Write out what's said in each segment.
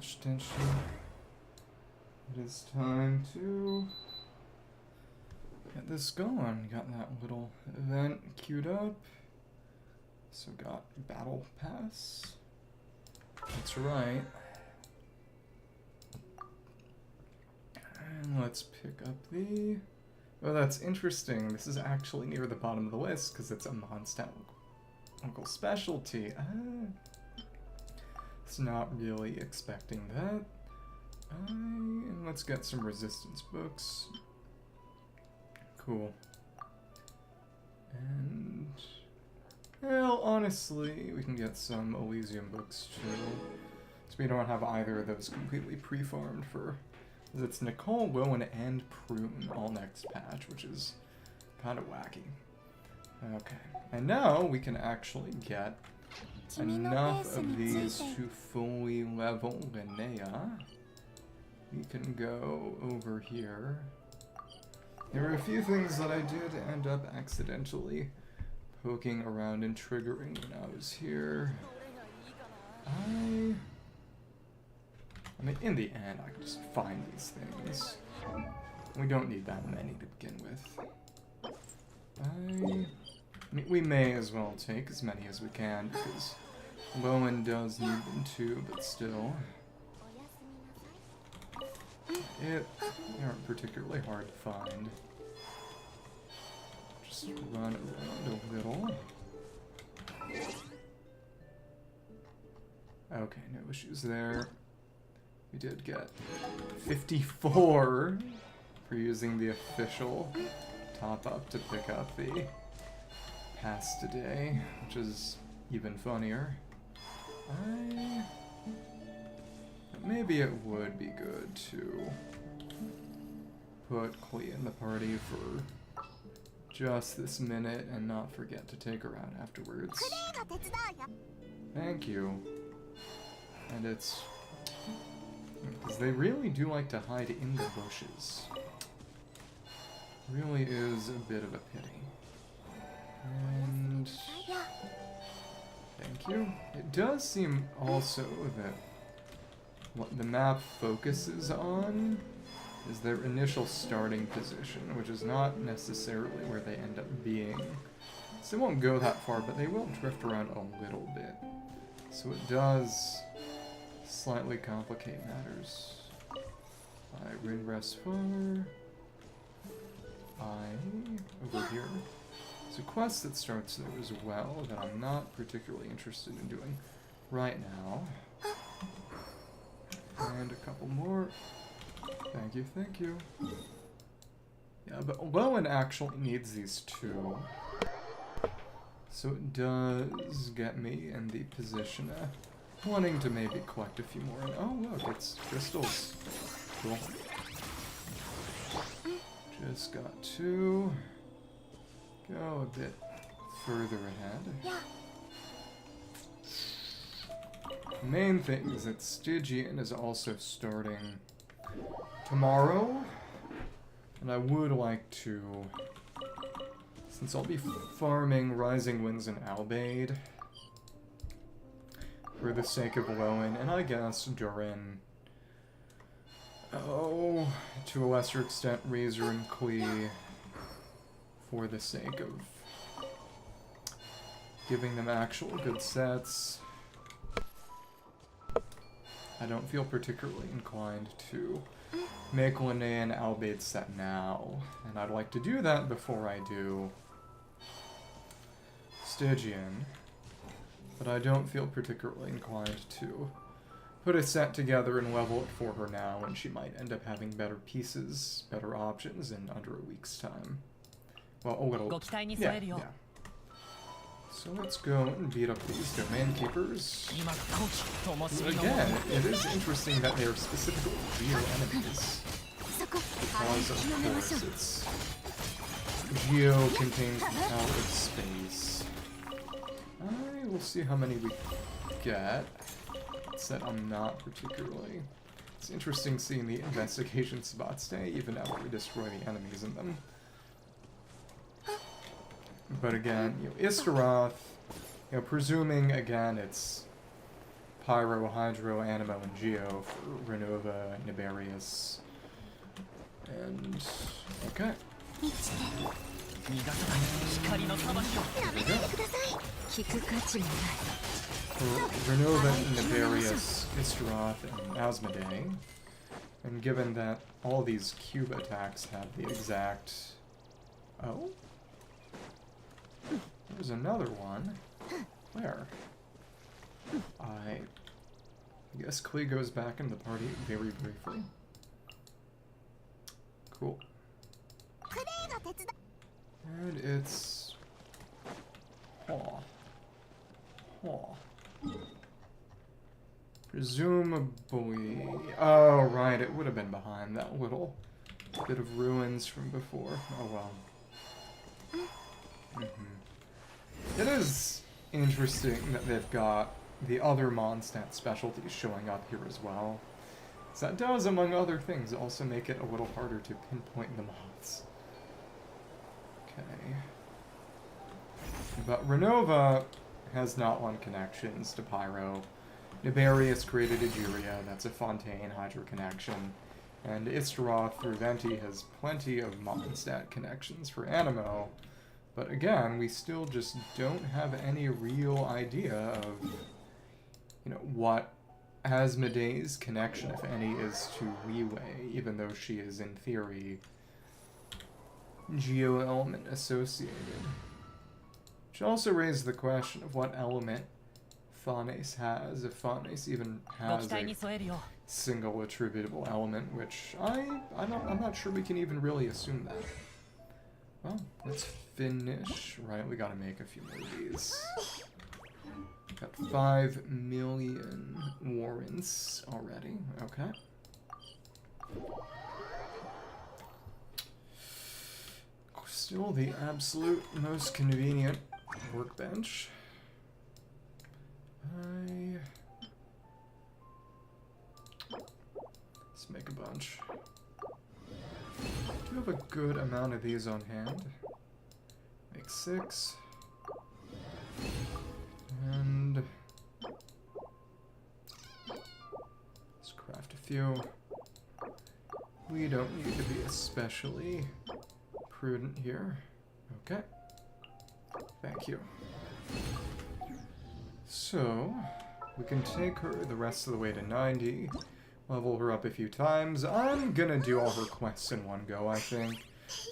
much attention. It is time to get this going. Got that little event queued up. So got Battle Pass. That's right. And let's pick up the... Oh, that's interesting. This is actually near the bottom of the list because it's a Mondstadt local specialty. It's not really expecting that. And let's get some resistance books. Cool. And... well, honestly, we can get some Elysium books too. So we don't have either of those completely pre-farmed for... it's Nicole, Willen, and Prune all next patch, which is kind of wacky. Okay. And now we can actually get enough of these to fully level Linnea. We can go over here. There were a few things that I did end up accidentally poking around and triggering when I was here. I mean, in the end, I can just find these things. We don't need that many to begin with. I mean, we may as well take as many as we can, because Lowen does need them too, but still. They aren't particularly hard to find. Just run around a little. Okay, no issues there. We did get 54 for using the official top-up to pick up the pass today, which is even funnier. Maybe it would be good to put Klee in the party for just this minute and not forget to take her out afterwards. Thank you. And it's... because they really do like to hide in the bushes. Really is a bit of a pity. And... thank you. It does seem also that what the map focuses on is their initial starting position, which is not necessarily where they end up being. So they won't go that far, but they will drift around a little bit. So it does slightly complicate matters. Rinrest far. Over here. There's a quest that starts there as well that I'm not particularly interested in doing right now. And a couple more. Thank you, thank you. Yeah, but Lowen actually needs these two. So it does get me in the position of wanting to maybe collect a few more. And oh look, it's crystals. Cool. Just got to go a bit further ahead. Main thing is that Stygian is also starting tomorrow, and I would like to, since I'll be farming Rising Winds and Albaid for the sake of Lowen, and I guess Durin, oh, to a lesser extent Razor and Klee, for the sake of giving them actual good sets. I don't feel particularly inclined to make Linnea and Albaid set now, and I'd like to do that before I do Stygian, but I don't feel particularly inclined to put a set together and level it for her now when she might end up having better pieces, better options in under a week's time. Well, a little, yeah. So let's go and beat up these Domain Keepers. Again, it is interesting that they are specifically real enemies. Because, of course, it's geo-contained from outer space. We'll see how many we get. Said I'm not particularly. It's interesting seeing the investigation spots stay, even after we destroy the enemies in them. But again, Istaroth, presuming, again, it's Pyro, Hydro, Animo, and Geo for Renova, Nibarius, and... okay. For Renova, Nibarius, Istroth, and Asmodee, and given that all these cube attacks have the exact... oh? There's another one. Where? I guess Klee goes back into the party very briefly. Cool. And it's... Presumably... oh, right, it would have been behind that little bit of ruins from before. Oh, well. It is interesting that they've got the other Mondstadt specialties showing up here as well. So that does, among other things, also make it a little harder to pinpoint the mods. Okay. But Renova has not one connections to Pyro. Nibarius created Egeria, that's a Fontaine Hydro connection. And Istaroth through Venti has plenty of Mondstadt connections for Animo. But again, we still just don't have any real idea of, you know, what Asmodee's connection, if any, is to Leeway, even though she is, in theory, geo-element associated. Which also raises the question of what element Phanes has, if Phanes even has a single attributable element, which I'm not sure we can even really assume that. Well, let's finish. Right, we gotta make a few more of these. Got 5 million warrants already. Okay. Still the absolute most convenient workbench. Let's make a bunch. Do have a good amount of these on hand. Make 6. And let's craft a few. We don't need to be especially prudent here. Okay. Thank you. So, we can take her the rest of the way to 90. Level her up a few times. I'm gonna do all her quests in one go, I think.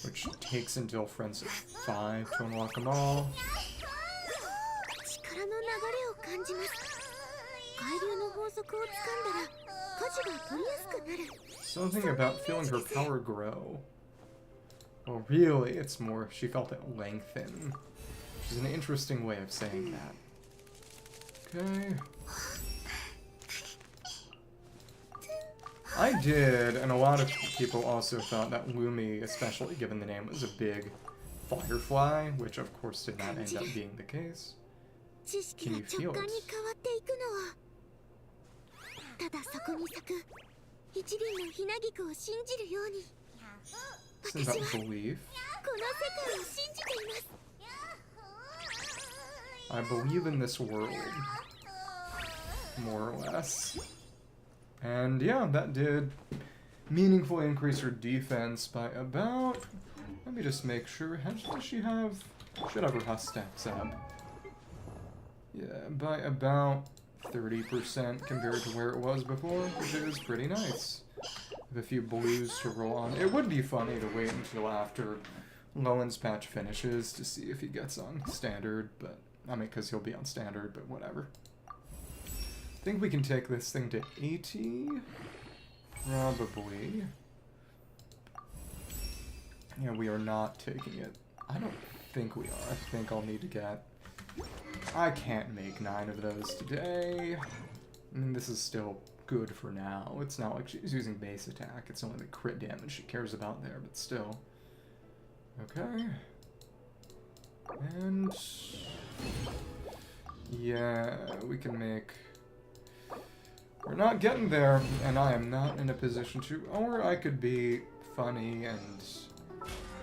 Which takes until Friends of 5 to unlock them all. Something about feeling her power grow. Well, really, it's more she felt it lengthen. Which is an interesting way of saying that. Okay. I did, and a lot of people also thought that Lumi, especially given the name, was a big firefly, which of course did not end up being the case. Can you feel it? Isn't that belief? I believe in this world, more or less. And yeah, that did meaningfully increase her defense by about... let me just make sure. How does she have... should have her Husk stats up. Yeah, by about 30% compared to where it was before, which is pretty nice. With a few blues to roll on. It would be funny to wait until after Lowen's patch finishes to see if he gets on standard, but... I mean, because he'll be on standard, but whatever. I think we can take this thing to 80. Probably. Yeah, we are not taking it. I don't think we are. I think I'll need to get... I can't make 9 of those today. I mean, this is still good for now. It's not like she's using base attack. It's only the crit damage she cares about there, but still. Okay. And... yeah, we can make... we're not getting there, and I am not in a position to... or I could be funny and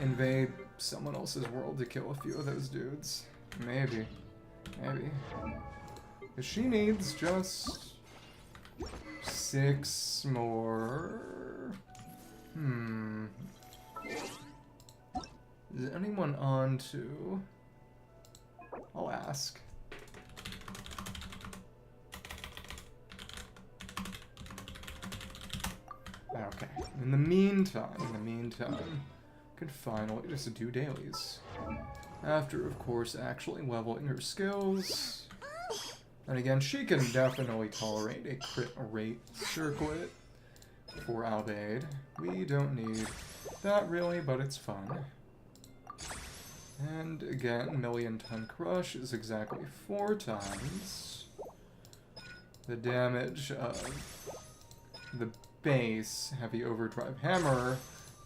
invade someone else's world to kill a few of those dudes. Maybe. Maybe. Because she needs just 6 more. Is anyone on to? I'll ask. Okay. In the meantime, could finally just do dailies. After, of course, actually leveling her skills. And again, she can definitely tolerate a crit rate circlet for Albaid. We don't need that really, but it's fun. And again, Million Ton Crush is exactly 4 times the damage of the base Heavy Overdrive Hammer,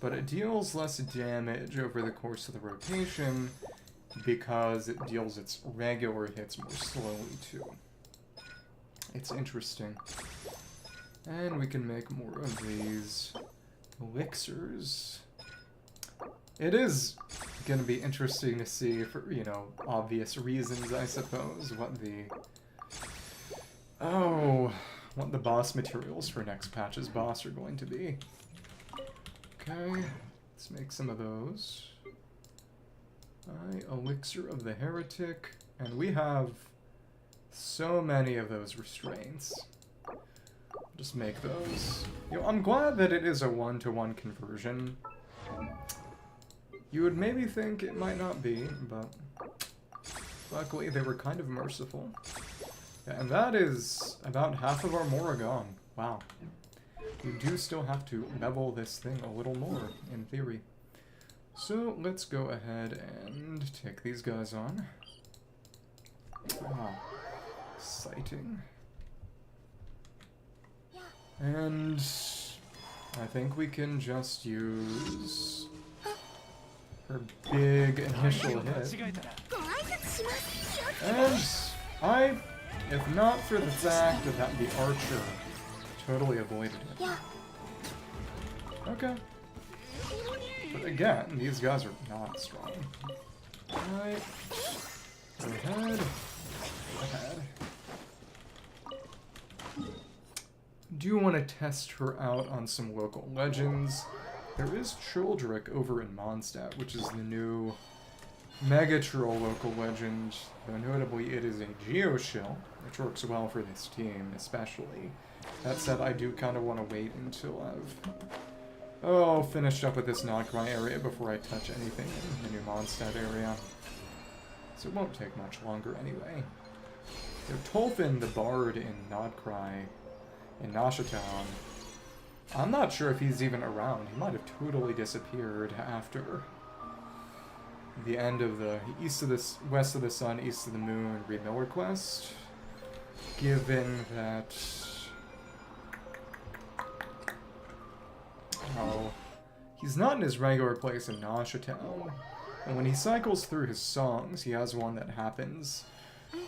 but it deals less damage over the course of the rotation because it deals its regular hits more slowly too. It's interesting. And we can make more of these elixirs. It is going to be interesting to see, for, you know, obvious reasons, I suppose, what the boss materials for next patch's boss are going to be. Okay, let's make some of those. Elixir of the Heretic, and we have so many of those restraints. Just make those. You know, I'm glad that it is a 1-to-1 conversion. You would maybe think it might not be, but luckily they were kind of merciful. Yeah, and that is about half of our Mora gone. Wow. We do still have to level this thing a little more, in theory. So let's go ahead and take these guys on. Ah, exciting. And I think we can just use her big initial hit. And if not for the fact that the archer totally avoided it. Okay. But again, these guys are not strong. Alright. Go ahead. Do want to test her out on some local legends. There is Childrick over in Mondstadt, which is the new Mega Troll local legend, though notably it is a Geoshill, which works well for this team, especially. That said, I do kind of want to wait until I've finished up with this Nodcry area before I touch anything in the new Mondstadt area. So it won't take much longer anyway. Tolfin the Bard in Nodcry in Nashatown, I'm not sure if he's even around. He might have totally disappeared after the end of the West of the Sun, East of the Moon Remiller quest, given that he's not in his regular place in Nashatown, and when he cycles through his songs, he has one that happens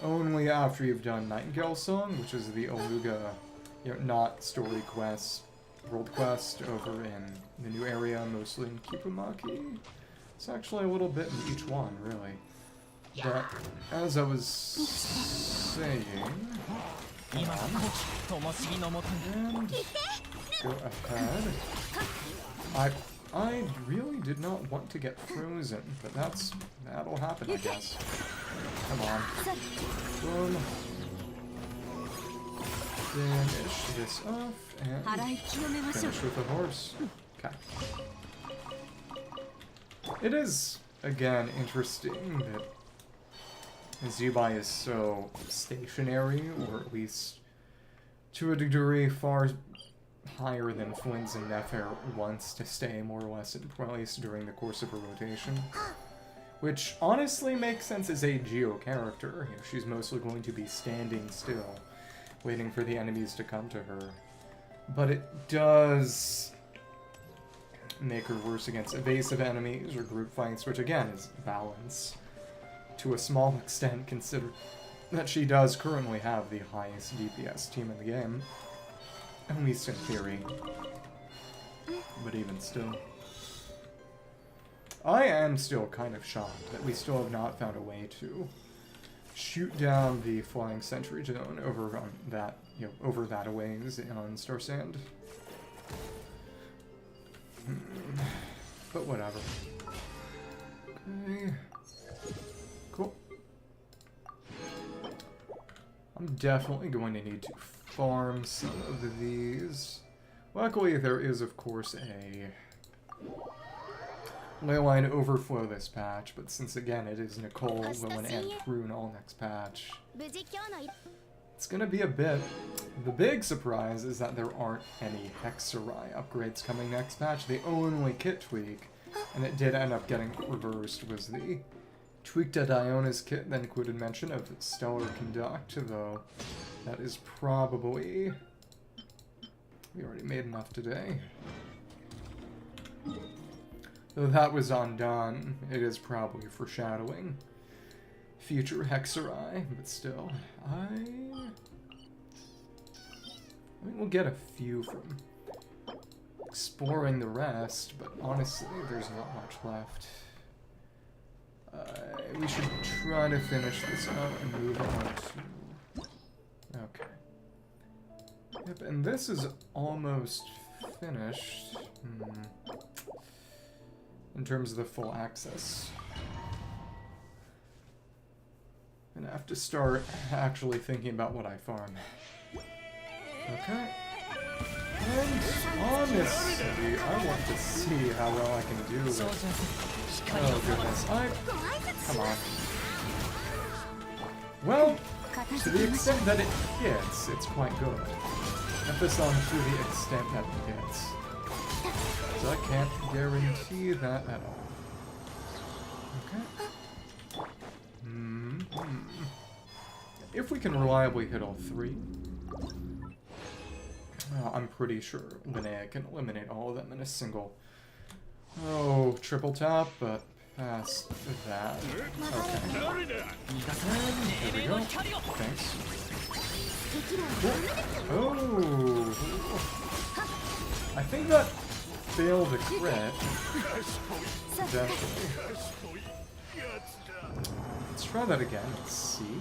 only after you've done Nightingale's Song, which is the Oluga, you know, not story quest, world quest over in the new area, mostly in Kipumaki. It's actually a little bit in each one, really. But as I was saying, and go ahead. I really did not want to get frozen, but that'll happen, I guess. Come on. Boom. Finish this off, and finish with the horse. Okay. It is, again, interesting that Zubai is so stationary, or at least to a degree far higher than Flynn's and Nefer wants to stay more or less in place during the course of her rotation. Which honestly makes sense as a Geo character. You know, she's mostly going to be standing still, waiting for the enemies to come to her. But it does make her worse against evasive enemies or group fights, which again is balance to a small extent, considering that she does currently have the highest DPS team in the game. At least in theory. But even still. I am still kind of shocked that we still have not found a way to shoot down the flying sentry zone over on that you know, over that a ways on Star Sand. But whatever. Okay. Cool. I'm definitely going to need to farm some of these. Luckily, there is, of course, a Leyline overflow this patch, but since, again, it is Nicole, Lilin, and Prune all next patch, it's gonna be a bit. The big surprise is that there aren't any Hexarai upgrades coming next patch. The only kit tweak, and it did end up getting reversed, was the tweaked at Iona's kit, then quoted mention of Stellar Conduct, though that is probably... We already made enough today. Though that was undone, it is probably foreshadowing future Hexarai, but still, I mean, we'll get a few from exploring the rest, but honestly, there's not much left. We should try to finish this out and move on to... Okay. Yep, and this is almost finished. In terms of the full access. I'm gonna have to start actually thinking about what I farm. Okay. And honestly, I want to see how well I can do with... Oh goodness, come on. Well, to the extent that it hits, it's quite good. Emphasis on to the extent that it hits. So I can't guarantee that at all. Okay. If we can reliably hit all three, I'm pretty sure Linnea can eliminate all of them in a single, triple tap, but past that. Okay. And here we go. Thanks. Oh! I think that failed a crit. Definitely. Let's try that again. Let's see.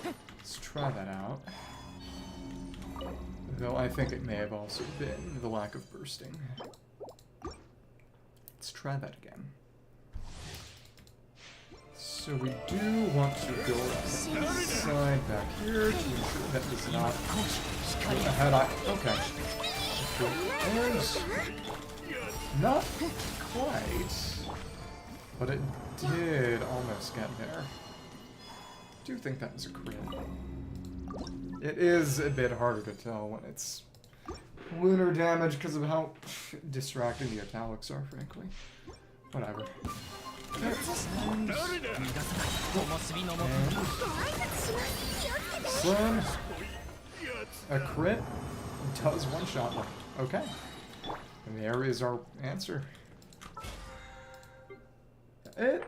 Let's try that out. Though I think it may have also been the lack of bursting. Let's try that again. So we do want to go inside back here to ensure that does not go ahead. Okay. Cool. And not quite, but it did almost get there. I do think that was a crit. It is a bit harder to tell when it's lunar damage because of how distracting the italics are, frankly. Whatever. Slam. A crit does one shot left. Okay. And there is our answer. It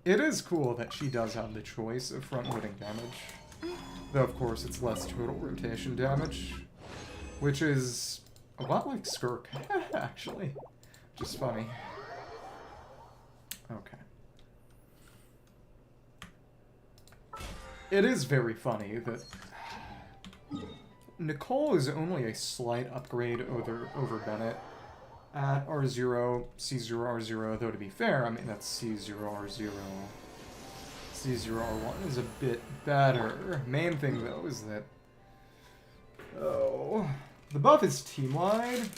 is cool that she does have the choice of front-loading damage. Though, of course, it's less total rotation damage. Which is a lot like Skirk, actually. Which is funny. Okay. It is very funny that Nicole is only a slight upgrade over Bennett at R0, C0, R0, though to be fair, I mean, that's C0, R0. C0, R1 is a bit better. Main thing, though, is that... Oh... The buff is team-wide,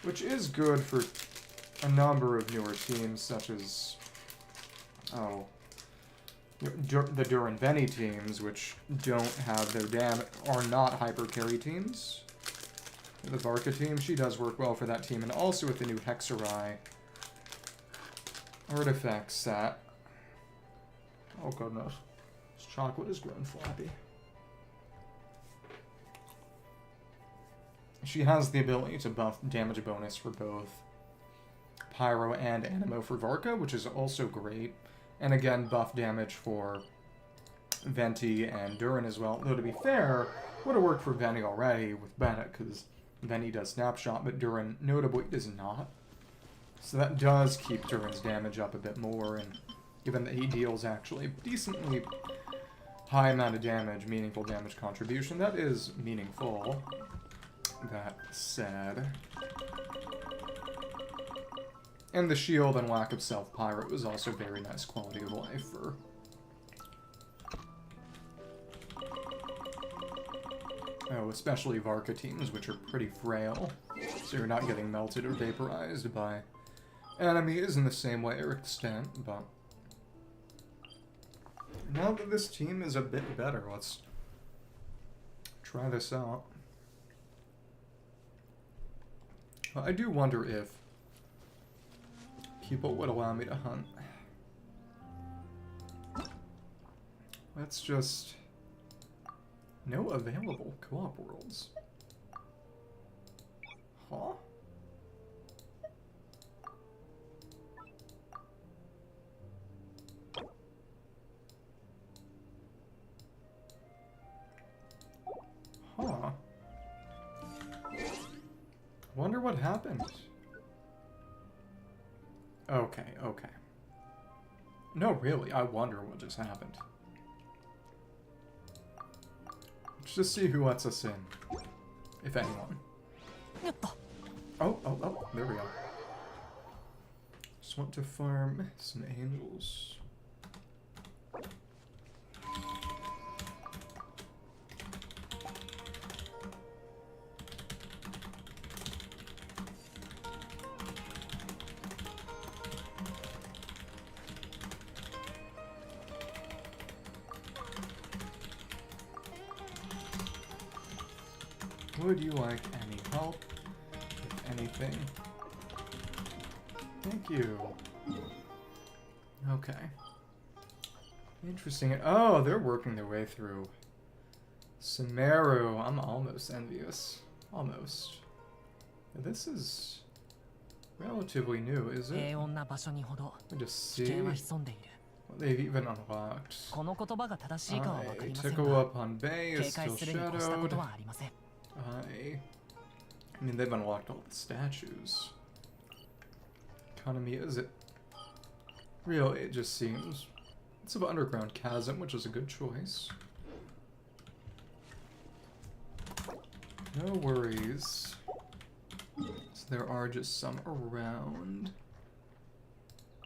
which is good for a number of newer teams, such as... Oh... the Duran Benny teams, which don't have their damage, are not hyper carry teams. The Varka team, she does work well for that team, and also with the new Hexarai artifact set. Oh goodness, this chocolate has grown flappy. She has the ability to buff damage bonus for both Pyro and Animo for Varka, which is also great. And again, buff damage for Venti and Duran as well. Though to be fair, would have worked for Venti already with Bennett, because Venti does Snapshot, but Duran notably does not. So that does keep Duran's damage up a bit more, and given that he deals actually decently high amount of damage, meaningful damage contribution. That is meaningful. That said... And the shield and lack of self-pirate was also very nice quality of life for... Oh, especially Varka teams, which are pretty frail. So you're not getting melted or vaporized by enemies in the same way or extent, but... Now that this team is a bit better, let's try this out. I do wonder if people would allow me to hunt. Let's just... No available co-op worlds. Huh? Huh. Wonder what happened. Okay, okay. No, really, I wonder what just happened. Let's just see who lets us in. If anyone. Oh, there we go. Just want to farm some angels. Would you like any help? If anything. Thank you. Okay. Interesting. Oh, they're working their way through Sumeru. I'm almost envious. Almost. This is relatively new, is it? Let me just see what they've even unlocked. Tickle up on Bay is still shadowed. I mean, they've unlocked all the statues. Economy, is it? Really, it just seems... It's an underground chasm, which is a good choice. No worries. So there are just some around.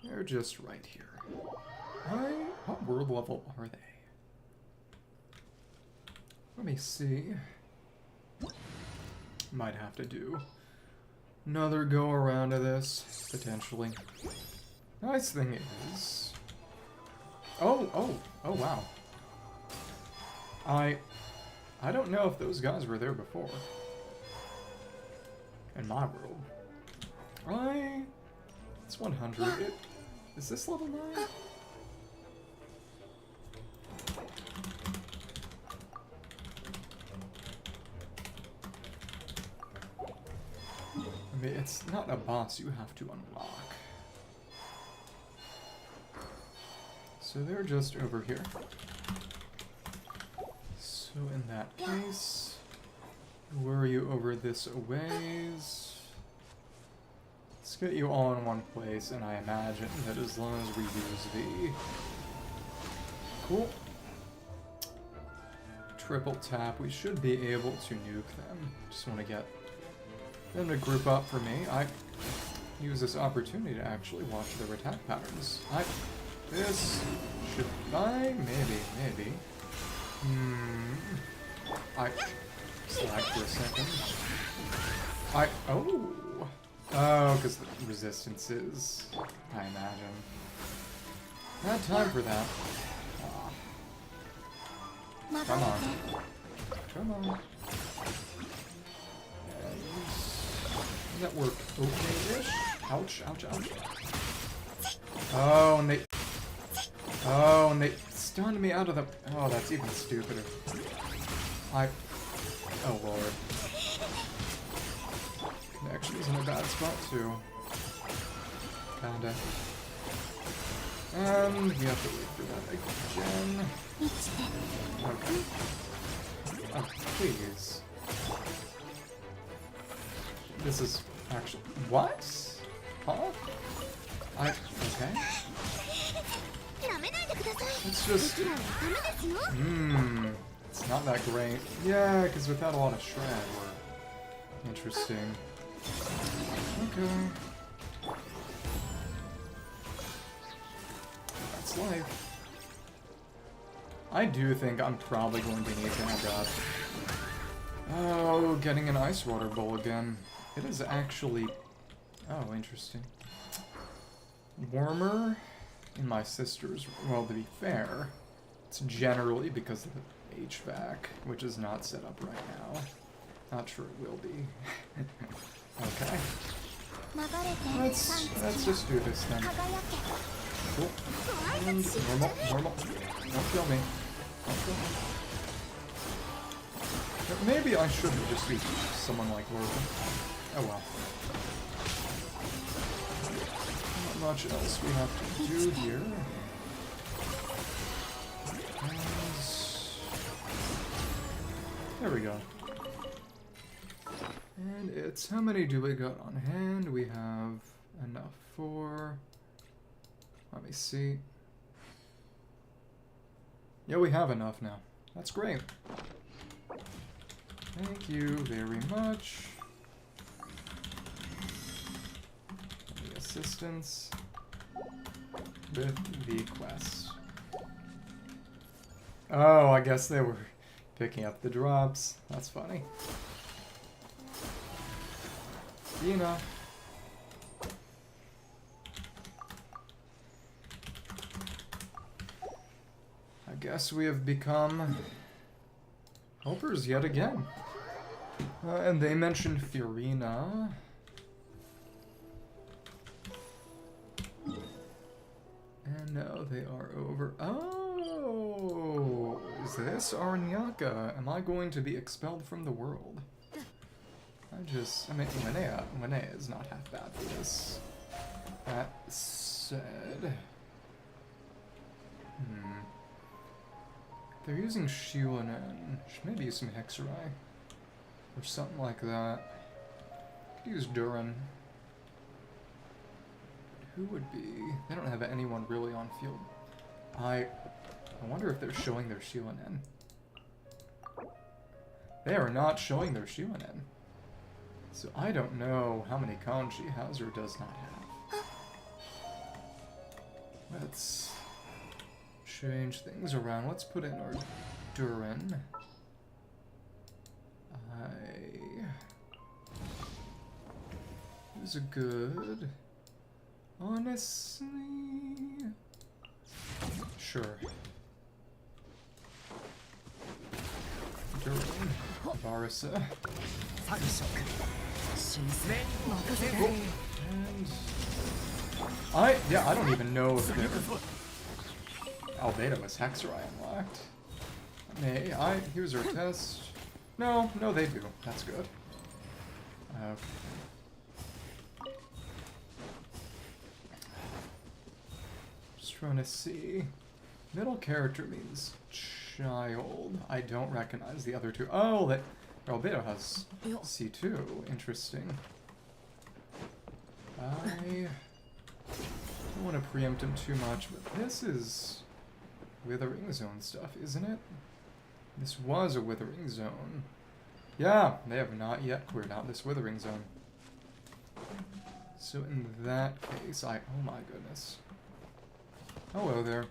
They're just right here. What world level are they? Let me see. Might have to do another go around of this, potentially. Nice thing is... Oh, wow. I don't know if those guys were there before. In my world. It's 100. Is this level 9? I mean, it's not a boss you have to unlock. So they're just over here. So in that case, worry you over this a ways. Let's get you all in one place, and I imagine that as long as we use the... Cool. Triple tap, we should be able to nuke them. Just want to get them to group up for me. I use this opportunity to actually watch their attack patterns. This should... Maybe. I slacked for a second. Oh, because the resistances, I imagine. Not time for that. Come on. Does that work okay-ish? Ouch. Oh, and they stunned me out of the... Oh, that's even stupider. Oh, Lord. Connection's in a bad spot, too. Kinda. And we have to wait for that again. Okay. Oh, please. This is actually... What? Huh? Okay. It's just... it's not that great. Yeah, because without a lot of shred, we're... Interesting. Okay. That's life. I do think I'm probably going to need to end up... Oh, getting an ice water bowl again. It is actually... Oh, interesting. Warmer in my sister's... Well, to be fair, it's generally because of the HVAC, which is not set up right now. Not sure it will be. Okay. Let's just do this then. Cool. And normal. Don't kill me. Don't kill me. But maybe I shouldn't just be someone like Lurven. Oh well. Not much else we have to do here. And there we go. And it's, how many do we got on hand? We have enough for, let me see. Yeah, we have enough now. That's great. Thank you very much. The assistance with the quest. Oh, I guess they were picking up the drops. That's funny. Dina. I guess we have become helpers yet again. And they mentioned Furina. And now they are over. Oh, is this Arnyaka? Am I going to be expelled from the world? I mean, Linnea is not half bad for this. That said... They're using Shionen. Should maybe use some Hexerai. Or something like that. Could use Durin. Who would be... They don't have anyone really on field. I wonder if they're showing their Shionen. They are not showing their Shionen. So I don't know how many cons she has or does not have. Let's change things around. Let's put in our Durin. Who's a good... Honestly... Sure. Durin. Varisa. And... I don't even know if they're... Albedo is Hexerai unlocked. Here's our test. No, they do. That's good. Okay. Just trying to see. Middle character means child. I don't recognize the other two. Oh, that Albedo has C2. Interesting. I don't want to preempt him too much, but this is Withering Zone stuff, isn't it? This was a Withering Zone. Yeah, they have not yet cleared out this Withering Zone. So in that case, oh my goodness. Hello there.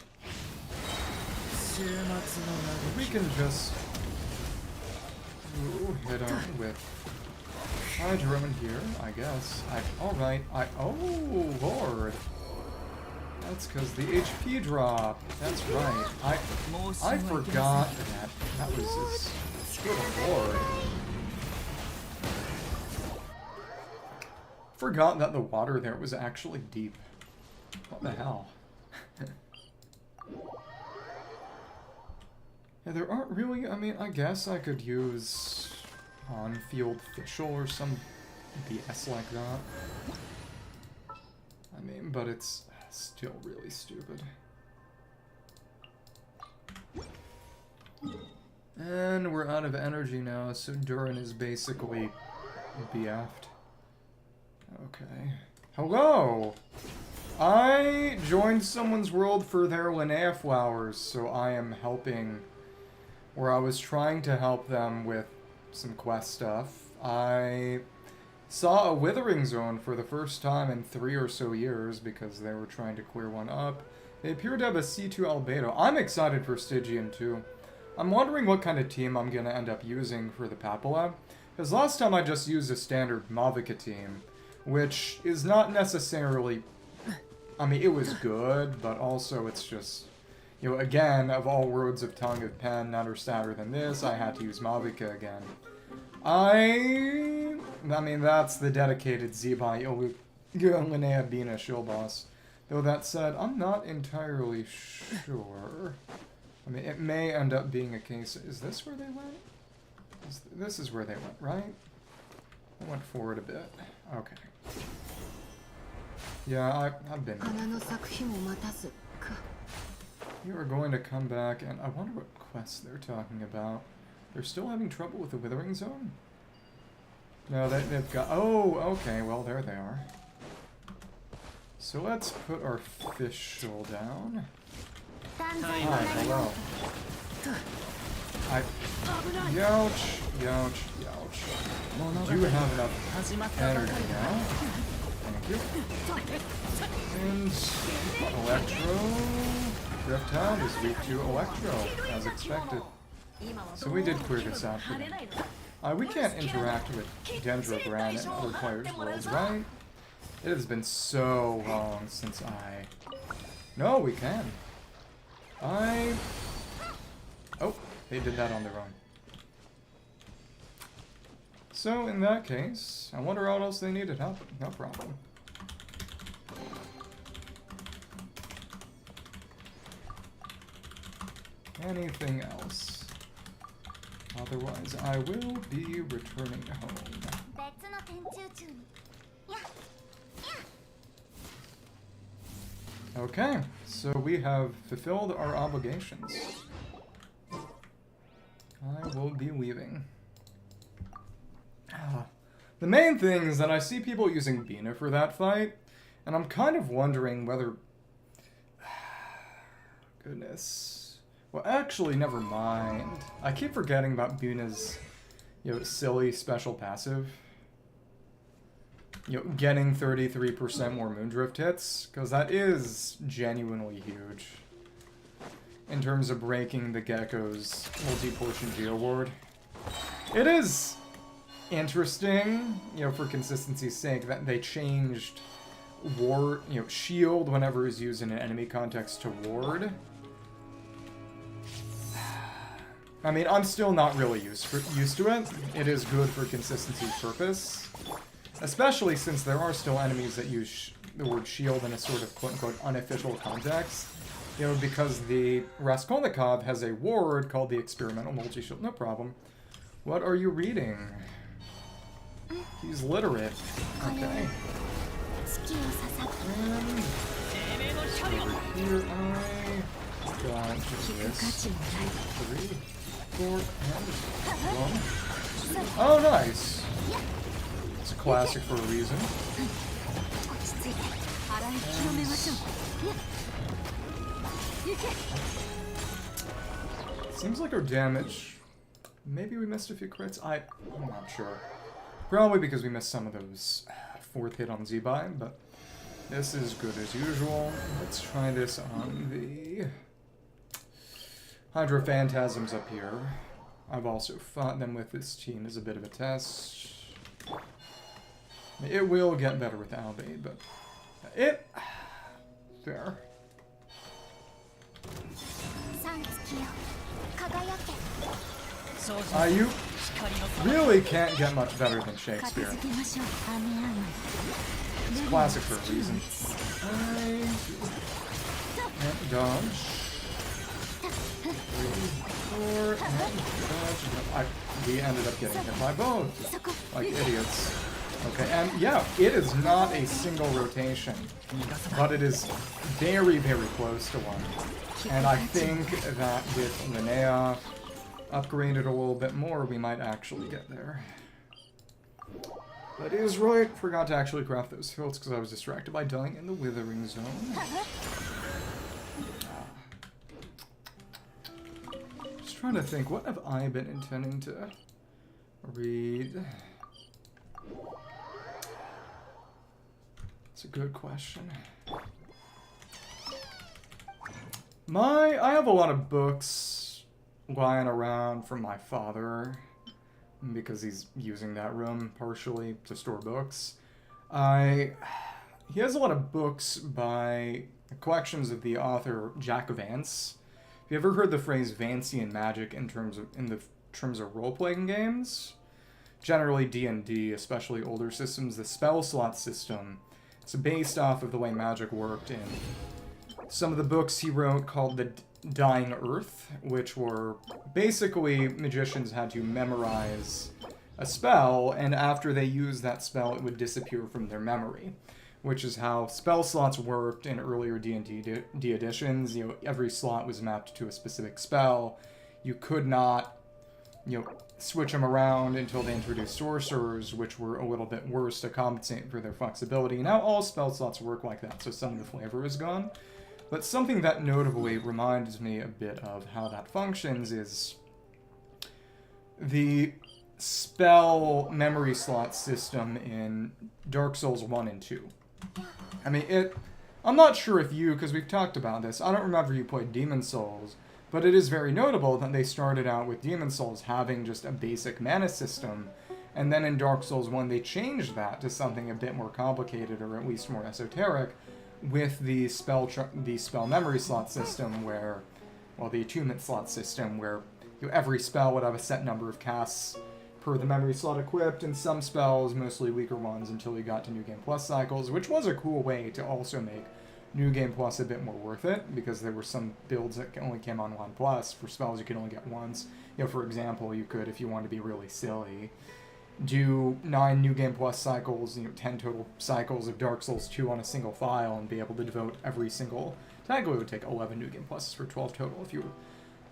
We can just hit on with Hydron here, I guess. Alright, oh lord. That's because the HP drop. That's right. I forgot that was his... Good lord. Forgot that the water there was actually deep. What the hell? Yeah, there aren't really... I mean, I guess I could use on-field Fischl or some BS like that. I mean, but it's still really stupid. And we're out of energy now, so Durin is basically BF'd. Okay. Hello! I joined someone's world for their Linnea flowers, so I am helping, or I was trying to help them with some quest stuff. I saw a withering zone for the first time in 3 or so years because they were trying to clear one up. They appear to have a C2 albedo. I'm excited for Stygian too. I'm wondering what kind of team I'm going to end up using for the Papilla. Because last time I just used a standard Mavica team, which is not necessarily... I mean, it was good, but also it's just... You know, again, of all words of Tongue of Pen that are sadder than this, I had to use Mavica again. I mean, that's the dedicated Zebai Linnea Bina shill boss. Though that said, I'm not entirely sure. I mean, it may end up being a case... Is this where they went? This is where they went, right? I went forward a bit. Okay. Yeah, I've been... You are going to come back, and I wonder what quests they're talking about. They're still having trouble with the Withering Zone? No, they've got... Oh, okay, well, there they are. So let's put our official down. Hi, hello. Youch, youch, youch. Do you have enough energy now? Thank you. And Electro... Reptile is weak to Electro, as expected. So we did clear this out for them. We can't interact with Dendrogran in other players' worlds, right? It has been so long since I... No, we can. Oh, they did that on their own. So, in that case, I wonder what else they needed help with. No problem. Anything else? Otherwise, I will be returning home. Okay, so we have fulfilled our obligations. I will be leaving. The main thing is that I see people using Bina for that fight, and I'm kind of wondering whether... Goodness. Well, actually, never mind. I keep forgetting about Bina's, silly special passive. Getting 33% more Moondrift hits, because that is genuinely huge. In terms of breaking the Gecko's multi-portion Geo ward. It is interesting, for consistency's sake, that they changed ward, shield whenever it's used in an enemy context to ward. I mean, I'm still not really used to it. It is good for consistency's purpose. Especially since there are still enemies that use the word shield in a sort of quote-unquote unofficial context. Because the Raskolnikov has a ward called the Experimental Multi-Shield. No problem. What are you reading? He's literate. Okay. And over here I got this. 3, 4, and 1, 2. Oh, nice! It's a classic for a reason. Seems like our damage... Maybe we missed a few crits? I'm not sure. Probably because we missed some of those 4th hit on Z-Buy, but this is good as usual. Let's try this on the Hydro Phantasms up here. I've also fought them with this team as a bit of a test. It will get better with Albade, but fair. You really can't get much better than Shakespeare. It's classic for a reason. And dodge. 3, 4, and dodge. We ended up getting hit by both. Like idiots. Okay, and yeah, it is not a single rotation, but it is very, very close to one. And I think that with Linnea upgraded a little bit more, we might actually get there. That is right. Forgot to actually craft those hilts because I was distracted by dying in the withering zone. Just trying to think, what have I been intending to read? That's a good question. I have a lot of books lying around from my father because he's using that room partially to store books. He has a lot of books by collections of the author Jack Vance. Have you ever heard the phrase Vancian magic in terms of role-playing games? Generally D&D, especially older systems, the spell slot system. It's based off of the way magic worked in some of the books he wrote called The Dying Earth, which were basically magicians had to memorize a spell, and after they used that spell, it would disappear from their memory, which is how spell slots worked in earlier D&D editions. You know, every slot was mapped to a specific spell. You could not, you know, switch them around until they introduced sorcerers, which were a little bit worse to compensate for their flexibility. Now all spell slots work like that, so some of the flavor is gone. But something that notably reminds me a bit of how that functions is the spell memory slot system in Dark Souls 1 and 2. I mean, I'm not sure if you, because we've talked about this, I don't remember you played Demon Souls, but it is very notable that they started out with Demon Souls having just a basic mana system, and then in Dark Souls 1 they changed that to something a bit more complicated, or at least more esoteric, with the spell memory slot system where, well, the attunement slot system where every spell would have a set number of casts per the memory slot equipped, and some spells, mostly weaker ones, until we got to New Game Plus cycles, which was a cool way to also make New Game Plus a bit more worth it, because there were some builds that only came on 1 Plus for spells you could only get once. You know, for example, you could, if you wanted to be really silly, do 9 New Game Plus cycles, 10 total cycles of Dark Souls 2 on a single file, and be able to devote every single... Technically, it would take 11 New Game Pluses for 12 total if you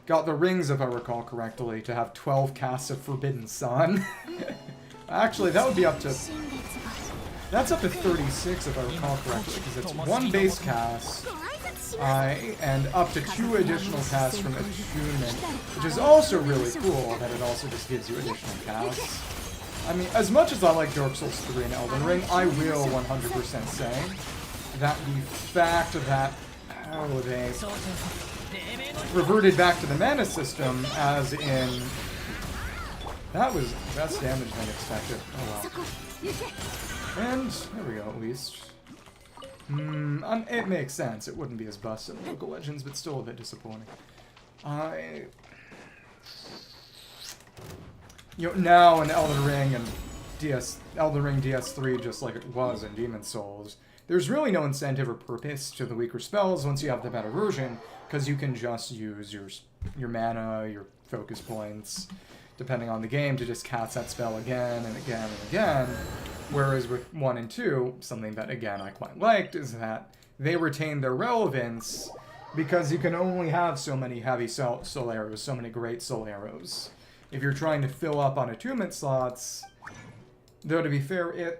got the rings, if I recall correctly, to have 12 casts of Forbidden Sun. Actually, that would be up to... That's up to 36, if I recall correctly, because it's 1 base cast, and up to 2 additional casts from Attunement, which is also really cool, that it also just gives you additional casts. I mean, as much as I like Dark Souls 3 and Elden Ring, I will 100% say that the fact that they reverted back to the mana system, as in... That was less damage than expected. Oh well. And there we go, at least. It makes sense. It wouldn't be as busted in Local Legends, but still a bit disappointing. Now in Elden Ring and Elden Ring DS3, just like it was in Demon Souls, there's really no incentive or purpose to the weaker spells once you have the better version, because you can just use your mana, your focus points, depending on the game, to just cast that spell again and again and again. Whereas with 1 and 2, something that, again, I quite liked, is that they retain their relevance because you can only have so many heavy soul arrows, so many great soul arrows. If you're trying to fill up on attunement slots, though to be fair,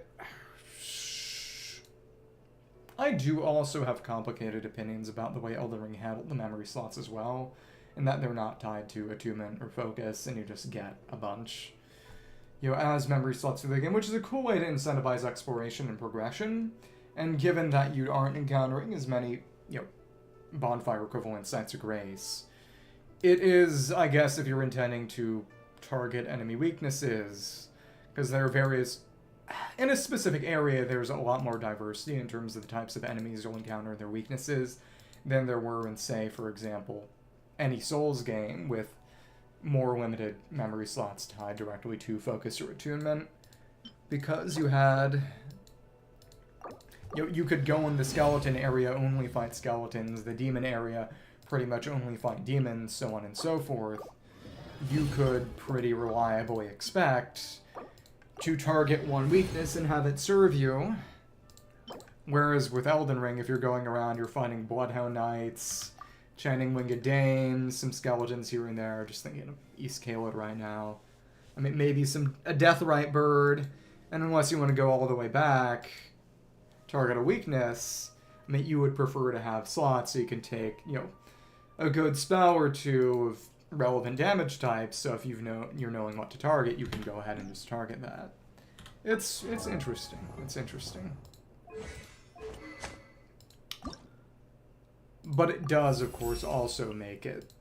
I do also have complicated opinions about the way Elden Ring handled the memory slots as well, and that they're not tied to attunement or focus, and you just get a bunch, as memory slots through the game, which is a cool way to incentivize exploration and progression. And given that you aren't encountering as many, bonfire equivalent sites of grace, it is, I guess, if you're intending to target enemy weaknesses, because there are various... In a specific area, there's a lot more diversity in terms of the types of enemies you'll encounter and their weaknesses than there were in, say, for example, any Souls game with more limited memory slots tied directly to focus or attunement. Because you had... You could go in the skeleton area, only fight skeletons, the demon area, pretty much only fight demons, so on and so forth. You could pretty reliably expect to target one weakness and have it serve you. Whereas with Elden Ring, if you're going around, you're finding Bloodhound Knights, chanting Winged Dames, some skeletons here and there, just thinking of East Caelid right now. I mean, maybe a Deathrite Bird, And unless you want to go all the way back, target a weakness, I mean, you would prefer to have slots so you can take, you know, a good spell or two of relevant damage types. So if you're knowing what to target, you can go ahead and just target that. It's interesting. It's interesting. But it does, of course, also make it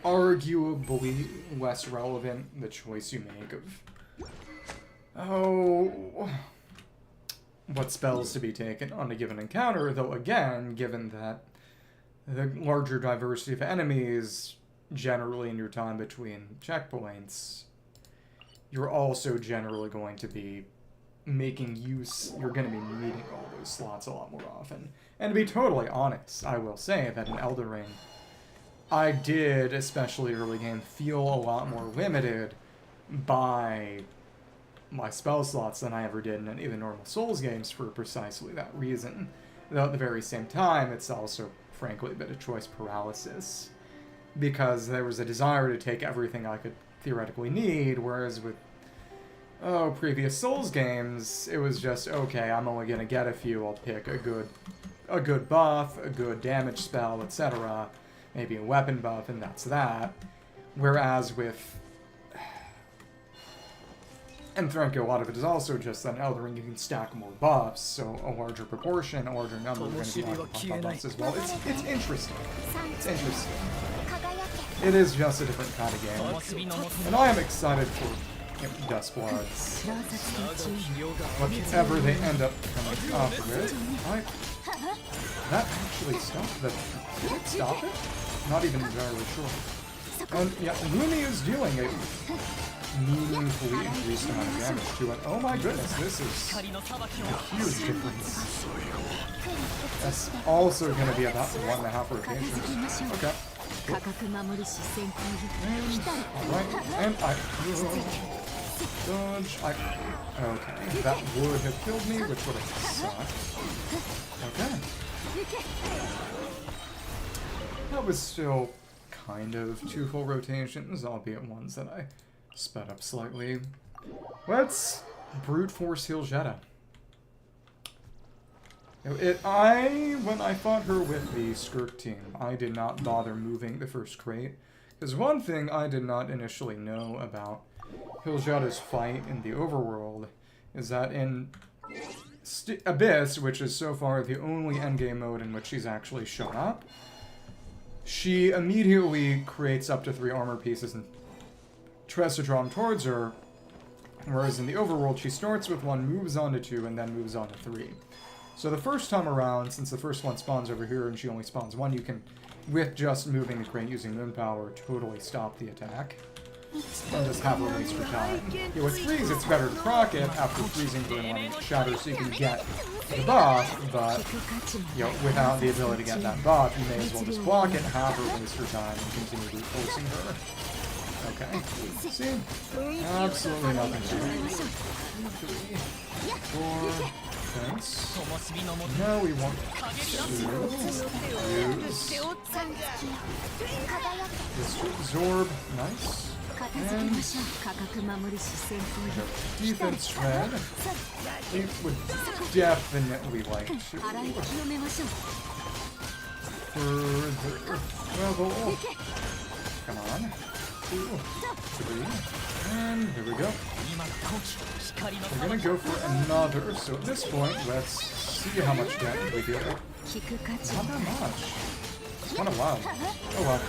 arguably less relevant, the choice you make of, what spells to be taken on a given encounter, though again, given that the larger diversity of enemies generally in your time between checkpoints, you're also generally going to be making use, you're going to be needing all those slots a lot more often. And to be totally honest, I will say that in Elden Ring, I did, especially early game, feel a lot more limited by my spell slots than I ever did in any of the normal Souls games for precisely that reason. Though at the very same time, it's also, frankly, a bit of choice paralysis. Because there was a desire to take everything I could theoretically need, whereas with previous Souls games, it was just, okay, I'm only gonna get a few, I'll pick a good buff, a good damage spell, etc., maybe a weapon buff, and that's that. Whereas with... And frankly, a lot of it is also just that in Elden Ring you can stack more buffs, so a larger proportion, a larger number are going to be occupied by buffs as well. It's interesting. It's interesting. It is just a different kind of game. And I am excited for Dustbloods. Whatever they end up coming up with. That actually stopped it. Did it stop it? Not even entirely sure. And yeah, Lumi is dealing a meaningfully increased amount of damage to it. Oh my goodness, this is a huge difference. That's also going to be about 1.5 rotations. Okay. Cool. Alright, and dodge. Okay, that would have killed me, which would have sucked. Okay. That was still kind of 2 full rotations, albeit ones that I sped up slightly. Let's brute force heal Jetta. When I fought her with the Skirk team, I did not bother moving the first crate. Because one thing I did not initially know about Hiljetta's fight in the overworld is that in Abyss, which is so far the only endgame mode in which she's actually shown up, she immediately creates up to 3 armor pieces and tries to draw them towards her, whereas in the overworld she starts with 1, moves on to 2, and then moves on to 3. So the first time around, since the first one spawns over here and she only spawns 1, you can, with just moving the crate using moon power, totally stop the attack. And just have her waste your time. Yeah, with freeze, it's better to proc it after freezing for one shatter so you can get the buff, but without the ability to get that buff, you may as well just block it, have her waste your time, and continue brute forcing her. Okay. See? Absolutely nothing to do. 3, 4, thanks. Now we want to use this absorb. Nice. And defense shred. It would definitely like to further level. Come on. 2, 3, and here we go. We're gonna go for another, so at this point, let's see how much damage we deal. Not that much. It's kind of wild. Oh well.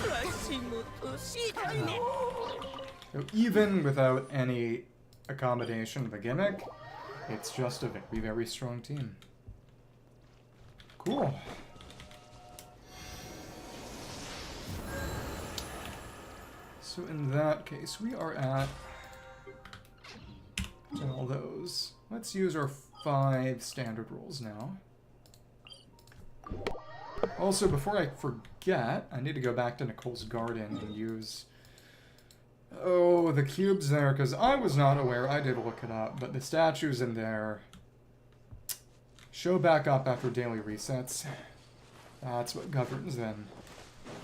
So even without any accommodation of a gimmick, it's just a very, very strong team. Cool. So in that case, we are at all those. Let's use our 5 standard rolls now. Also, before I forget, I need to go back to Nicole's garden and use the cubes there, because I was not aware. I did look it up, but the statues in there show back up after daily resets. That's what governs them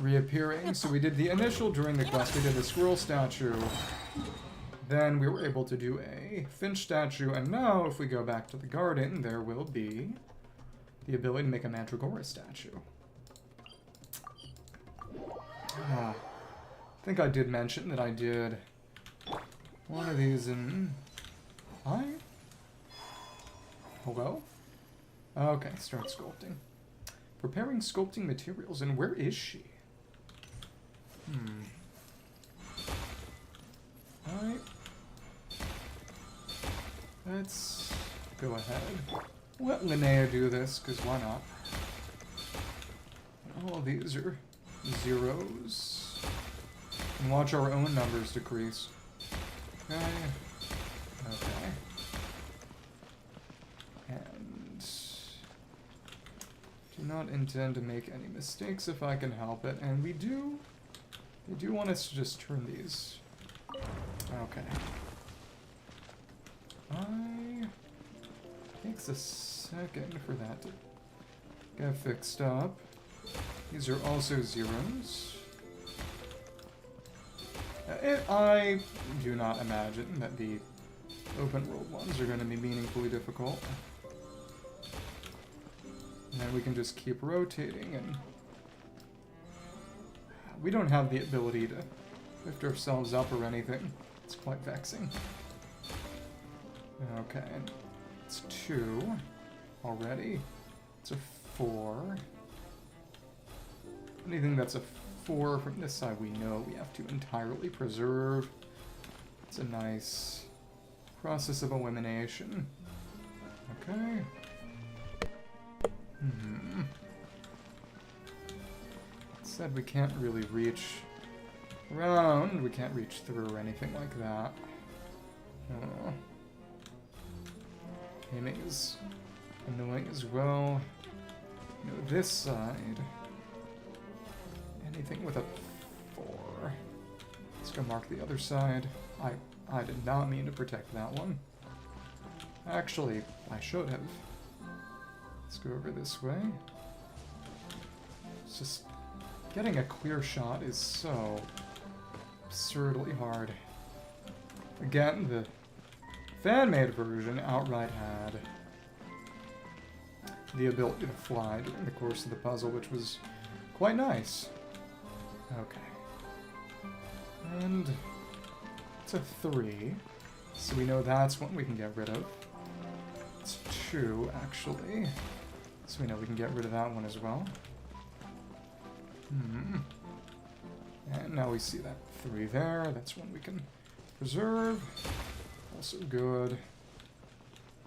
reappearing. So we did the initial during the quest. We did the squirrel statue Then we were able to do a finch statue, and now if we go back to the garden, there will be the ability to make a mandragora statue. I think I did mention that I did one of these in... Hi? Hello? Okay, start sculpting. Preparing sculpting materials, and where is she? Alright. Let's go ahead. Let Linnea do this, because why not? All of these are zeros. And watch our own numbers decrease. Okay. Okay. And do not intend to make any mistakes if I can help it. And we do... They do want us to just turn these. Okay. Takes a second for that to get fixed up. These are also zeros. I do not imagine that the open world ones are going to be meaningfully difficult. And then we can just keep rotating, and we don't have the ability to lift ourselves up or anything. It's quite vexing. Okay, it's 2 already. It's a 4. Anything that's a 4 from this side we know we have to entirely preserve. It's a nice process of elimination. Okay. Said we can't really reach around. We can't reach through or anything like that. Oh. Aiming is annoying as well. You know, this side. Anything with a 4. Let's go mark the other side. I did not mean to protect that one. Actually, I should have. Let's go over this way. It's just... Getting a clear shot is so absurdly hard. Again, the fan-made version outright had the ability to fly during the course of the puzzle, which was quite nice. Okay. And it's a 3, so we know that's one we can get rid of. It's 2, actually, so we know we can get rid of that one as well. And now we see that 3 there. That's one we can preserve. Also good.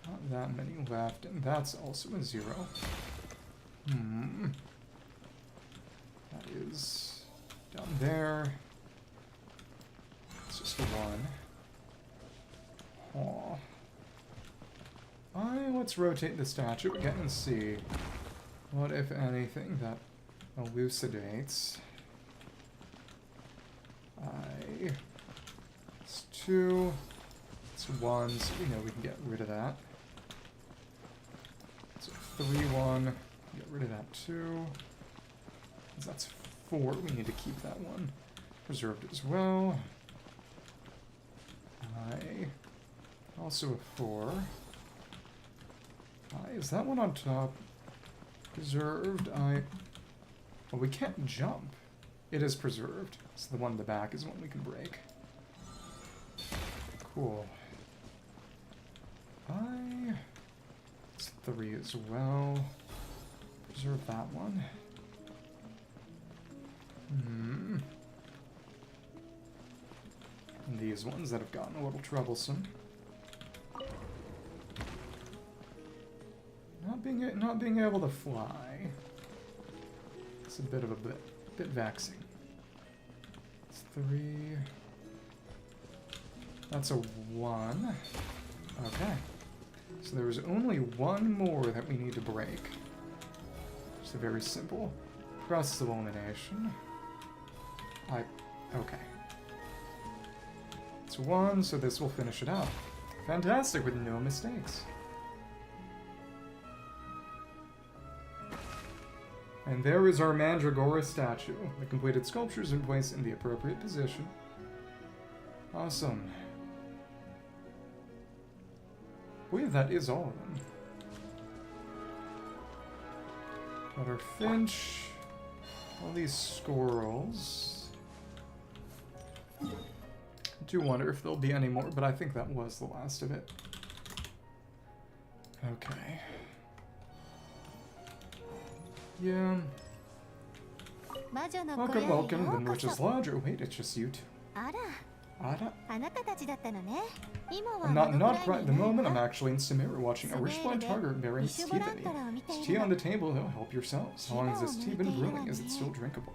Not that many left, and that's also a 0. That is down there. It's just a 1. Aw. Let's rotate the statue again and see what, if anything, that elucidates. It's 2. It's 1, so we know we can get rid of that. So 3, 1. Get rid of that 2. That's 4. We need to keep that one preserved as well. Also a 4. Is that one on top preserved? Well, we can't jump. It is preserved. So the one in the back is one we can break. Cool. It's 3 as well. Preserve that one. And these ones that have gotten a little troublesome. Not being able to fly. It's a bit of a bit vexing. It's 3. That's a 1. Okay. So there is only one more that we need to break. Just a very simple process of elimination. Okay. It's 1, so this will finish it out. Fantastic, with no mistakes. And there is our Mandragora statue. The completed sculpture is in place in the appropriate position. Awesome. believe that is all of them. Got our finch, all these squirrels. I do wonder if there'll be any more, but I think that was the last of it. Okay. Yeah. Welcome, welcome. The Witch's Lodge. Oh wait, it's just you two. Ara? Not right at the moment. I'm actually in Samira watching a rich blind target bearing tea beneath. There's tea on the table, though. Help yourselves. How long has this tea been brewing? Is it still drinkable?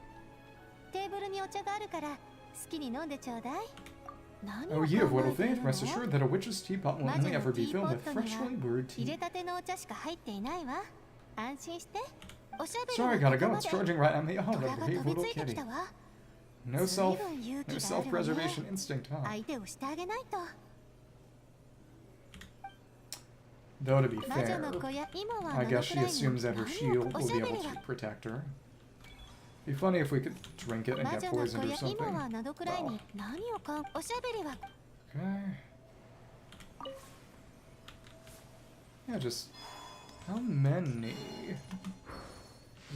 Oh, you have little faith. Rest assured that a witch's teapot will only ever be filled with freshly brewed tea. Sorry, gotta go. It's charging right at me. Oh, that brave little kitty. No self-preservation instinct, huh? Though to be fair, I guess she assumes that her shield will be able to protect her. Be funny if we could drink it and get poisoned or something. Wow. Okay. Yeah, just... how many?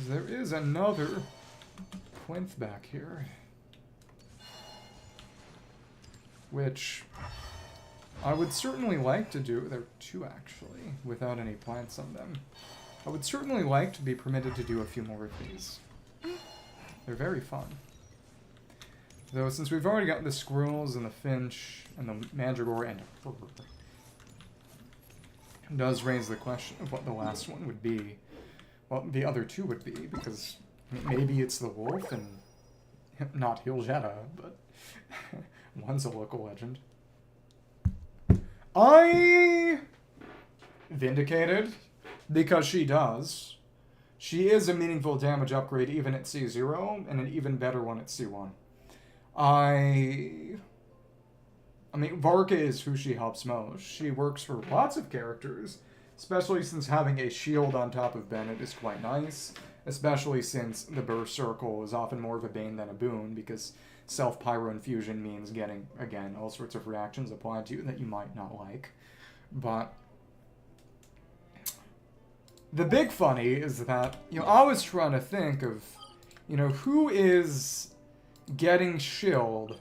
There is another plinth back here. Which I would certainly like to do. There are two, actually, without any plants on them. I would certainly like to be permitted to do a few more of these. They're very fun. Though, since we've already got the squirrels and the finch and the mandragora and her, it does raise the question of what the last one would be. Well, the other two would be, because maybe it's the wolf and not Hiljetta, but one's a local legend. I vindicated, because she does. She is a meaningful damage upgrade even at C0, and an even better one at C1. I mean, Varka is who she helps most. She works for lots of characters, especially since having a shield on top of Bennett is quite nice, especially since the burst circle is often more of a bane than a boon, because self-pyro infusion means getting, again, all sorts of reactions applied to you that you might not like. But the big funny is that, I was trying to think of, who is getting shilled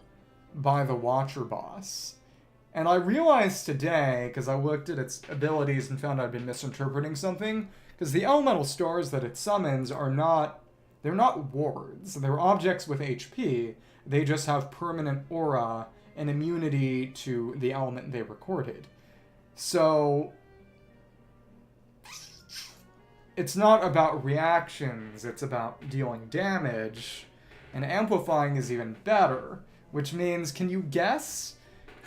by the Watcher boss. And I realized today, because I looked at its abilities and found I'd been misinterpreting something, because the elemental stars that it summons are not, they're not wards. They're objects with HP. They just have permanent aura and immunity to the element they recorded. So it's not about reactions, it's about dealing damage, and amplifying is even better, which means, can you guess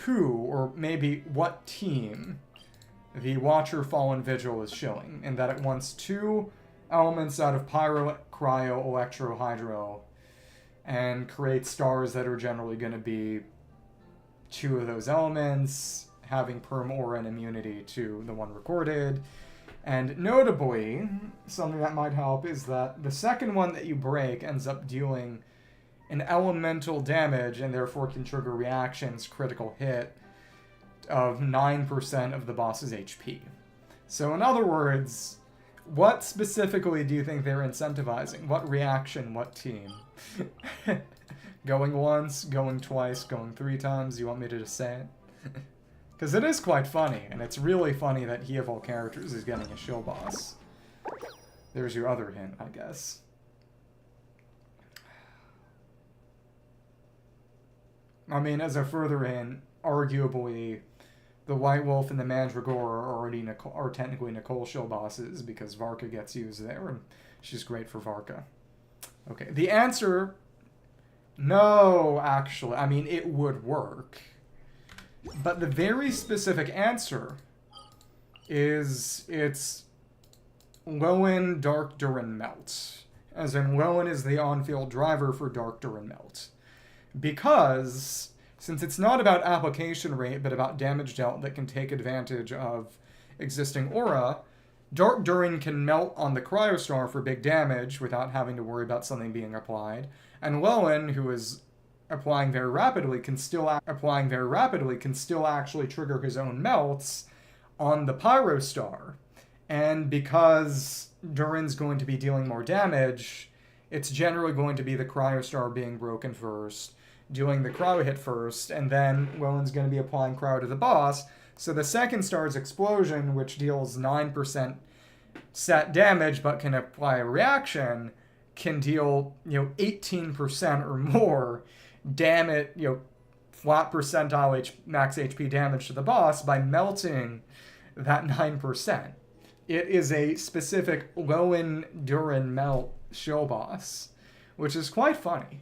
who, or maybe what team, the Watcher Fallen Vigil is showing, and that it wants two elements out of Pyro, Cryo, Electro, Hydro, and create stars that are generally going to be two of those elements, having perm aura and immunity to the one recorded. And notably, something that might help is that the second one that you break ends up dealing an elemental damage and therefore can trigger reactions critical hit of 9% of the boss's HP. So in other words, what specifically do you think they're incentivizing? What reaction, what team? Going once, going twice, going 3 times? You want me to just say it? Because it is quite funny, and it's really funny that he of all characters is getting a shill boss. There's your other hint, I guess. I mean, as a further hint, arguably, the White Wolf and the Mandragora are technically Nicole shill bosses, because Varka gets used there, and she's great for Varka. Okay, the answer... no, actually. I mean, it would work. But the very specific answer is it's Lowen Dark Durin Melt. As in, Lowen is the on-field driver for Dark Durin Melt. Because, since it's not about application rate, but about damage dealt that can take advantage of existing aura, Dark Durin can melt on the Cryostar for big damage without having to worry about something being applied. And Lowen, who is applying very rapidly, can still actually trigger his own melts on the Pyro Star. And because Durin's going to be dealing more damage, it's generally going to be the Cryo Star being broken first, doing the cryo hit first, and then Welland's going to be applying cryo to the boss. So the second star's explosion, which deals 9% set damage but can apply a reaction, can deal 18% or more damage, flat percentile max HP damage to the boss by melting that 9%. It is a specific Durin melt show boss, which is quite funny.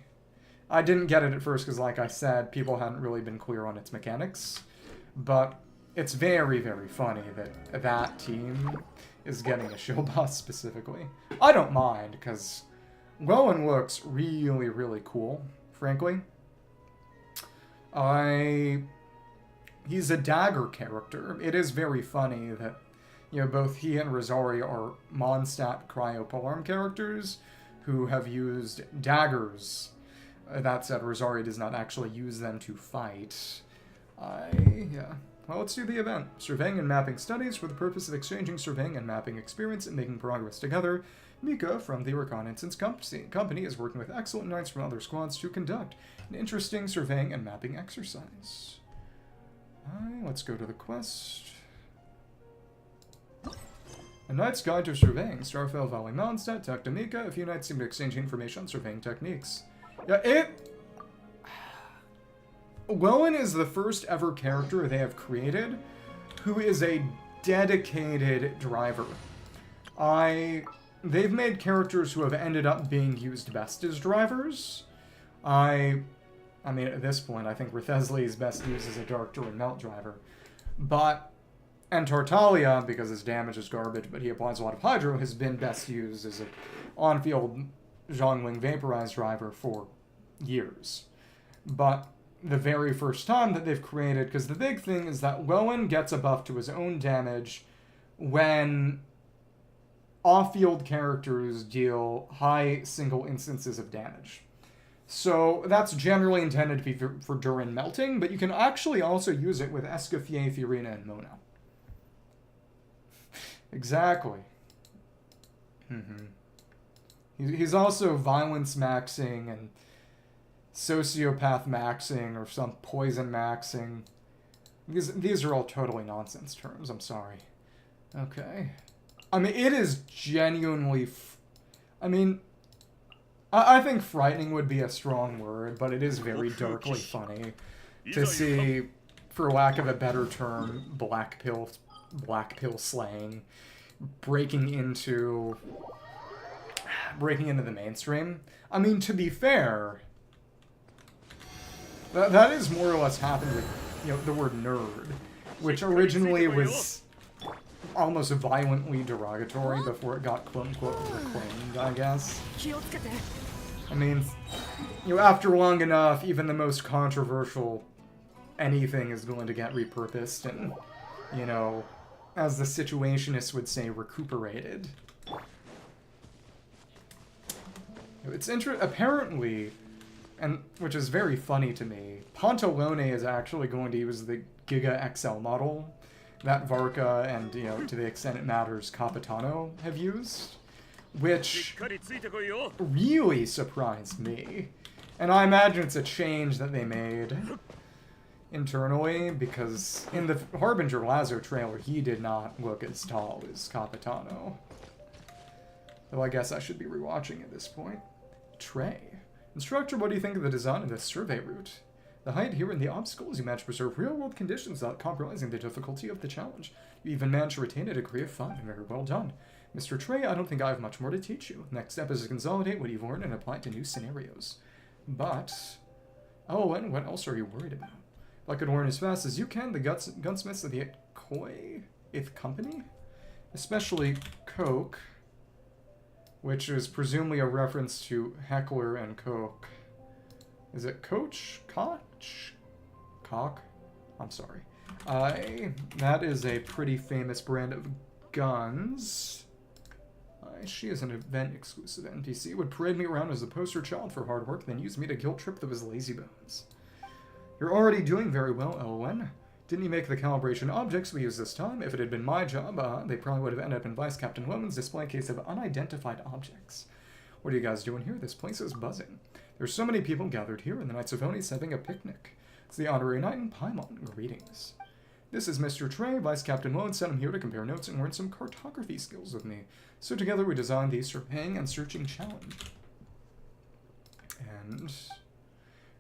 I didn't get it at first because, like I said, people hadn't really been clear on its mechanics. But it's very, very funny that that team is getting a show boss specifically. I don't mind, because Rowan looks really, really cool, frankly. He's a dagger character. It is very funny that, both he and Rosari are Mondstadt Cryopolarm characters who have used daggers. That said, Rosari does not actually use them to fight. Yeah. Well, let's do the event. Surveying and mapping studies for the purpose of exchanging surveying and mapping experience and making progress together. Mika from the Reconnaissance Company is working with excellent knights from other squads to conduct an interesting surveying and mapping exercise. Let's go to the quest. A Knight's Guide to Surveying. Starfell Valley Mondstadt, talk to Mika. A few knights seem to exchange information on surveying techniques. Yeah, Rowan is the first ever character they have created who is a dedicated driver. They've made characters who have ended up being used best as drivers. I mean, at this point, I think Rethesli is best used as a Dark Durin Melt driver. And Tartaglia, because his damage is garbage, but he applies a lot of Hydro, has been best used as an on-field Zhongling Vaporized driver for years. But the very first time that they've created, because the big thing is that Rowan gets a buff to his own damage when off-field characters deal high single instances of damage. So that's generally intended to be for Durin melting, but you can actually also use it with Escoffier, Fiorina, and Mona. Exactly. He's also violence maxing and sociopath maxing or some poison maxing. These are all totally nonsense terms, I'm sorry. Okay. I mean, it is genuinely... I think frightening would be a strong word, but it is very darkly funny to see, for lack of a better term, black pill slang breaking into the mainstream. I mean, to be fair, that is more or less happened with, the word nerd, which originally was almost violently derogatory before it got quote-unquote reclaimed, I guess. I mean, after long enough, even the most controversial anything is going to get repurposed and, as the situationists would say, recuperated. It's apparently, and which is very funny to me, Pantalone is actually going to use the Giga XL model that Varka and, to the extent it matters, Capitano have used, which really surprised me. And I imagine it's a change that they made internally, because in the Harbinger Lazo trailer, he did not look as tall as Capitano. Though I guess I should be rewatching at this point. Trey. Instructor, what do you think of the design of this survey route? The height here and the obstacles, you managed to preserve real-world conditions without compromising the difficulty of the challenge. You even managed to retain a degree of fun. Very well done. Mr. Trey, I don't think I have much more to teach you. Next step is to consolidate what you've learned and apply it to new scenarios. But... oh, and what else are you worried about? If I could learn as fast as you can, the gunsmiths of the Eighth Company? Especially Coke, which is presumably a reference to Heckler and Koch. Is it Coach? Koch? Cock? I'm sorry. That is a pretty famous brand of guns. She is an event-exclusive NPC. Would parade me around as a poster child for hard work, then use me to guilt trip those lazy bones. You're already doing very well, Elwen. Didn't he make the calibration objects we use this time? If it had been my job, they probably would have ended up in Vice Captain Woman's display case of unidentified objects. What are you guys doing here? This place is buzzing. There's so many people gathered here, and the Knights of Oni's having a picnic. It's the honorary knight in Paimon. Greetings. This is Mr. Trey. Vice Captain Woman sent him here to compare notes and learn some cartography skills with me. So together we designed the Surveying and Searching Challenge.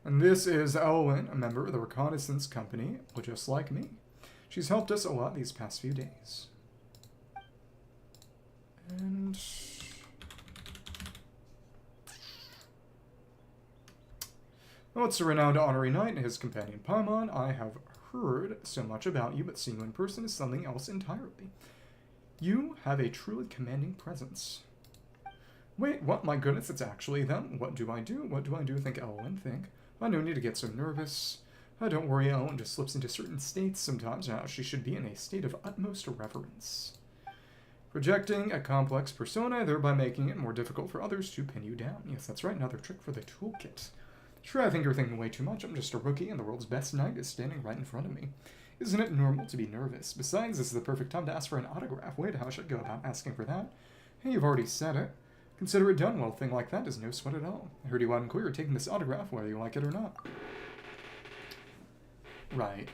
And this is Elwyn, a member of the Reconnaissance Company, just like me. She's helped us a lot these past few days. And well, it's a renowned honorary knight and his companion Paimon. I have heard so much about you, but seeing you in person is something else entirely. You have a truly commanding presence. Wait, what? My goodness, it's actually them. What do I do? What do I do? Think Elwyn, think. I no need to get so nervous. Don't worry, Elwyn just slips into certain states sometimes. Now she should be in a state of utmost reverence. Projecting a complex persona, thereby making it more difficult for others to pin you down. Yes, that's right, another trick for the toolkit. Sure, I think you're thinking way too much. I'm just a rookie, and the world's best knight is standing right in front of me. Isn't it normal to be nervous? Besides, this is the perfect time to ask for an autograph. Wait, how should I go about asking for that? Hey, you've already said it. Consider it done. Well, a thing like that is no sweat at all. I heard you loud and clear taking this autograph, whether you like it or not. Right.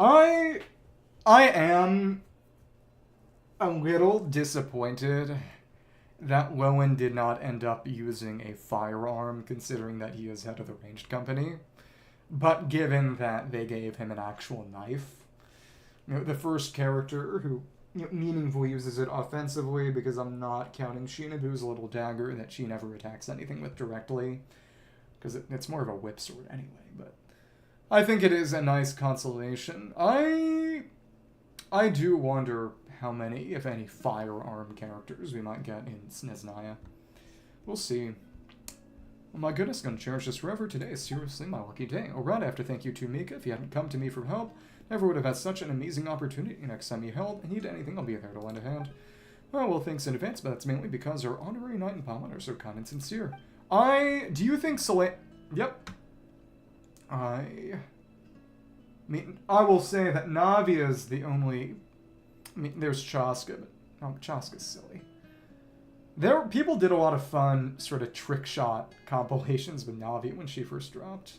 I am a little disappointed that Lowen did not end up using a firearm, considering that he is head of the ranged company. But given that they gave him an actual knife, the first character who meaningfully uses it offensively, because I'm not counting Shinobu's little dagger that she never attacks anything with directly, because it's more of a whip sword anyway, but I think it is a nice consolation. I do wonder how many, if any, firearm characters we might get in Snezhnaya. We'll see. Oh my goodness, gonna cherish this forever. Today is seriously my lucky day. Alright, I have to thank you too, Mika. If you hadn't come to me for help, never would have had such an amazing opportunity. Next time you need anything, I'll be there to lend a hand. Oh, well, thanks in advance, but that's mainly because our honorary knight and Paimon are so kind and sincere. Do you think Yep. I mean, I will say that Navi is the only... I mean, there's Chaska, but Chaska's silly. People did a lot of fun sort of trick shot compilations with Navi when she first dropped.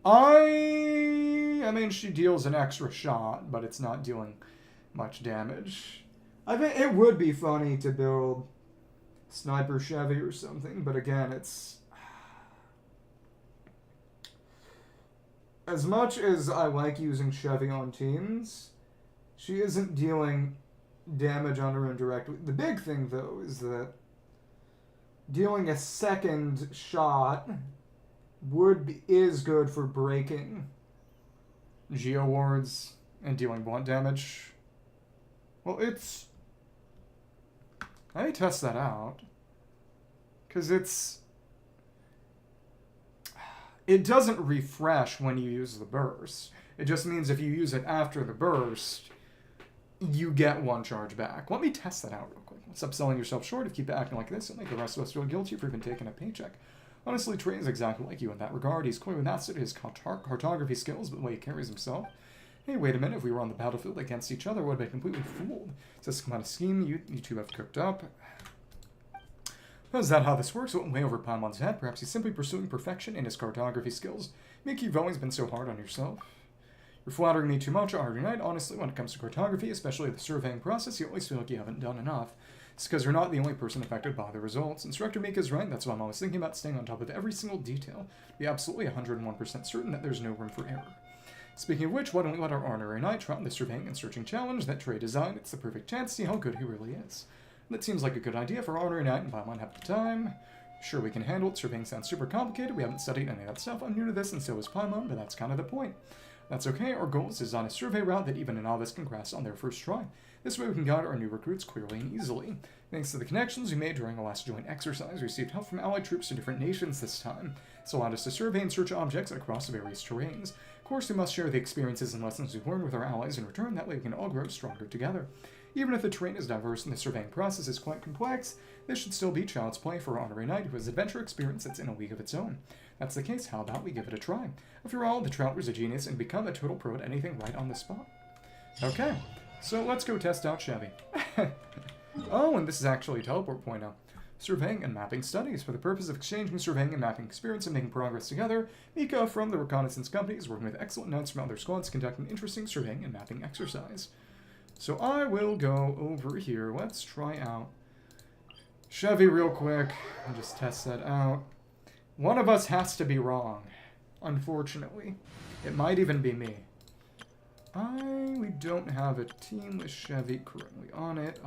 I mean, she deals an extra shot, but it's not dealing much damage. I think it would be funny to build Sniper Chevy or something, but again, it's... As much as I like using Chevy on teams, she isn't dealing damage on her own directly. The big thing, though, is that dealing a second shot is good for breaking Geo wards and dealing blunt damage. Well, I may test that out, because it doesn't refresh when you use the burst. It just means if you use it after the burst, you get one charge back. Let me test that out real quick. Stop selling yourself short. If you keep acting like this, it'll make the rest of us feel guilty for even taking a paycheck. Honestly, Trey is exactly like you in that regard. He's clearly mastered his cartography skills, but the way he carries himself. Hey, wait a minute. If we were on the battlefield against each other, I would have been completely fooled. Is this some kind of scheme you two have cooked up? Is that how this works? It went way over Paimon's head. Perhaps he's simply pursuing perfection in his cartography skills. Mickey, you've always been so hard on yourself. You're flattering me too much, Honorary Knight. Honestly, when it comes to cartography, especially the surveying process, you always feel like you haven't done enough. It's because you're not the only person affected by the results. Instructor Mika's right. That's why I'm always thinking about staying on top of every single detail. Be absolutely 101% certain that there's no room for error. Speaking of which, why don't we let our Honorary Knight try on the surveying and searching challenge that Trey designed? It's the perfect chance to see how good he really is. That seems like a good idea for Honorary Knight and Paimon have the time. Sure, we can handle it. Surveying sounds super complicated. We haven't studied any of that stuff. I'm new to this, and so is Paimon, but that's kind of the point. That's okay. Our goal is to design a survey route that even a novice can grasp on their first try. This way we can guide our new recruits clearly and easily. Thanks to the connections we made during the last joint exercise, we received help from allied troops in different nations this time. It's allowed us to survey and search objects across various terrains. Of course, we must share the experiences and lessons we've learned with our allies in return. That way we can all grow stronger together. Even if the terrain is diverse and the surveying process is quite complex, this should still be child's play for an honorary knight who has adventure experience that's in a league of its own. That's the case, how about we give it a try? After all, the Traveler's a genius and become a total pro at anything right on the spot. Okay, so let's go test out Chevy. Oh, and this is actually a teleport point now. Surveying and mapping studies. For the purpose of exchanging surveying and mapping experience and making progress together, Mika from the Reconnaissance Company is working with excellent knights from other squads to conduct an interesting surveying and mapping exercise. So I will go over here. Let's try out Chevy real quick and just test that out. One of us has to be wrong, unfortunately. It might even be me. We don't have a team with Chevy currently on it.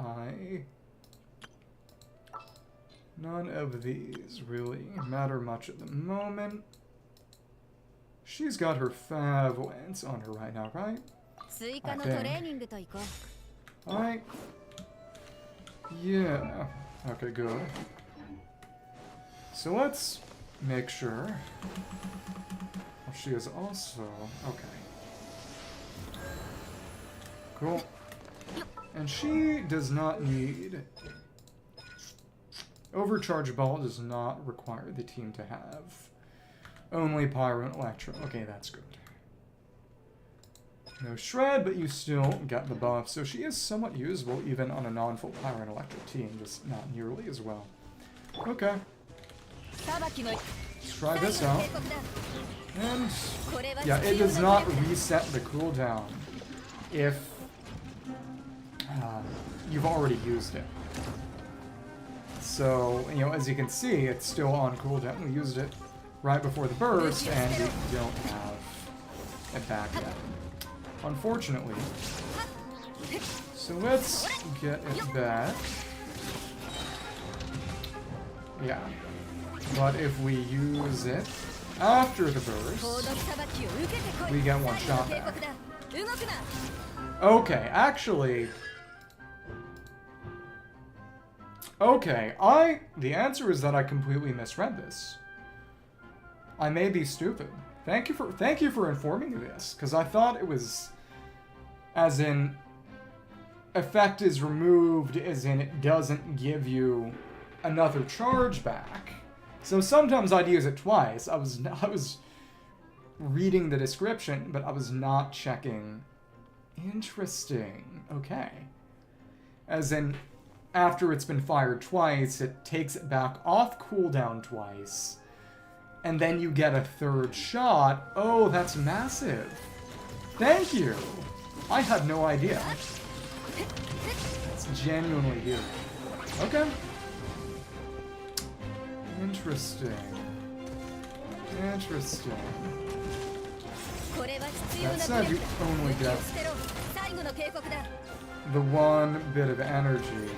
None of these really matter much at the moment. She's got her Fav Lance on her right now, right? I think. Alright. Yeah. Okay, good. So let's make sure. Well, she is also... Okay. Cool. And she does not need... Overcharge Ball does not require the team to have only Pyro and Electro. Okay, that's good. No Shred, but you still get the buff. So she is somewhat usable even on a non-full Pyro and Electro team, just not nearly as well. Okay. Let's try this out. And yeah, it does not reset the cooldown if you've already used it. So, you know, as you can see, it's still on cooldown. We used it right before the burst, and we don't have it back yet, unfortunately. So let's get it back. Yeah. But if we use it after the burst, we get one shot back. Okay, actually... Okay, the answer is that I completely misread this. I may be stupid. Thank you for informing me this, because I thought it was as in effect is removed as in it doesn't give you another charge back. So sometimes I'd use it twice. I was reading the description, but I was not checking. Interesting. Okay. As in, after it's been fired twice, it takes it back off cooldown twice, and then you get a third shot. Oh, that's massive. Thank you. I had no idea. It's genuinely huge. Okay. Interesting. Interesting. That said, you only get the one bit of energy.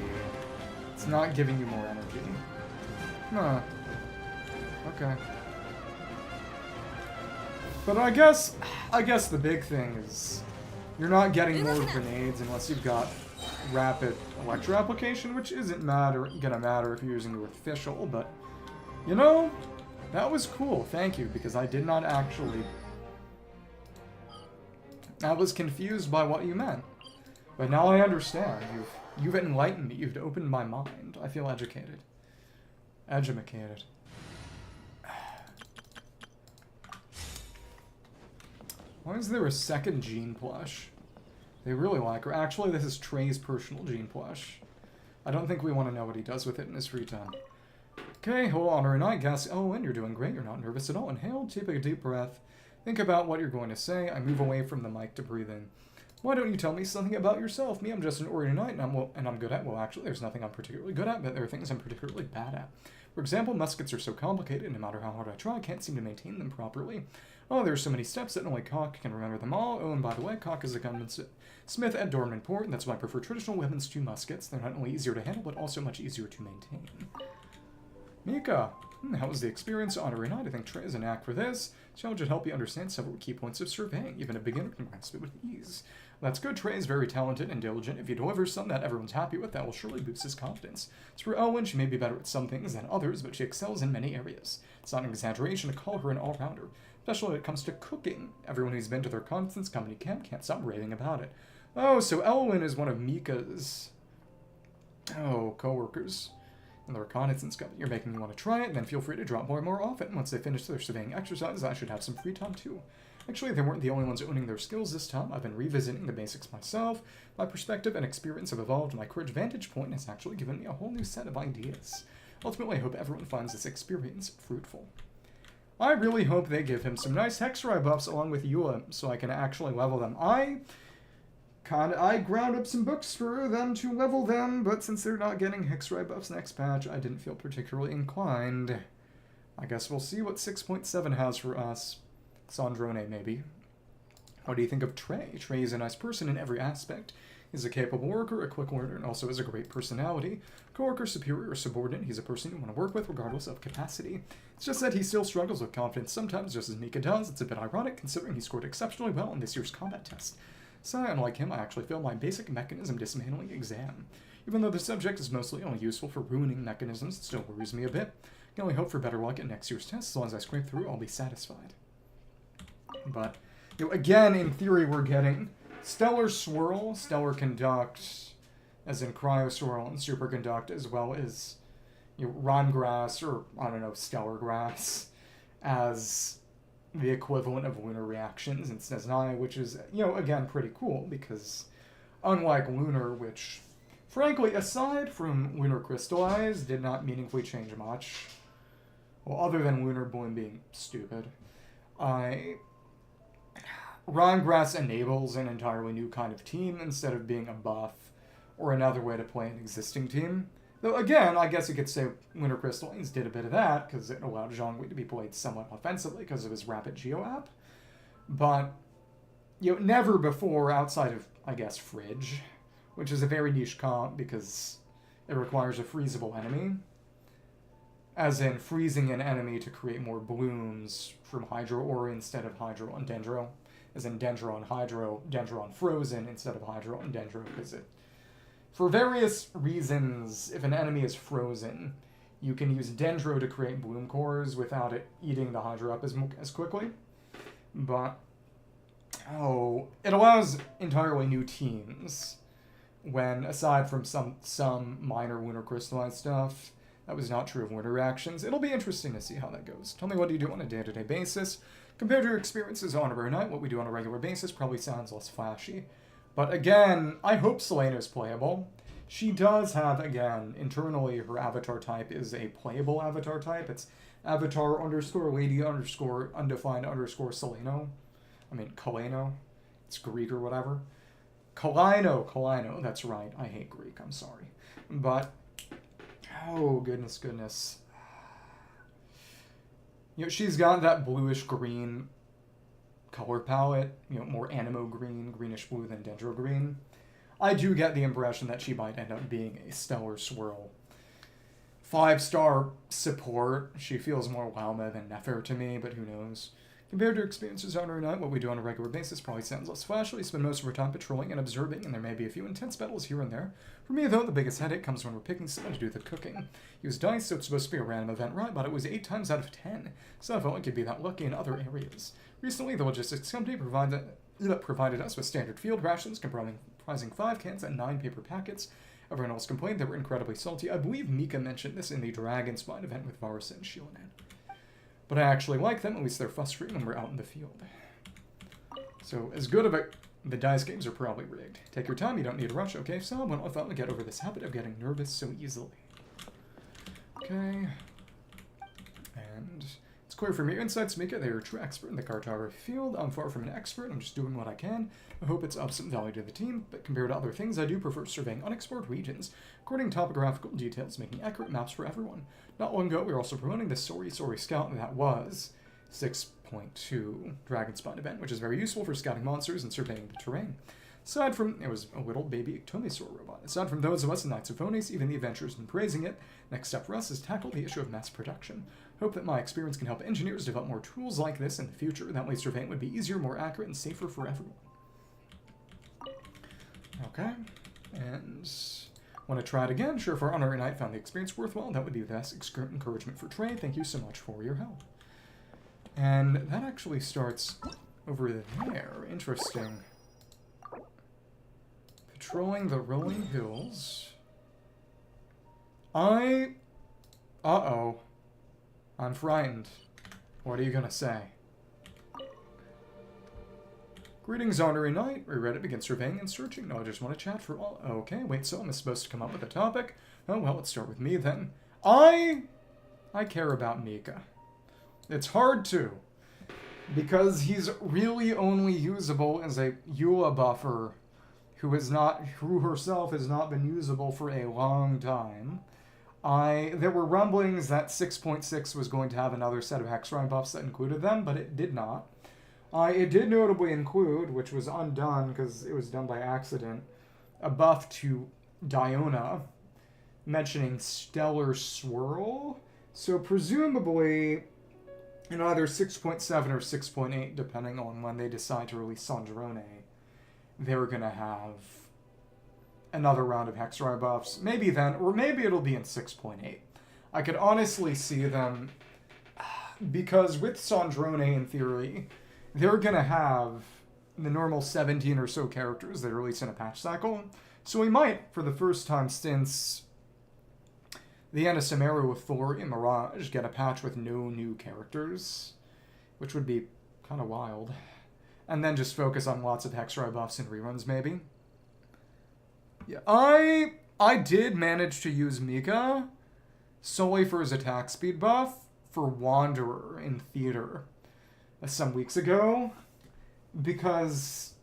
It's not giving you more energy. Huh. Okay. But I guess the big thing is you're not getting more grenades unless you've got rapid electro application, which isn't gonna matter if you're using the word official, but you know, that was cool. Thank you, because I did not actually... I was confused by what you meant. But now I understand. You've enlightened me. You've opened my mind. I feel educated. Edumacated. Why is there a second Jean plush? They really like her. Actually, this is Trey's personal Jean plush. I don't think we want to know what he does with it in his free time. Okay, hold on, or night, guess. Oh, and you're doing great. You're not nervous at all. Inhale, take a deep breath. Think about what you're going to say. I move away from the mic to breathe in. Why don't you tell me something about yourself? Me, I'm just an ordinary knight, and I'm good at... Well, actually, there's nothing I'm particularly good at, but there are things I'm particularly bad at. For example, muskets are so complicated, no matter how hard I try, I can't seem to maintain them properly. Oh, there are so many steps that only Cock can remember them all. Oh, and by the way, Cock is a gunman smith at Dorman Port, and that's why I prefer traditional weapons to muskets. They're not only easier to handle, but also much easier to maintain. Mika, how was the experience? Honorary Knight, I think Trey is a knack for this. Challenge should help you understand several key points of surveying. Even a beginner can grasp it with ease. That's good. Trey is very talented and diligent. If you deliver something that everyone's happy with, that will surely boost his confidence. As for Owen, she may be better at some things than others, but she excels in many areas. It's not an exaggeration to call her an all-rounder, especially when it comes to cooking. Everyone who's been to their Constance Company camp can't stop raving about it. Oh, so Elwyn is one of Mika's, co-workers in the reconnaissance company. You're making me want to try it, and then feel free to drop more often. Once they finish their surveying exercises, I should have some free time too. Actually, they weren't the only ones owning their skills this time. I've been revisiting the basics myself. My perspective and experience have evolved, and my courage vantage point has actually given me a whole new set of ideas. Ultimately, I hope everyone finds this experience fruitful. I really hope they give him some nice Hexrai buffs along with Eula, so I can actually level them. I ground up some books for them to level them, but since they're not getting Hexrai buffs next patch, I didn't feel particularly inclined. I guess we'll see what 6.7 has for us. Sandrone, maybe. What do you think of Trey? Trey is a nice person in every aspect. He's a capable worker, a quick learner, and also has a great personality. Coworker, superior, or subordinate, he's a person you want to work with regardless of capacity. It's just that he still struggles with confidence sometimes, just as Mika does. It's a bit ironic, considering he scored exceptionally well in this year's combat test. So, unlike him, I actually failed my basic mechanism dismantling exam. Even though the subject is mostly only useful for ruining mechanisms, it still worries me a bit. I can only hope for better luck at next year's test. As long as I scrape through, I'll be satisfied. But, again, in theory, we're getting Stellar Swirl, Stellar Conduct, as in Cryo Swirl, and Superconduct, as well as, Ron Grass, or, I don't know, Stellar Grass, as the equivalent of Lunar Reactions in SNES9, which is, again, pretty cool, because unlike Lunar, which, frankly, aside from Lunar Crystallize, did not meaningfully change much, well, other than Lunar Bloom being stupid, Rongrass enables an entirely new kind of team instead of being a buff or another way to play an existing team. Though, again, I guess you could say Lunar Crystallines did a bit of that because it allowed Zhongli to be played somewhat offensively because of his rapid Geo-app. But, never before outside of, I guess, Fridge, which is a very niche comp because it requires a freezable enemy. As in, freezing an enemy to create more blooms from Hydro Aura instead of Hydro on Dendro. As in Dendro on Hydro, Dendro on Frozen instead of Hydro on Dendro, because for various reasons, if an enemy is frozen, you can use Dendro to create bloom cores without it eating the Hydro up as quickly. But, it allows entirely new teams when, aside from some minor Lunar Crystallized stuff, that was not true of Lunar Reactions. It'll be interesting to see how that goes. Tell me, what do you do on a day-to-day basis? Compared to your experiences on a rare night, what we do on a regular basis probably sounds less flashy. But again, I hope Selena's playable. She does have, again, internally, her avatar type is a playable avatar type. It's avatar _ lady _ undefined _ Seleno. I mean, Kaleno. It's Greek or whatever. Kalino, that's right. I hate Greek, I'm sorry. But, oh, goodness. She's got that bluish-green color palette, more animo green, greenish-blue than dendro green. I do get the impression that she might end up being a Stellar Swirl 5-star support. She feels more Walma than Nefer to me, but who knows. Compared to experiences on our night, what we do on a regular basis probably sounds less flashy. We spend most of our time patrolling and observing, and there may be a few intense battles here and there. For me, though, the biggest headache comes when we're picking someone to do the cooking. Use dice, so it's supposed to be a random event, right? But it was 8 times out of 10, so I felt like you'd be that lucky in other areas. Recently, the logistics company provided us with standard field rations comprising 5 cans and 9 paper packets. Everyone else complained they were incredibly salty. I believe Mika mentioned this in the Dragon Spine event with Varsa and Shionan. But I actually like them, at least they're fuss-free when we're out in the field. So, as good of the dice games are probably rigged. Take your time, you don't need to rush, okay? So, I thought we'd get over this habit of getting nervous so easily. Okay. And it's clear from your insights, Mika, that you're a true expert in the cartography field. I'm far from an expert, I'm just doing what I can. I hope it's of some value to the team, but compared to other things, I do prefer surveying unexplored regions, recording topographical details, making accurate maps for everyone. Not long ago, we were also promoting the Sori Scout that was 6.2 Dragon Spawn event, which is very useful for scouting monsters and surveying the terrain. Aside from, it was a little baby Tomisaur robot. Aside from those of us in Knights of Phoenix, even the adventurers have been praising it. Next step for us is tackle the issue of mass production. Hope that my experience can help engineers develop more tools like this in the future. That way surveying would be easier, more accurate, and safer for everyone. Okay, and want to try it again? Sure, if our Honor Night found the experience worthwhile, that would be the best encouragement for Trey. Thank you so much for your help. And that actually starts over there. Interesting. Patrolling the rolling hills. Uh-oh. I'm frightened. What are you gonna say? Greetings, Honorary Knight. We ready to begin surveying and searching. No, I just want to chat for all. Okay, wait, so I'm supposed to come up with a topic? Oh, well, let's start with me then. I care about Mika. It's hard to, because he's really only usable as a Eula buffer who herself has not been usable for a long time. There were rumblings that 6.6 was going to have another set of Hexrime buffs that included them, but it did not. It did notably include, which was undone because it was done by accident, a buff to Diona, mentioning Stellar Swirl. So presumably, in either 6.7 or 6.8, depending on when they decide to release Sandrone, they're going to have another round of Hexrime buffs. Maybe then, or maybe it'll be in 6.8. I could honestly see them, because with Sandrone, in theory, they're going to have the normal 17 or so characters they release in a patch cycle. So we might, for the first time since the end of Sumeru with Thor and Mirage, get a patch with no new characters, which would be kind of wild. And then just focus on lots of Hexrime buffs and reruns, maybe. Yeah, I did manage to use Mika solely for his attack speed buff for Wanderer in Theater some weeks ago, because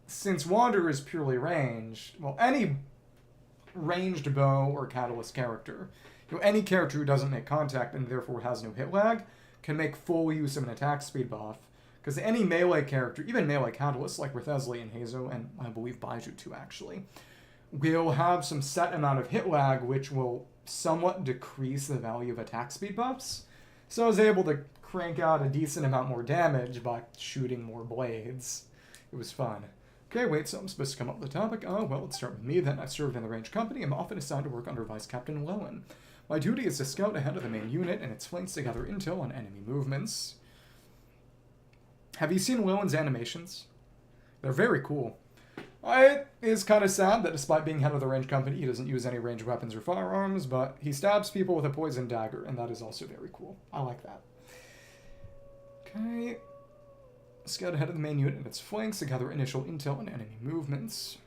since Wanderer is purely ranged, well, any ranged bow or catalyst character, any character who doesn't make contact and therefore has no hit lag can make full use of an attack speed buff, because any melee character, even melee catalysts like Rithesli and Hazo, and I believe Baiju too actually, will have some set amount of hit lag which will somewhat decrease the value of attack speed buffs. So I was able to crank out a decent amount more damage by shooting more blades. It was fun. Okay, wait, so I'm supposed to come up with a topic. Oh, well, let's start with me then. I served in the range company. I'm often assigned to work under Vice Captain Lowen. My duty is to scout ahead of the main unit and its flanks to gather intel on enemy movements. Have you seen Lowen's animations? They're very cool. It is kind of sad that despite being head of the range company, he doesn't use any ranged weapons or firearms, but he stabs people with a poison dagger, and that is also very cool. I like that. Okay. Scout ahead of the main unit and its flanks to gather initial intel on enemy movements.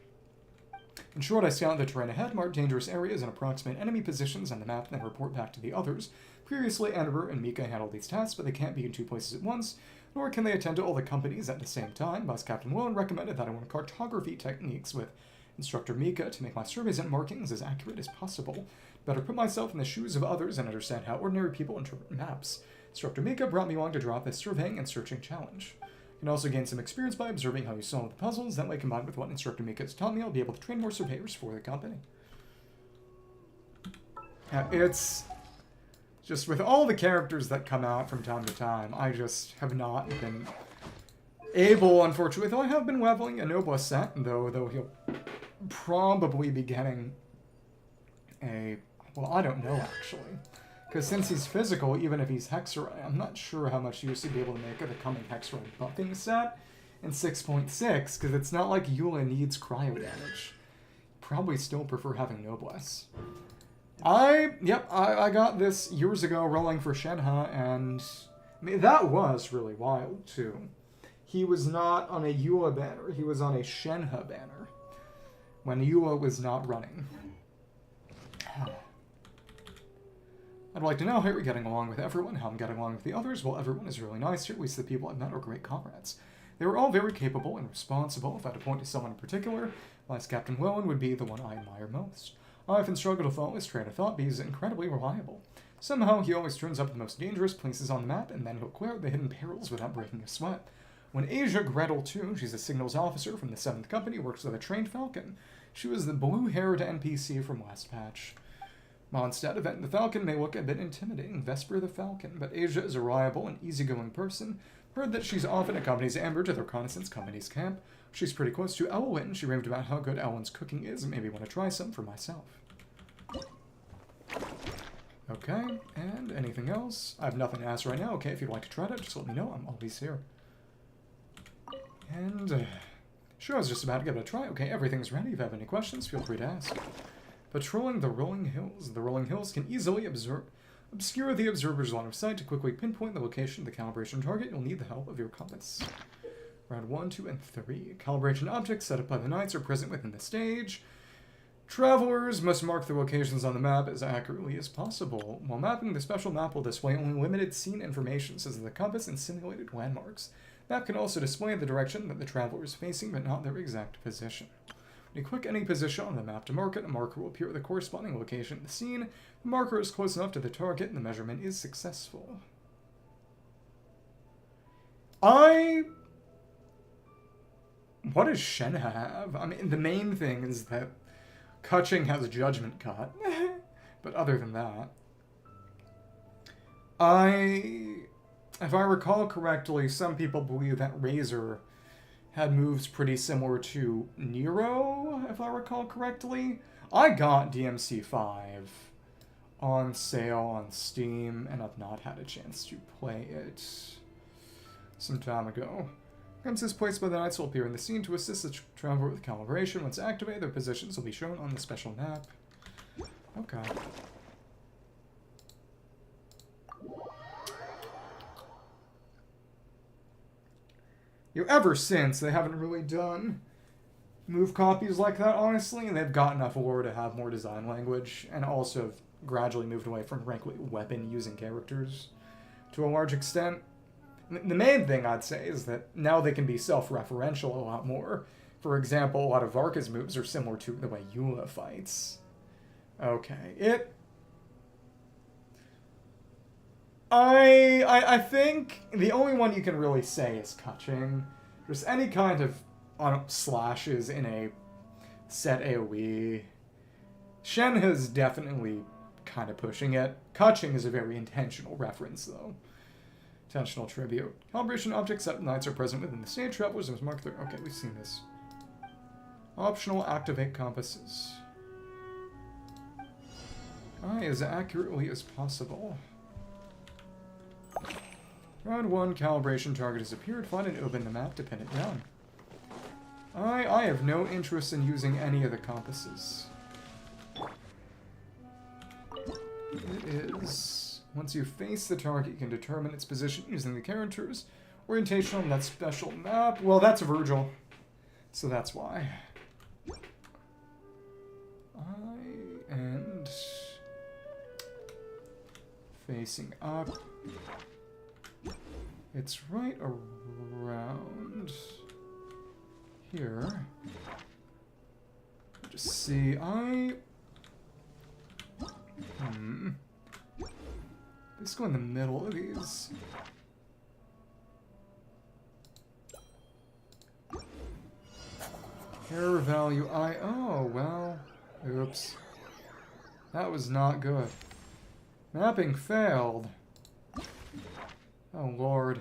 In short, I scout the terrain ahead, mark dangerous areas, and approximate enemy positions on the map, then report back to the others. Previously, Enver and Mika handled these tasks, but they can't be in two places at once, nor can they attend to all the companies at the same time. Vice Captain Lowen recommended that I learn cartography techniques with Instructor Mika to make my surveys and markings as accurate as possible. Better put myself in the shoes of others and understand how ordinary people interpret maps. Instructor Mika brought me along to drop this surveying and searching challenge. You can also gain some experience by observing how you solve the puzzles. That way, combined with what Instructor Mika has taught me, I'll be able to train more surveyors for the company. It's just with all the characters that come out from time to time, I just have not been able, unfortunately, though I have been leveling a Noble set, though he'll probably be getting a, well, I don't know, actually. Because since he's physical, even if he's Hexerite, I'm not sure how much use he'd be able to make of the coming Hexerite buffing set in 6.6, because it's not like Eula needs cryo damage. Probably still prefer having Noblesse. I got this years ago rolling for Shenhe, and I mean, that was really wild, too. He was not on a Eula banner, he was on a Shenhe banner, when Eula was not running. I'd like to know how you're getting along with everyone, how I'm getting along with the others. Well, everyone is really nice here, at least the people I've met are great comrades. They were all very capable and responsible. If I had to point to someone in particular, Vice Captain Lowen would be the one I admire most. I often struggle to follow his train of thought, but he's incredibly reliable. Somehow, he always turns up the most dangerous places on the map, and then he'll clear out the hidden perils without breaking a sweat. When Asia Gretel, too, she's a signals officer from the 7th Company, works with a trained Falcon. She was the blue-haired NPC from last patch. Mondstadt event, the Falcon may look a bit intimidating, Vesper the Falcon, but Asia is a reliable and easygoing person. Heard that she's often accompanies Amber to the reconnaissance company's camp. She's pretty close to Elwyn. She raved about how good Elwyn's cooking is and maybe want to try some for myself. Okay, and anything else? I have nothing to ask right now. Okay, if you'd like to try it, just let me know. I'm always here. And Sure, I was just about to give it a try. Okay, everything's ready. If you have any questions, feel free to ask. Patrolling the rolling hills. The rolling hills can easily obscure the observer's line of sight. To quickly pinpoint the location of the calibration target, you'll need the help of your compass. Round 1, 2, and 3. Calibration objects set up by the knights are present within the stage. Travelers must mark the locations on the map as accurately as possible. While mapping, the special map will display only limited scene information, such as the compass and simulated landmarks. The map can also display the direction that the traveler is facing, but not their exact position. When you click any position on the map to mark it, a marker will appear at the corresponding location in the scene. The marker is close enough to the target, and the measurement is successful. What does Shen have? I mean, the main thing is that Kuching has a judgment cut. But other than that... If I recall correctly, some people believe that Razor had moves pretty similar to Nero, if I recall correctly. I got DMC5 on sale on Steam, and I've not had a chance to play it some time ago. Compass placed by the knights will appear in the scene to assist the traveler with calibration. Once activated, their positions will be shown on the special map. Okay. Ever since, they haven't really done move copies like that, honestly, and they've got enough lore to have more design language, and also have gradually moved away from, frankly, weapon-using characters to a large extent. The main thing I'd say is that now they can be self-referential a lot more. For example, a lot of Varka's moves are similar to the way Eula fights. Okay, I think the only one you can really say is Kuching. Just any kind of slashes in a set AoE. Shen is definitely kind of pushing it. Kuching is a very intentional reference, though. Intentional tribute. Calibration objects set knights are present within the stage. Travelers must mark their... Okay, we've seen this. Optional activate compasses. As accurately as possible. Round 1, calibration target has appeared. Find and open the map to pin it down. I have no interest in using any of the compasses. It is... Once you face the target, you can determine its position using the character's orientation on that special map. Well, that's Virgil, so that's why. And... facing up. It's right around here. Just see, Let's go in the middle of these. Error value oh, well. Oops. That was not good. Mapping failed. Oh, Lord.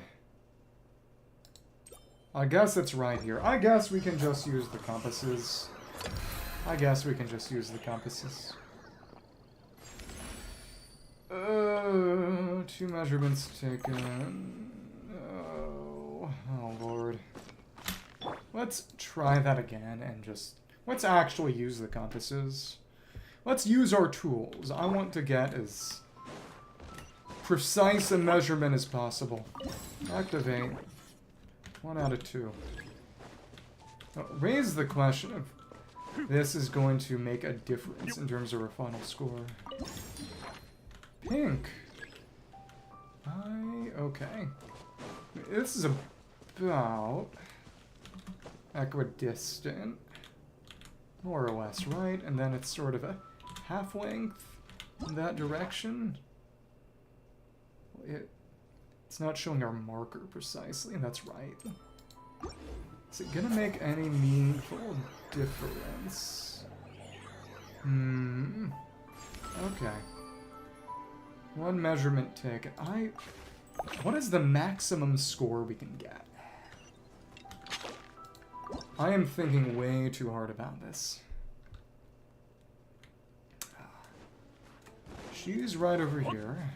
I guess it's right here. I guess we can just use the compasses. Two measurements taken. Oh, Lord. Let's try that again and just... Let's actually use the compasses. Let's use our tools. I want to get as precise a measurement as possible. Activate. 1 out of 2. Raise the question if this is going to make a difference in terms of our final score. Pink. Okay. This is about equidistant. More or less, right? And then it's sort of a half length in that direction. It's not showing our marker precisely, and that's right. Is it gonna make any meaningful difference? Okay. 1 measurement taken. What is the maximum score we can get? I am thinking way too hard about this. She's right over here.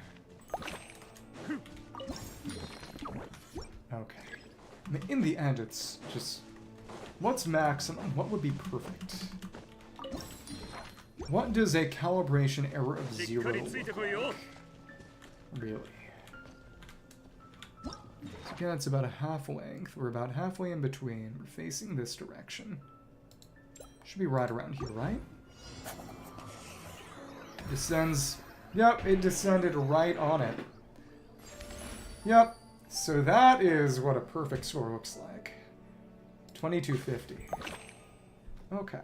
Okay. I mean, in the end, it's just What's maximum? What would be perfect? What does a calibration error of 0 look like? Really? So again, it's about a half length. We're about halfway in between. We're facing this direction. Should be right around here, right? Descends. Yep, it descended right on it. Yep. So that is what a perfect score looks like. 2250. Okay.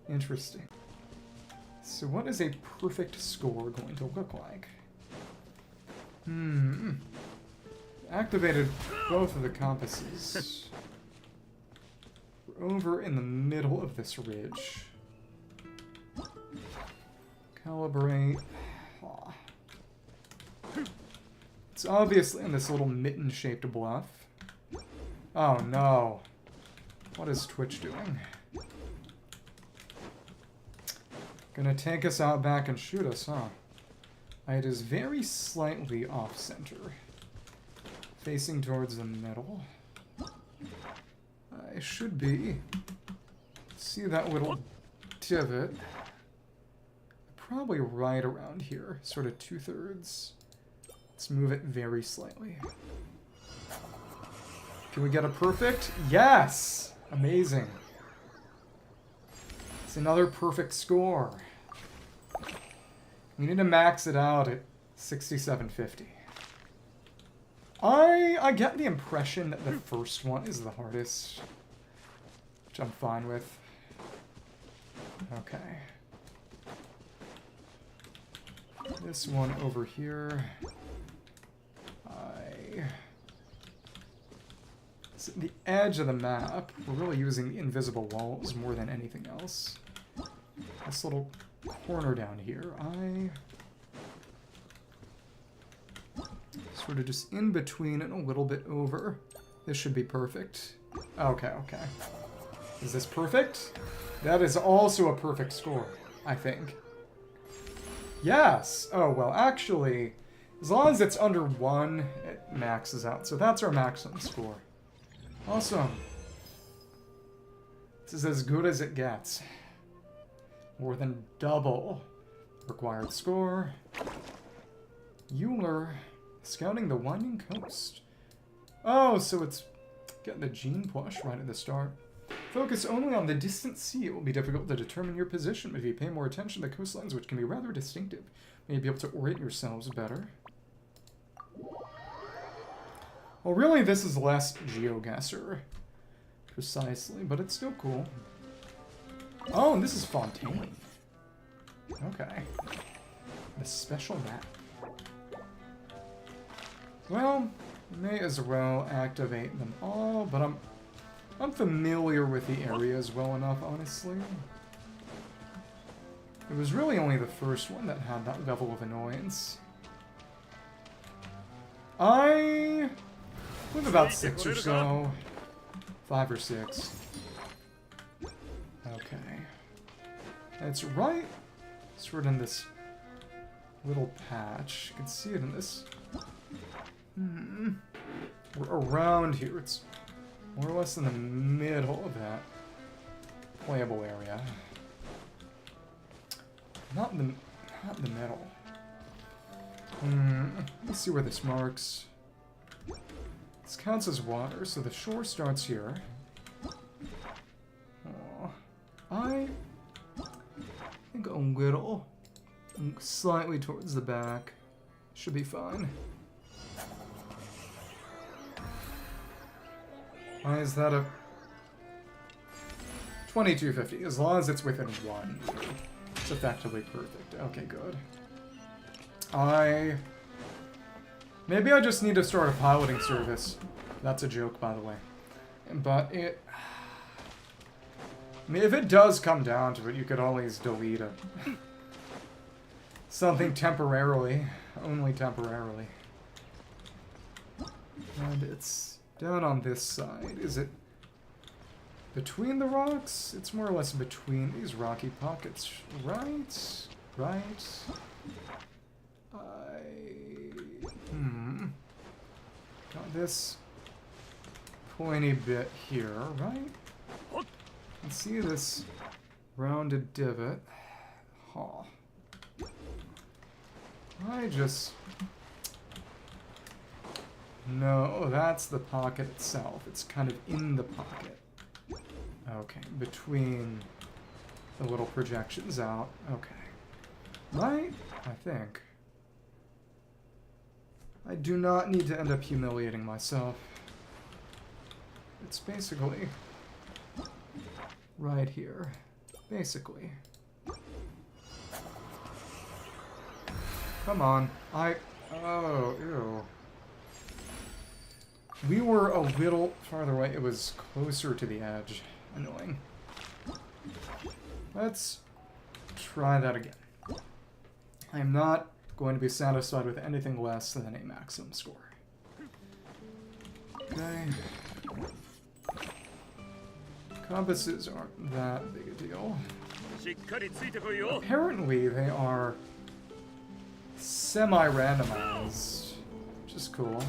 Interesting. So what is a perfect score going to look like? Activated both of the compasses. We're over in the middle of this ridge. Calibrate. It's obviously in this little mitten-shaped bluff. Oh no. What is Twitch doing? Gonna take us out back and shoot us, huh? It is very slightly off-center. Facing towards the middle. I should be. See that little divot? Probably right around here. Sort of 2/3. Let's move it very slightly. Can we get a perfect? Yes! Amazing. It's another perfect score. We need to max it out at 6750. I get the impression that the first one is the hardest, which I'm fine with. Okay. This one over here. It's the edge of the map. We're really using the invisible walls more than anything else. This little corner down here, sort of just in between and a little bit over. This should be perfect. Okay, okay. Is this perfect? That is also a perfect score, I think. Yes! Oh, well, actually, as long as it's under 1, it maxes out. So that's our maximum score. Awesome. This is as good as it gets. More than double required score. Euler, scouting the winding coast. Oh, so it's getting the gene plush right at the start. Focus only on the distant sea. It will be difficult to determine your position, but if you pay more attention to coastlines, which can be rather distinctive, you may be able to orient yourselves better. Well, really, this is less Geoguessr, precisely, but it's still cool. Oh, and this is Fontaine. Okay. The special map. Well, may as well activate them all, but I'm familiar with the areas well enough, honestly. It was really only the first one that had that level of annoyance. I have about 6 or so. 5 or 6. Okay. It's right sort of in this little patch. You can see it in this. We're around here. It's more or less in the middle of that playable area. Not in the middle. Let me see where this marks. This counts as water, so the shore starts here. I think a little, slightly towards the back. Should be fine. Why is that a 2250? As long as it's within 1, it's effectively perfect. Okay, good. Maybe I just need to start a piloting service. That's a joke, by the way. But it... I mean, if it does come down to it, you could always delete it. Something temporarily. Only temporarily. And it's down on this side. Is it between the rocks? It's more or less between these rocky pockets. Right? Right? Got this pointy bit here, right? can see this rounded divot. Huh. No, that's the pocket itself. It's kind of in the pocket. Okay, between the little projections out. Okay. Right? I think. I do not need to end up humiliating myself. It's basically right here. Basically. Come on. Oh, ew. We were a little farther away. It was closer to the edge. Annoying. Let's try that again. I am not going to be satisfied with anything less than a maximum score. Okay. Compasses aren't that big a deal. Apparently they are semi-randomized, which is cool.